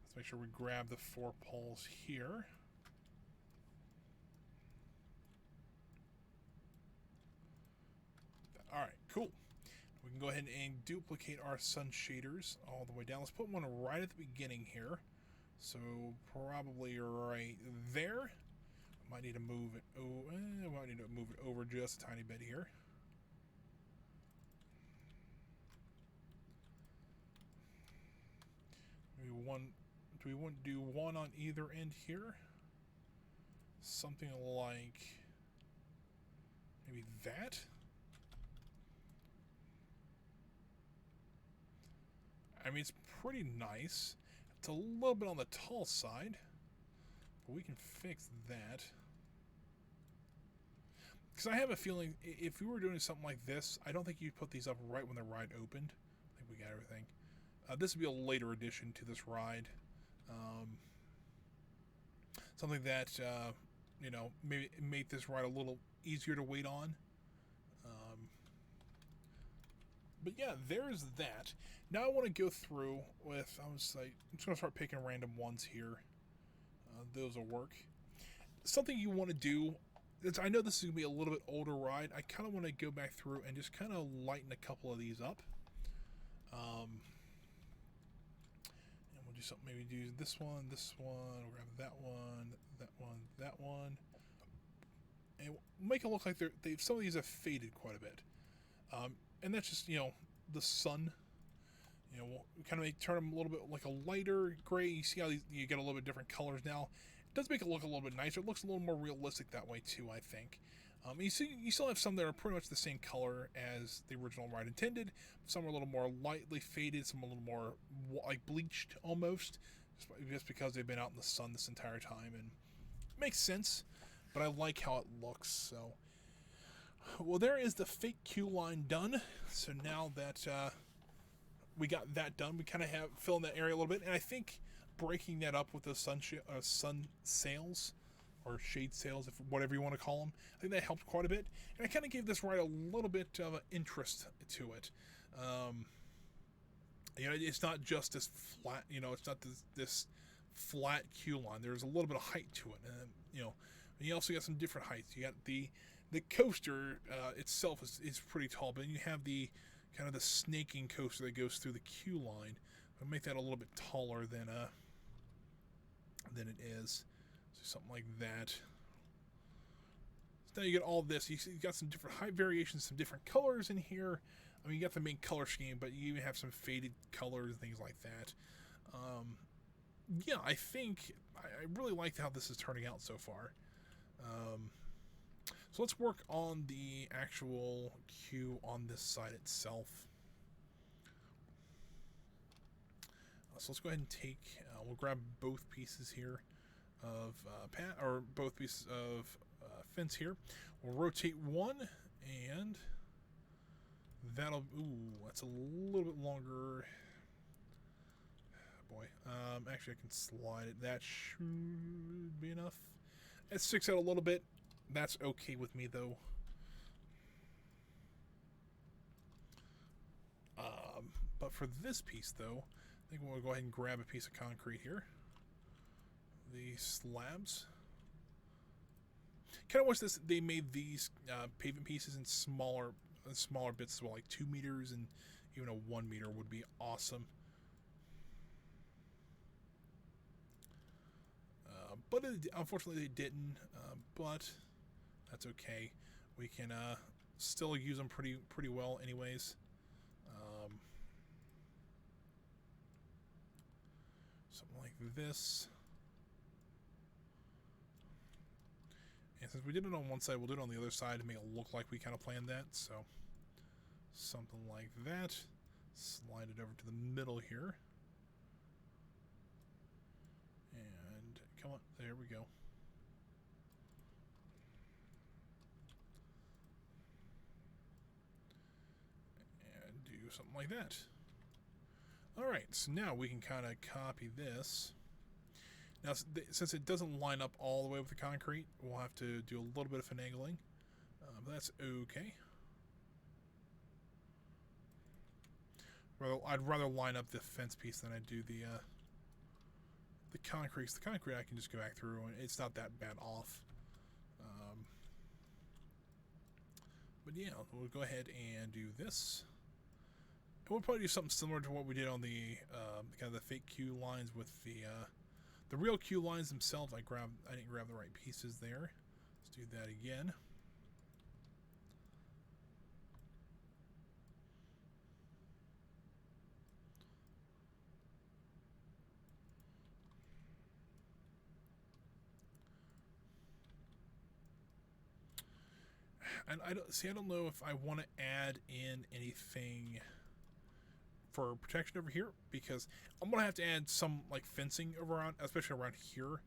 Let's make sure we grab the 4 poles here. Alright, cool. We can go ahead and duplicate our sun shaders all the way down. Let's put one right at the beginning here. So probably right there. Might need to move it. Might need to move it over just a tiny bit here. Maybe one. Do we want to do one on either end here? Something like maybe that. I mean, it's pretty nice. It's a little bit on the tall side, but we can fix that. Because I have a feeling if we were doing something like this, I don't think you'd put these up right when the ride opened. I think we got everything. This would be a later addition to this ride. Something that, maybe make this ride a little easier to wait on. But yeah, there's that. Now I want to go through with, I'm just going to start picking random ones here. Those will work. Something you want to do, I know this is going to be a little bit older ride. I kind of want to go back through and just kind of lighten a couple of these up. And we'll do something, maybe do this one, we'll grab that one, that one, that one. And make it look like some of these have faded quite a bit. And that's just, the sun. We'll kind of turn them a little bit like a lighter gray. You see how you get a little bit different colors now. It does make it look a little bit nicer. It looks a little more realistic that way too, I think. You still have some that are pretty much the same color as the original ride intended. Some are a little more lightly faded. Some are a little more like bleached almost, just because they've been out in the sun this entire time. And it makes sense, but I like how it looks. So, well, there is the fake queue line done. So now that we got that done, we kind of have fill in that area a little bit, and I think breaking that up with the sun sails or shade sails, if whatever you want to call them, I think that helped quite a bit, and I kind of gave this ride a little bit of an interest to it. It's not just this flat, it's not this flat queue line. There's a little bit of height to it, and you also got some different heights. You got the coaster itself is pretty tall, but then you have the kind of the snaking coaster that goes through the queue line. I'll make that a little bit taller than it is. So something like that. So now you get all this. You got some different height variations, some different colors in here. I mean, you got the main color scheme, but you even have some faded colors and things like that. Yeah, I think I really like how this is turning out so far. So let's work on the actual queue on this side itself. So let's go ahead and take, we'll grab both pieces here of both pieces of fence here. We'll rotate one, and that's a little bit longer. Boy, actually I can slide it. That should be enough. It sticks out a little bit. That's okay with me, though. But for this piece, though, I think we'll go ahead and grab a piece of concrete here. The slabs. Kind of wish they made these pavement pieces in smaller bits as well, like 2 meters and even a 1 meter would be awesome. But unfortunately they didn't. But that's okay. We can still use them pretty well, anyways. Something like this. And since we did it on one side, we'll do it on the other side to make it look like we kind of planned that. So something like that. Slide it over to the middle here. And come on, there we go. And do something like that. Alright, so now we can kind of copy this. Now, since it doesn't line up all the way with the concrete, we'll have to do a little bit of finagling. But that's okay. I'd rather line up the fence piece than I do the concrete. The concrete I can just go back through, and it's not that bad off. But yeah, we'll go ahead and do this. And we'll probably do something similar to what we did on the kind of the fake queue lines with the real queue lines themselves. I didn't grab the right pieces there. Let's do that again. And I don't know if I want to add in anything for protection over here, because I'm gonna have to add some like fencing around, especially around here,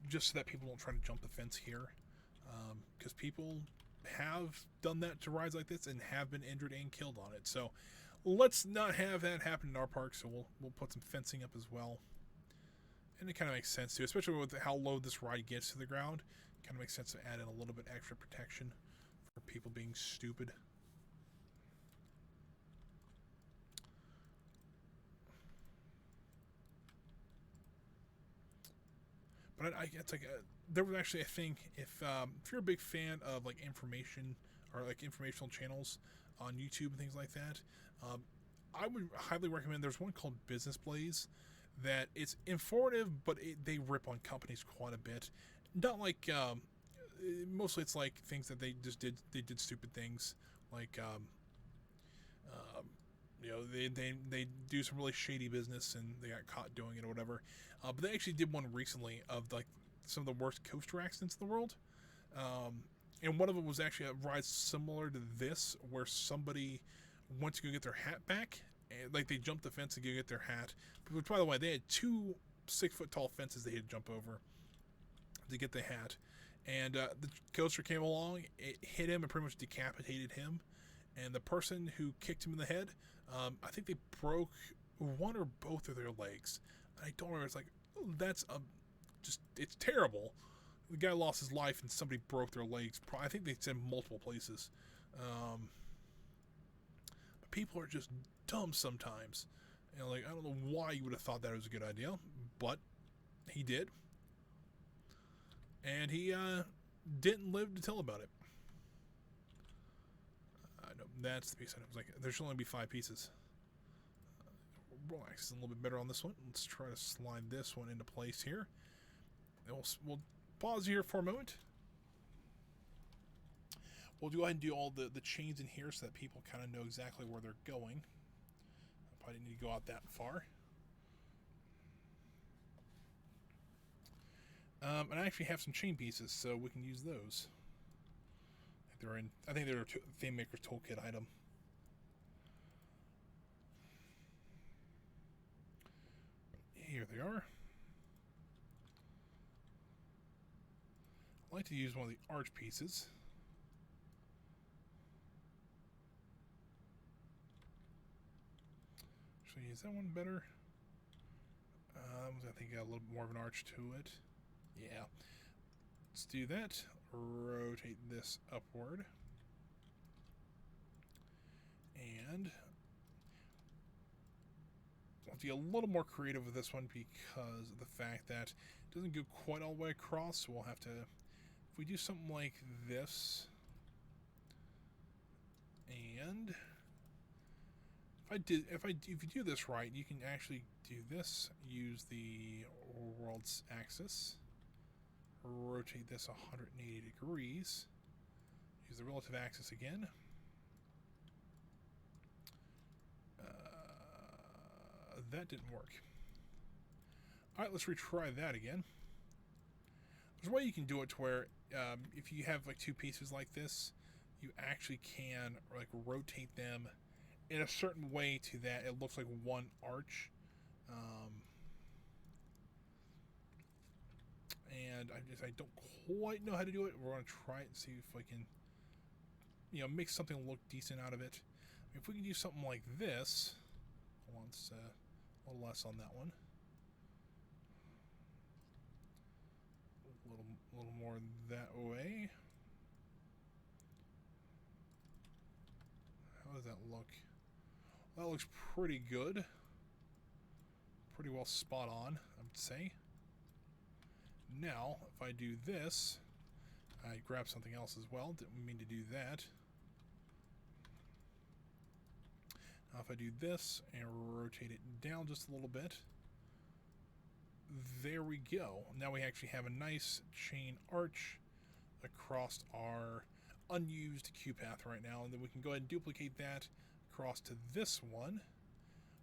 just so that people don't try to jump the fence here, because people have done that to rides like this and have been injured and killed on it. So let's not have that happen in our park. So we'll put some fencing up as well, and it kind of makes sense too, especially with how low this ride gets to the ground. It kind of makes sense to add in a little bit extra protection for people being stupid. But it's like there was actually a thing, if you're a big fan of like information or like informational channels on YouTube and things like that, I would highly recommend. There's one called Business Blaze that it's informative, but they rip on companies quite a bit. Not like mostly it's like things that they just did. They did stupid things like you know, they do some really shady business and they got caught doing it or whatever. But they actually did one recently of like some of the worst coaster accidents in the world. And one of them was actually a ride similar to this, where somebody went to go get their hat back, and like they jumped the fence to go get their hat. Which, by the way, they had 2 6-foot tall fences they had to jump over to get the hat. And the coaster came along, it hit him and pretty much decapitated him. And the person who kicked him in the head, I think they broke one or both of their legs. I don't remember. It's like, that's it's terrible. The guy lost his life and somebody broke their legs. I think they said multiple places. But people are just dumb sometimes. And like, I don't know why you would have thought that was a good idea, but he did. And he didn't live to tell about it. No, that's the piece. I was like, there should only be 5 pieces. Relax a little bit better on this one. Let's try to slide this one into place here. And we'll pause here for a moment. We'll go ahead and do all the chains in here so that people kind of know exactly where they're going. I probably didn't need to go out that far. And I actually have some chain pieces, so we can use those. I think they're a Theme Maker's Toolkit item. Here they are. I like to use one of the arch pieces. Actually, is that one better? I think got a little bit more of an arch to it. Yeah. Let's do that. Rotate this upward. And I'll be a little more creative with this one because of the fact that it doesn't go quite all the way across. So we'll have to, if we do something like this, and if you do this right, you can actually do this. Use the world's axis. Rotate this 180 degrees. Use the relative axis again. That didn't work. Alright, let's retry that again. There's a way you can do it to where if you have like two pieces like this, you actually can like rotate them in a certain way to that it looks like one arch. And I don't quite know how to do it. We're going to try it and see if I can, make something look decent out of it. If we can do something like this, hold on, it's a little less on that one. A little more that way. How does that look? That looks pretty good. Pretty well spot on, I would say. Now, if I do this, I grab something else as well. Didn't mean to do that. Now, if I do this and rotate it down just a little bit, there we go. Now we actually have a nice chain arch across our unused queue path right now, and then we can go ahead and duplicate that across to this one,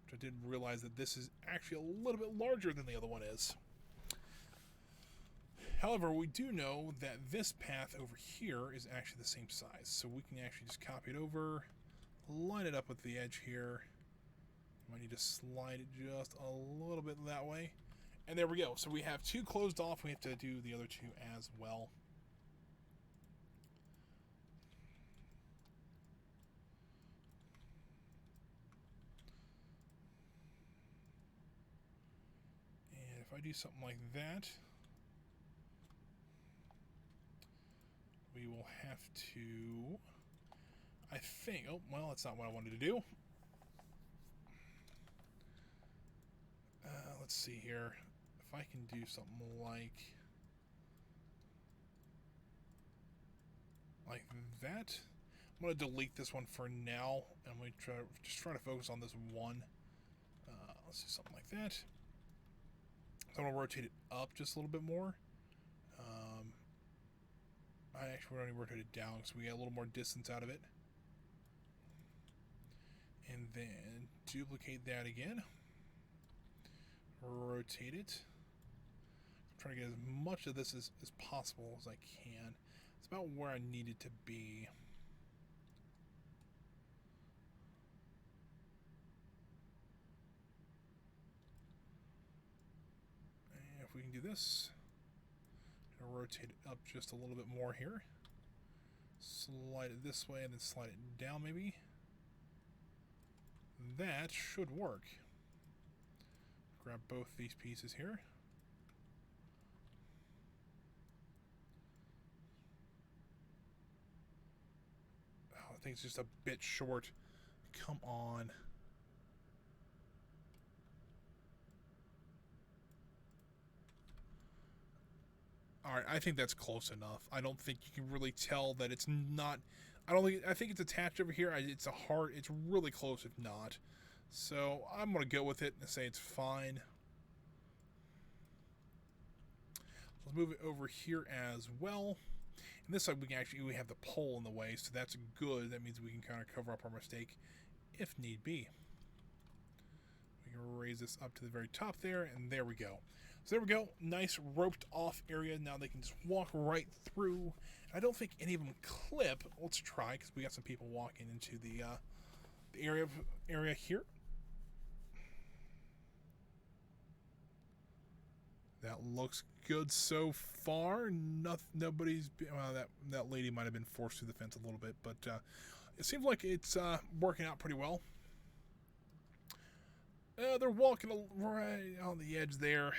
which I didn't realize that this is actually a little bit larger than the other one is. However, we do know that this path over here is actually the same size, so we can actually just copy it over, line it up with the edge here. Might need to slide it just a little bit that way. And there we go. So we have two closed off. We have to do the other two as well. And if I do something like that, we will have to, I think, oh, well, that's not what I wanted to do. Let's see here. If I can do something like that. I'm going to delete this one for now. I'm going to try to focus on this one. Let's do something like that. So I'm going to rotate it up just a little bit more. I actually would only rotate it down because we get a little more distance out of it. And then duplicate that again. Rotate it. I'm trying to get as much of this as possible as I can. It's about where I need it to be. And if we can do this, rotate it up just a little bit more here. Slide it this way and then slide it down maybe. That should work. Grab both these pieces here. Oh, I think it's just a bit short. Come on. Alright, I think that's close enough. I don't think you can really tell that it's not... I think it's attached over here. It's really close if not. So I'm going to go with it and say it's fine. Let's move it over here as well. And this side we have the pole in the way, so that's good. That means we can kind of cover up our mistake if need be. We can raise this up to the very top there, and there we go. So there we go. Nice roped off area. Now they can just walk right through. I don't think any of them clip. Let's try, because we got some people walking into the area here. That looks good so far. Nobody's. Well, that lady might have been forced through the fence a little bit, but it seems like it's working out pretty well. They're walking right on the edge there.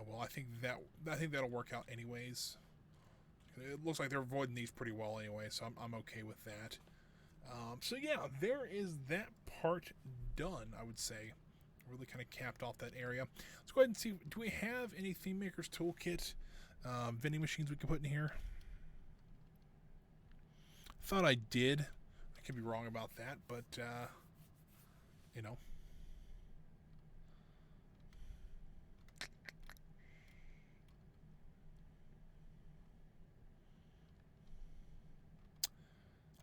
Well, I think that'll work out anyways. It looks like they're avoiding these pretty well anyway, so I'm okay with that. So yeah, there is that part done, I would say. Really kind of capped off that area. Let's go ahead and see, do we have any Theme Maker's Toolkit vending machines we can put in here? Thought I did. I could be wrong about that, but, you know.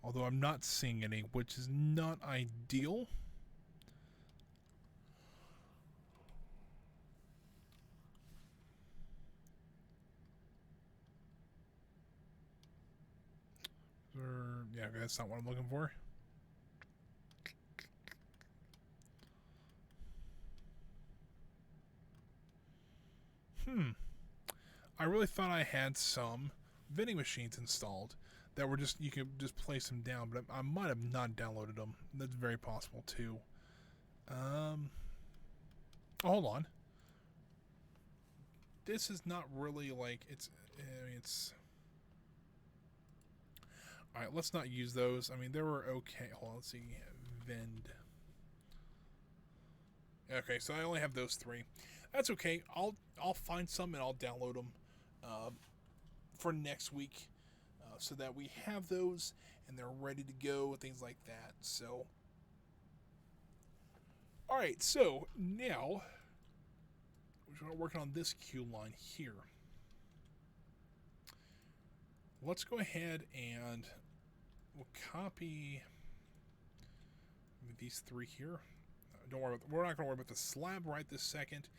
Although I'm not seeing any, which is not ideal. Yeah, that's not what I'm looking for. I really thought I had some vending machines installed that were just, you could just place them down, but I might have not downloaded them. That's very possible too. Oh, hold on. This is not really like, it's, I mean, it's... Alright, let's not use those. I mean, they were okay. Hold on, let's see. Vend. Okay, so I only have those 3. That's okay. I'll find some and I'll download them for next week so that we have those and they're ready to go, things like that. So, all right. So now we're start working on this queue line here. Let's go ahead and we'll copy these 3 here. Don't worry about, we're not going to worry about the slab right this second.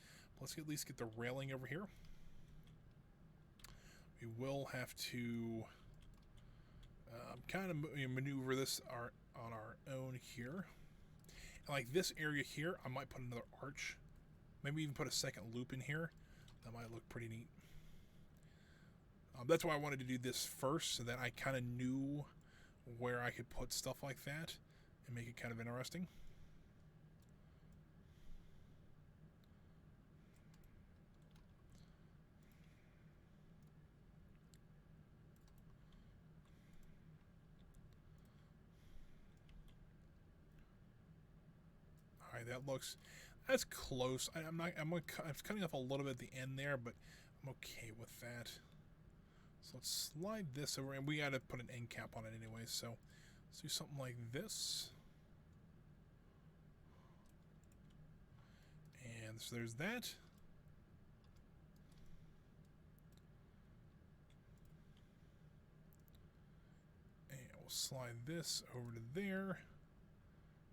Let's at least get the railing over here. We will have to kind of maneuver this on our own here. And like this area here, I might put another arch. Maybe even put a second loop in here. That might look pretty neat. That's why I wanted to do this first, so that I kind of knew where I could put stuff like that and make it kind of interesting. All right, that's close. I'm cutting off a little bit at the end there, but I'm okay with that. So let's slide this over, and we got to put an end cap on it anyway. So let's do something like this. And so there's that. And we'll slide this over to there.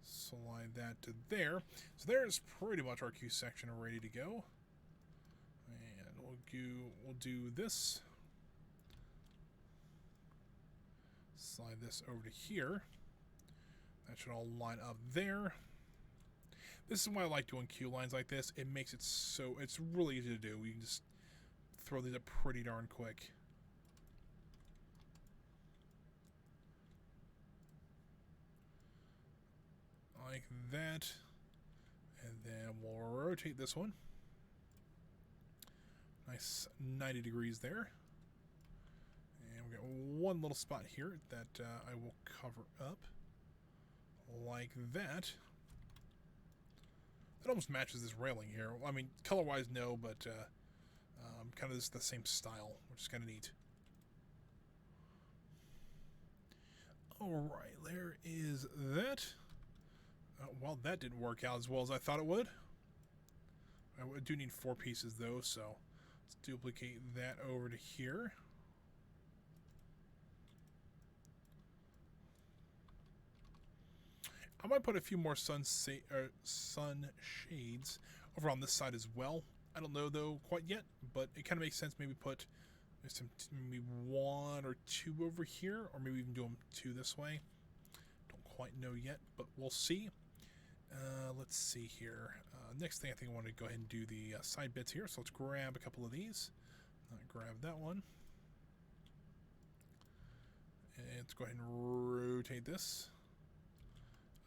Slide that to there. So there's pretty much our queue section ready to go. And we'll do this. Slide this over to here. That should all line up there. This is why I like doing queue lines like this. It makes it so, it's really easy to do. You can just throw these up pretty darn quick. Like that. And then we'll rotate this one. Nice 90 degrees there. And we got one little spot here that I will cover up. Like that. It almost matches this railing here. I mean, color-wise, no, but kind of the same style, which is kind of neat. Alright, there is that. Well, that didn't work out as well as I thought it would. I do need 4 pieces, though, so let's duplicate that over to here. I might put a few more sun shades over on this side as well. I don't know, though, quite yet, but it kind of makes sense. Maybe put maybe 1 or 2 over here, or maybe even do them 2 this way. Don't quite know yet, but we'll see. Let's see here. Next thing, I think I want to go ahead and do the side bits here. So let's grab a couple of these. Grab that one. And let's go ahead and rotate this.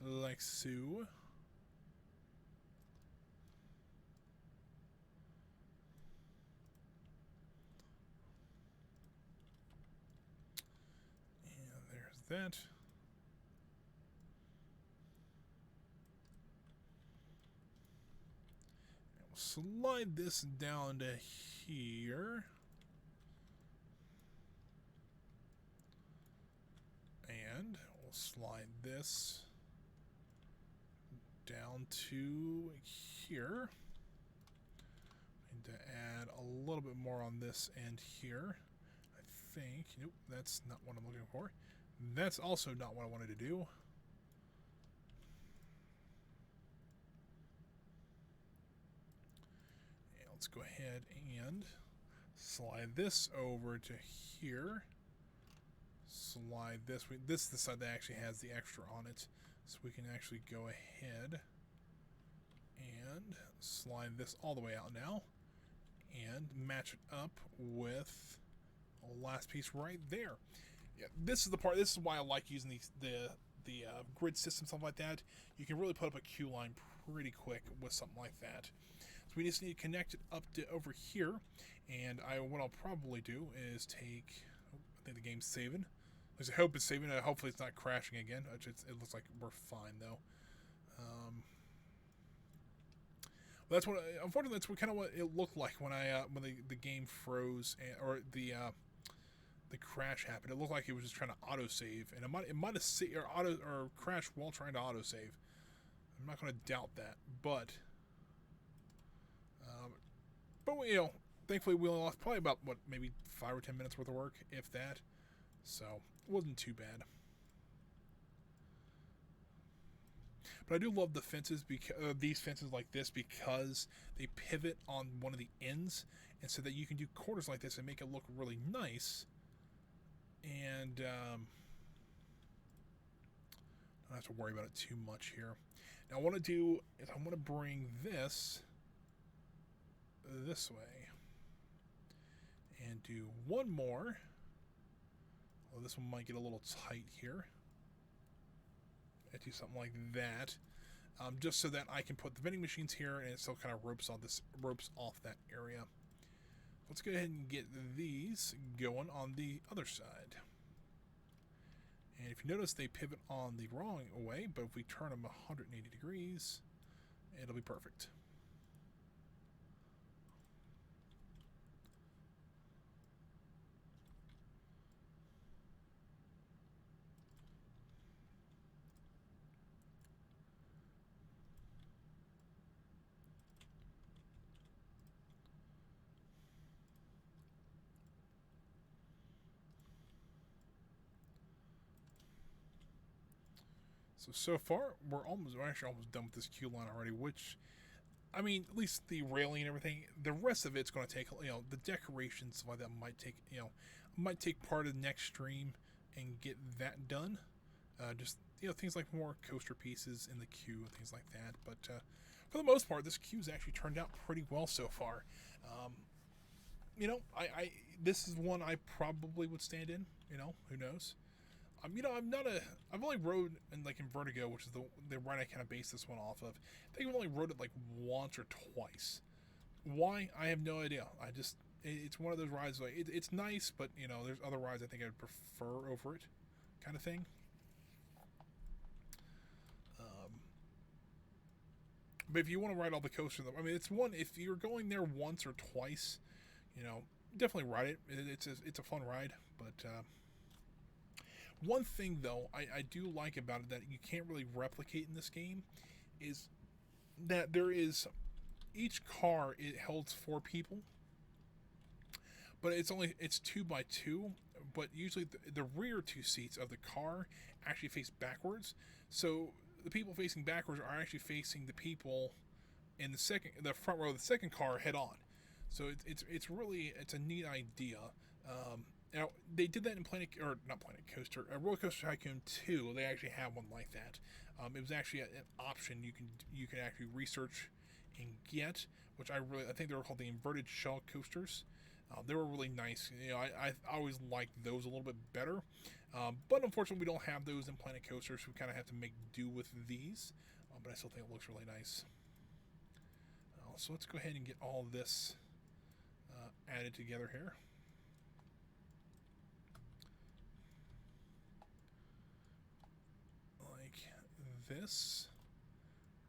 Like so. that. Slide this down to here. And we'll slide this down to here. Need to add a little bit more on this end here. I think, nope, that's not what I'm looking for. That's also not what I wanted to do. And let's go ahead and slide this over to here. Slide this. This is the side that actually has the extra on it. So we can actually go ahead and slide this all the way out now. And match it up with the last piece right there. Yeah, this is the part. This is why I like using the grid system, something like that. You can really put up a queue line pretty quick with something like that. So we just need to connect it up to over here. And what I'll probably do is take. Oh, I think the game's saving. At least I hope it's saving. Hopefully it's not crashing again. It looks like we're fine though. That's what. Unfortunately, that's kind of what it looked like when the game froze or the crash happened. It looked like it was just trying to autosave, and it might have or crashed while trying to autosave. I'm not going to doubt that, but you know, thankfully we only lost probably about maybe 5 or 10 minutes worth of work, if that. So it wasn't too bad. But I do love the fences, because these fences like this, because they pivot on one of the ends, and so that you can do quarters like this and make it look really nice. And don't have to worry about it too much here. Now, what I want to do is I want to bring this way and do one more. Well, this one might get a little tight here. I do something like that, just so that I can put the vending machines here, and it still kind of ropes off that area. Let's go ahead and get these going on the other side. And if you notice, they pivot on the wrong way, but if we turn them 180 degrees, it'll be perfect. So far, we're actually almost done with this queue line already, which, I mean, at least the railing and everything, the rest of it's going to take, the decorations, stuff like that might take part of the next stream and get that done. Just, things like more coaster pieces in the queue and things like that. But for the most part, this queue's actually turned out pretty well so far. This is one I probably would stand in, who knows? I've only rode in Vertigo, which is the ride I kind of based this one off of. I think I've only rode it once or twice. Why? I have no idea. It's one of those rides it's nice, but there's other rides I think I would prefer over it, kind of thing. But if you want to ride all the coasters, I mean, it's one, if you're going there once or twice, definitely ride it. It's a fun ride, but. One thing, though, I do like about it that you can't really replicate in this game is that each car, it holds 4 people, but it's 2x2, but usually the rear 2 seats of the car actually face backwards, so the people facing backwards are actually facing the people in the front row of the second car head on. So it's a neat idea. Now, they did that in Roller Coaster Tycoon 2. They actually have one like that. It was actually an option you can actually research and get, which I think they were called the inverted shell coasters. They were really nice. I always liked those a little bit better. But unfortunately, we don't have those in Planet Coaster, so we kind of have to make do with these. But I still think it looks really nice. So let's go ahead and get all this added together here. this.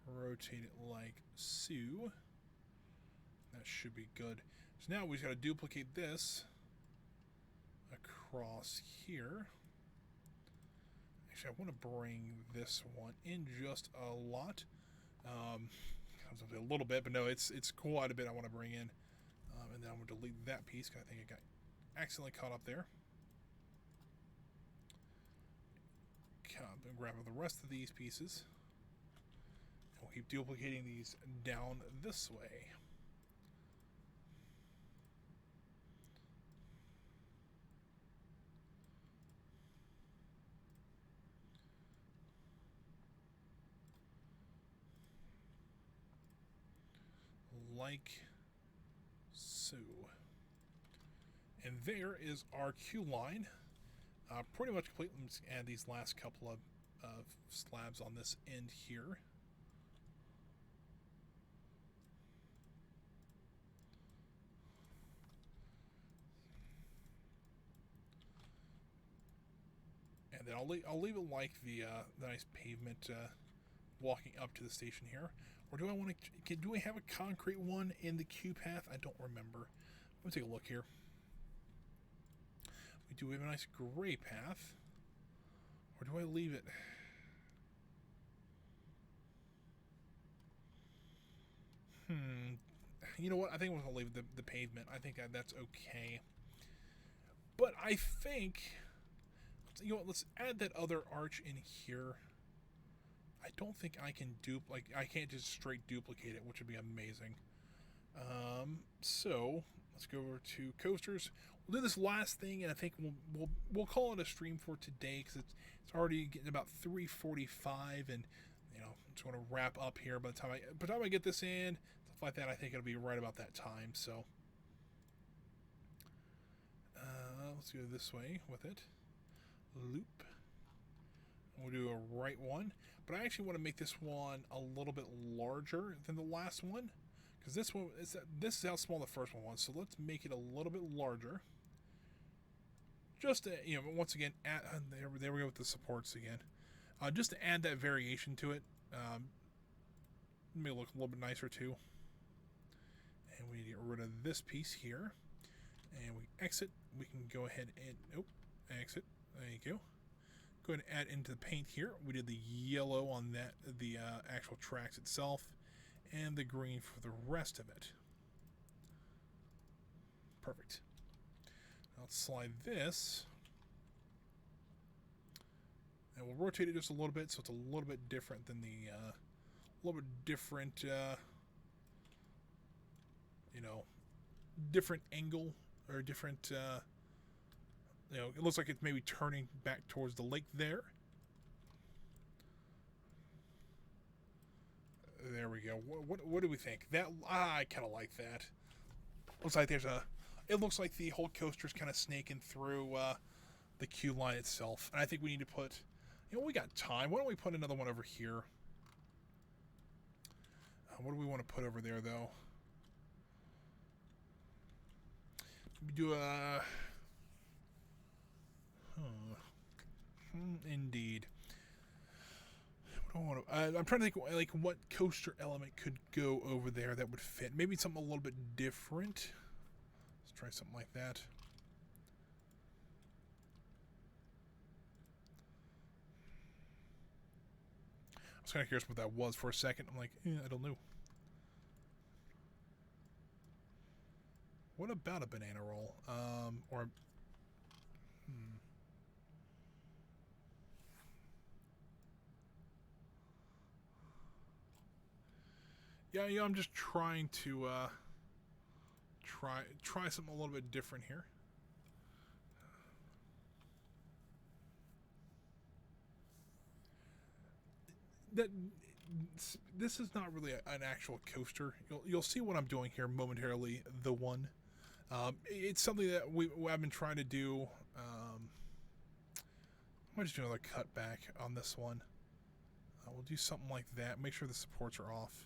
Rotate it like so. That should be good. So now we just got to duplicate this across here. Actually, I want to bring this one in just a lot. A little bit, but no, it's quite a bit I want to bring in. And then I'm going to delete that piece because I think it got accidentally caught up there. Grab the rest of these pieces. And we'll keep duplicating these down this way. Like so. And there is our queue line. Pretty much complete. Let's add these last couple of slabs on this end here. And then I'll leave it like the nice pavement walking up to the station here. Or do I want to? Do we have a concrete one in the queue path? I don't remember. Let me take a look here. We do have a nice gray path. Or do I leave it? You know what? I think we're going to leave the pavement. I think that's okay. But I think, you know what, let's add that other arch in here. I don't think I can I can't just straight duplicate it, which would be amazing. So let's go over to coasters. We'll do this last thing, and I think we'll call it a stream for today because it's already getting about 3:45, and you know, I'm just going to wrap up here. By the time I get this in, stuff like that, I think it'll be right about that time. So let's go this way with it. Loop. We'll do a right one, but I actually want to make this one a little bit larger than the last one because this is how small the first one was. So let's make it a little bit larger. Just to, you know, once again, there we go with the supports again. Just to add that variation to it, make it look a little bit nicer too. And we need to get rid of this piece here, and we exit. We can go ahead and exit. There you go. Go ahead and add into the paint here. We did the yellow on the actual tracks itself, and the green for the rest of it. Perfect. Now let's slide this, and we'll rotate it just a little bit so it's a little bit different than the different angle or different. You know, it looks like it's maybe turning back towards the lake there. There we go. What do we think? I kind of like that. Looks like it looks like the whole coaster's kind of snaking through the queue line itself. And I think we need to put, you know, we got time. Why don't we put another one over here? What do we want to put over there, though? We do a... Indeed. I'm trying to think like what coaster element could go over there that would fit. Maybe something a little bit different. Let's try something like that. I was kind of curious what that was for a second. I'm like, I don't know. What about a banana roll? Yeah, I'm just trying to try something a little bit different here. This is not really an actual coaster. You'll see what I'm doing here momentarily. The one, it's something that I've been trying to do. I might just do another cutback on this one. We'll do something like that. Make sure the supports are off.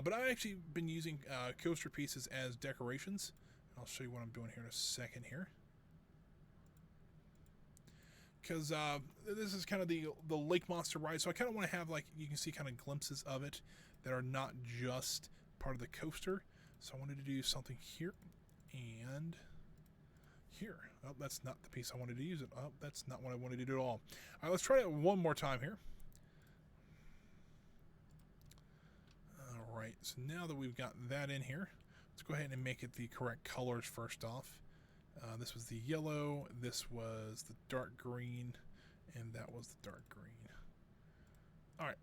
But I've actually been using coaster pieces as decorations. I'll show you what I'm doing here in a second here. because this is kind of the lake monster ride, so I kind of want to have, like, you can see kind of glimpses of it that are not just part of the coaster. So I wanted to do something here and here. Oh, that's not the piece I wanted to use it. Oh, that's not what I wanted to do at all. All right, let's try it one more time here. All right, so now that we've got that in here, let's go ahead and make it the correct colors first off. This was the yellow, this was the dark green, and that was the dark green. All right,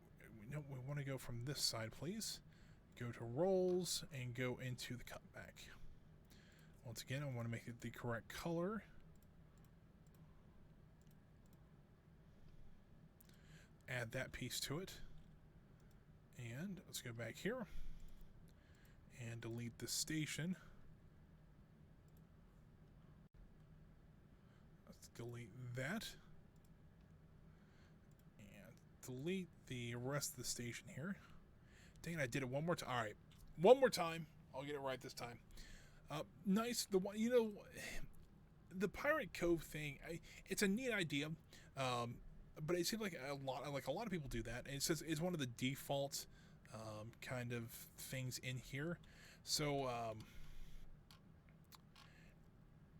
we want to go from this side, please. Go to rolls and go into the cutback. Once again, I want to make it the correct color. Add that piece to it. And let's go back here and delete the station. Let's delete that. And delete the rest of the station here. Dang it, I did it one more time. All right, one more time. I'll get it right this time. Nice. The one, the Pirate Cove thing. It's a neat idea, but it seems like a lot of people do that. And it says it's one of the default kind of things in here. So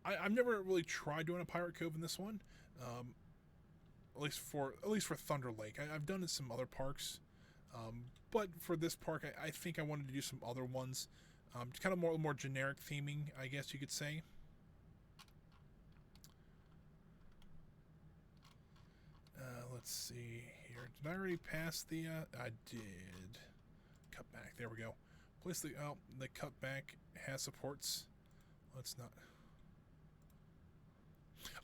I've never really tried doing a Pirate Cove in this one. At least for Thunder Lake. I've done it in some other parks. But for this park, I think I wanted to do some other ones. Kind of more generic theming, I guess you could say. Let's see here. Did I already pass the... I did. Cut back. There we go. Place the... Oh, the cut back has supports. Let's not...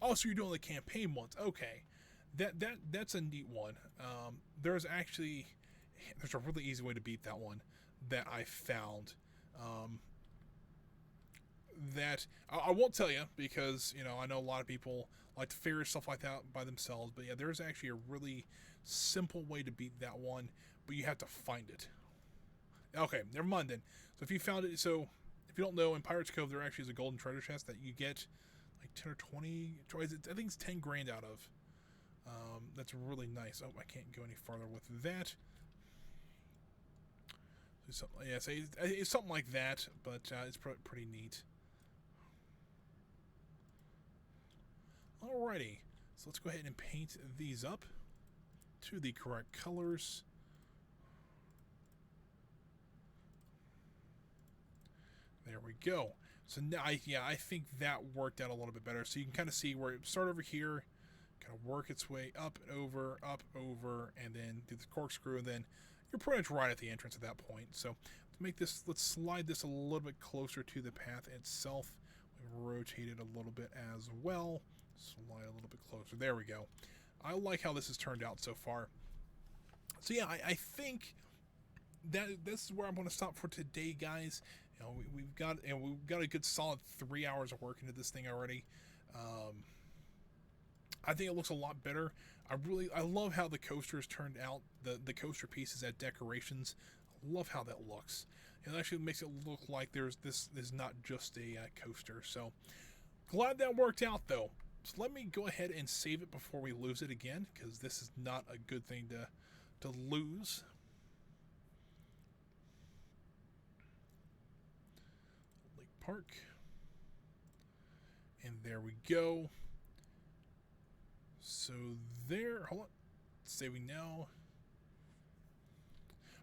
Oh, so you're doing the campaign ones. Okay. That's a neat one. There's a really easy way to beat that one that I found. That I won't tell you because I know a lot of people like to figure stuff like that by themselves, but yeah, there's actually a really simple way to beat that one, but you have to find it. Okay, never mind then. So if you found it, so if you don't know, in Pirates Cove there actually is a golden treasure chest that you get like 10 or 20, I think it's 10 grand out of. That's really nice. Oh, I can't go any farther with that. So, yeah, so it's something like that, but it's pretty neat. Alrighty, so let's go ahead and paint these up to the correct colors. There we go. So now, I think that worked out a little bit better. So you can kind of see where it start over here, kind of work its way up and over, and then do the corkscrew, and then you're pretty much right at the entrance at that point. So to make this, let's slide this a little bit closer to the path itself. We rotate it a little bit as well. Slide a little bit closer. There we go. I like how this has turned out so far. So yeah, I think that this is where I'm going to stop for today, guys. We've got a good solid 3 hours of work into this thing already. I think it looks a lot better. I love how the coasters turned out. The coaster pieces at decorations. I love how that looks. It actually makes it look like this is not just a coaster. So glad that worked out though. So let me go ahead and save it before we lose it again, because this is not a good thing to lose. Lake Park. And there we go. So there, hold on, saving now.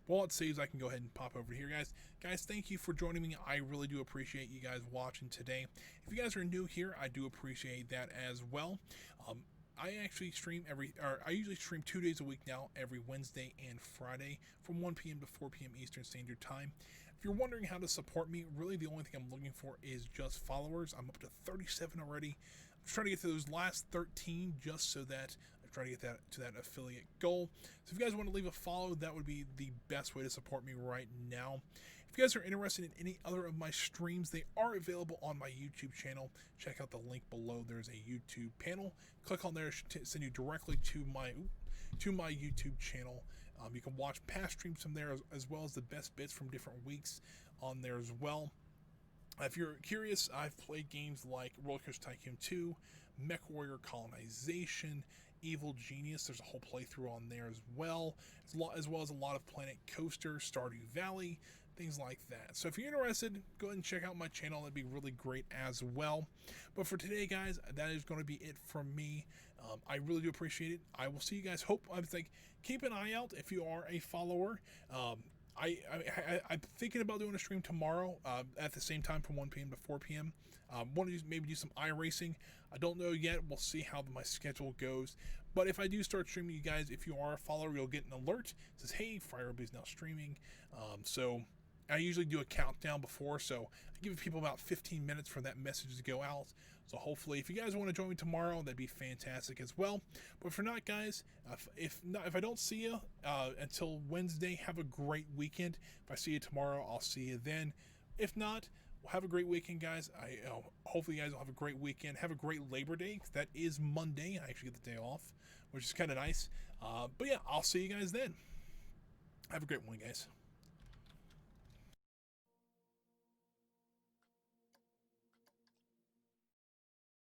While it saves, I can go ahead and pop over here, guys. Guys, thank you for joining me. I really do appreciate you guys watching today. If you guys are new here, I do appreciate that as well. I actually stream I usually stream 2 days a week now, every Wednesday and Friday from 1 p.m. to 4 p.m. Eastern Standard Time. If you're wondering how to support me, really the only thing I'm looking for is just followers. I'm up to 37 already. I'm trying to get to those last 13 just so that I'm trying to get to that affiliate goal. So if you guys want to leave a follow, that would be the best way to support me right now. If you guys are interested in any other of my streams, they are available on my YouTube channel. Check out the link below. There's a YouTube panel. Click on there to send you directly to my YouTube channel. You can watch past streams from there as well as the best bits from different weeks on there as well. If you're curious, I've played games like Roller Coaster Tycoon 2, Mech Warrior Colonization, Evil Genius. There's a whole playthrough on there as well, as well as a lot of Planet Coaster, Stardew Valley, things like that. So if you're interested, go ahead and check out my channel. That'd be really great as well. But for today, guys, that is going to be it from me. I really do appreciate it. I will see you guys. I'm keep an eye out if you are a follower. I'm thinking about doing a stream tomorrow at the same time from 1 p.m. to 4 p.m. Want to maybe do some iRacing. I don't know yet. We'll see how my schedule goes. But if I do start streaming, you guys, if you are a follower, you'll get an alert. It says, hey, FryRoby's now streaming. So I usually do a countdown before, so I give people about 15 minutes for that message to go out. So hopefully, if you guys want to join me tomorrow, that'd be fantastic as well. But for not, guys, if I don't see you until Wednesday, have a great weekend. If I see you tomorrow, I'll see you then. If not, well, have a great weekend, guys. Hopefully, you guys will have a great weekend. Have a great Labor Day, 'cause that is Monday. I actually get the day off, which is kind of nice. But yeah, I'll see you guys then. Have a great one, guys.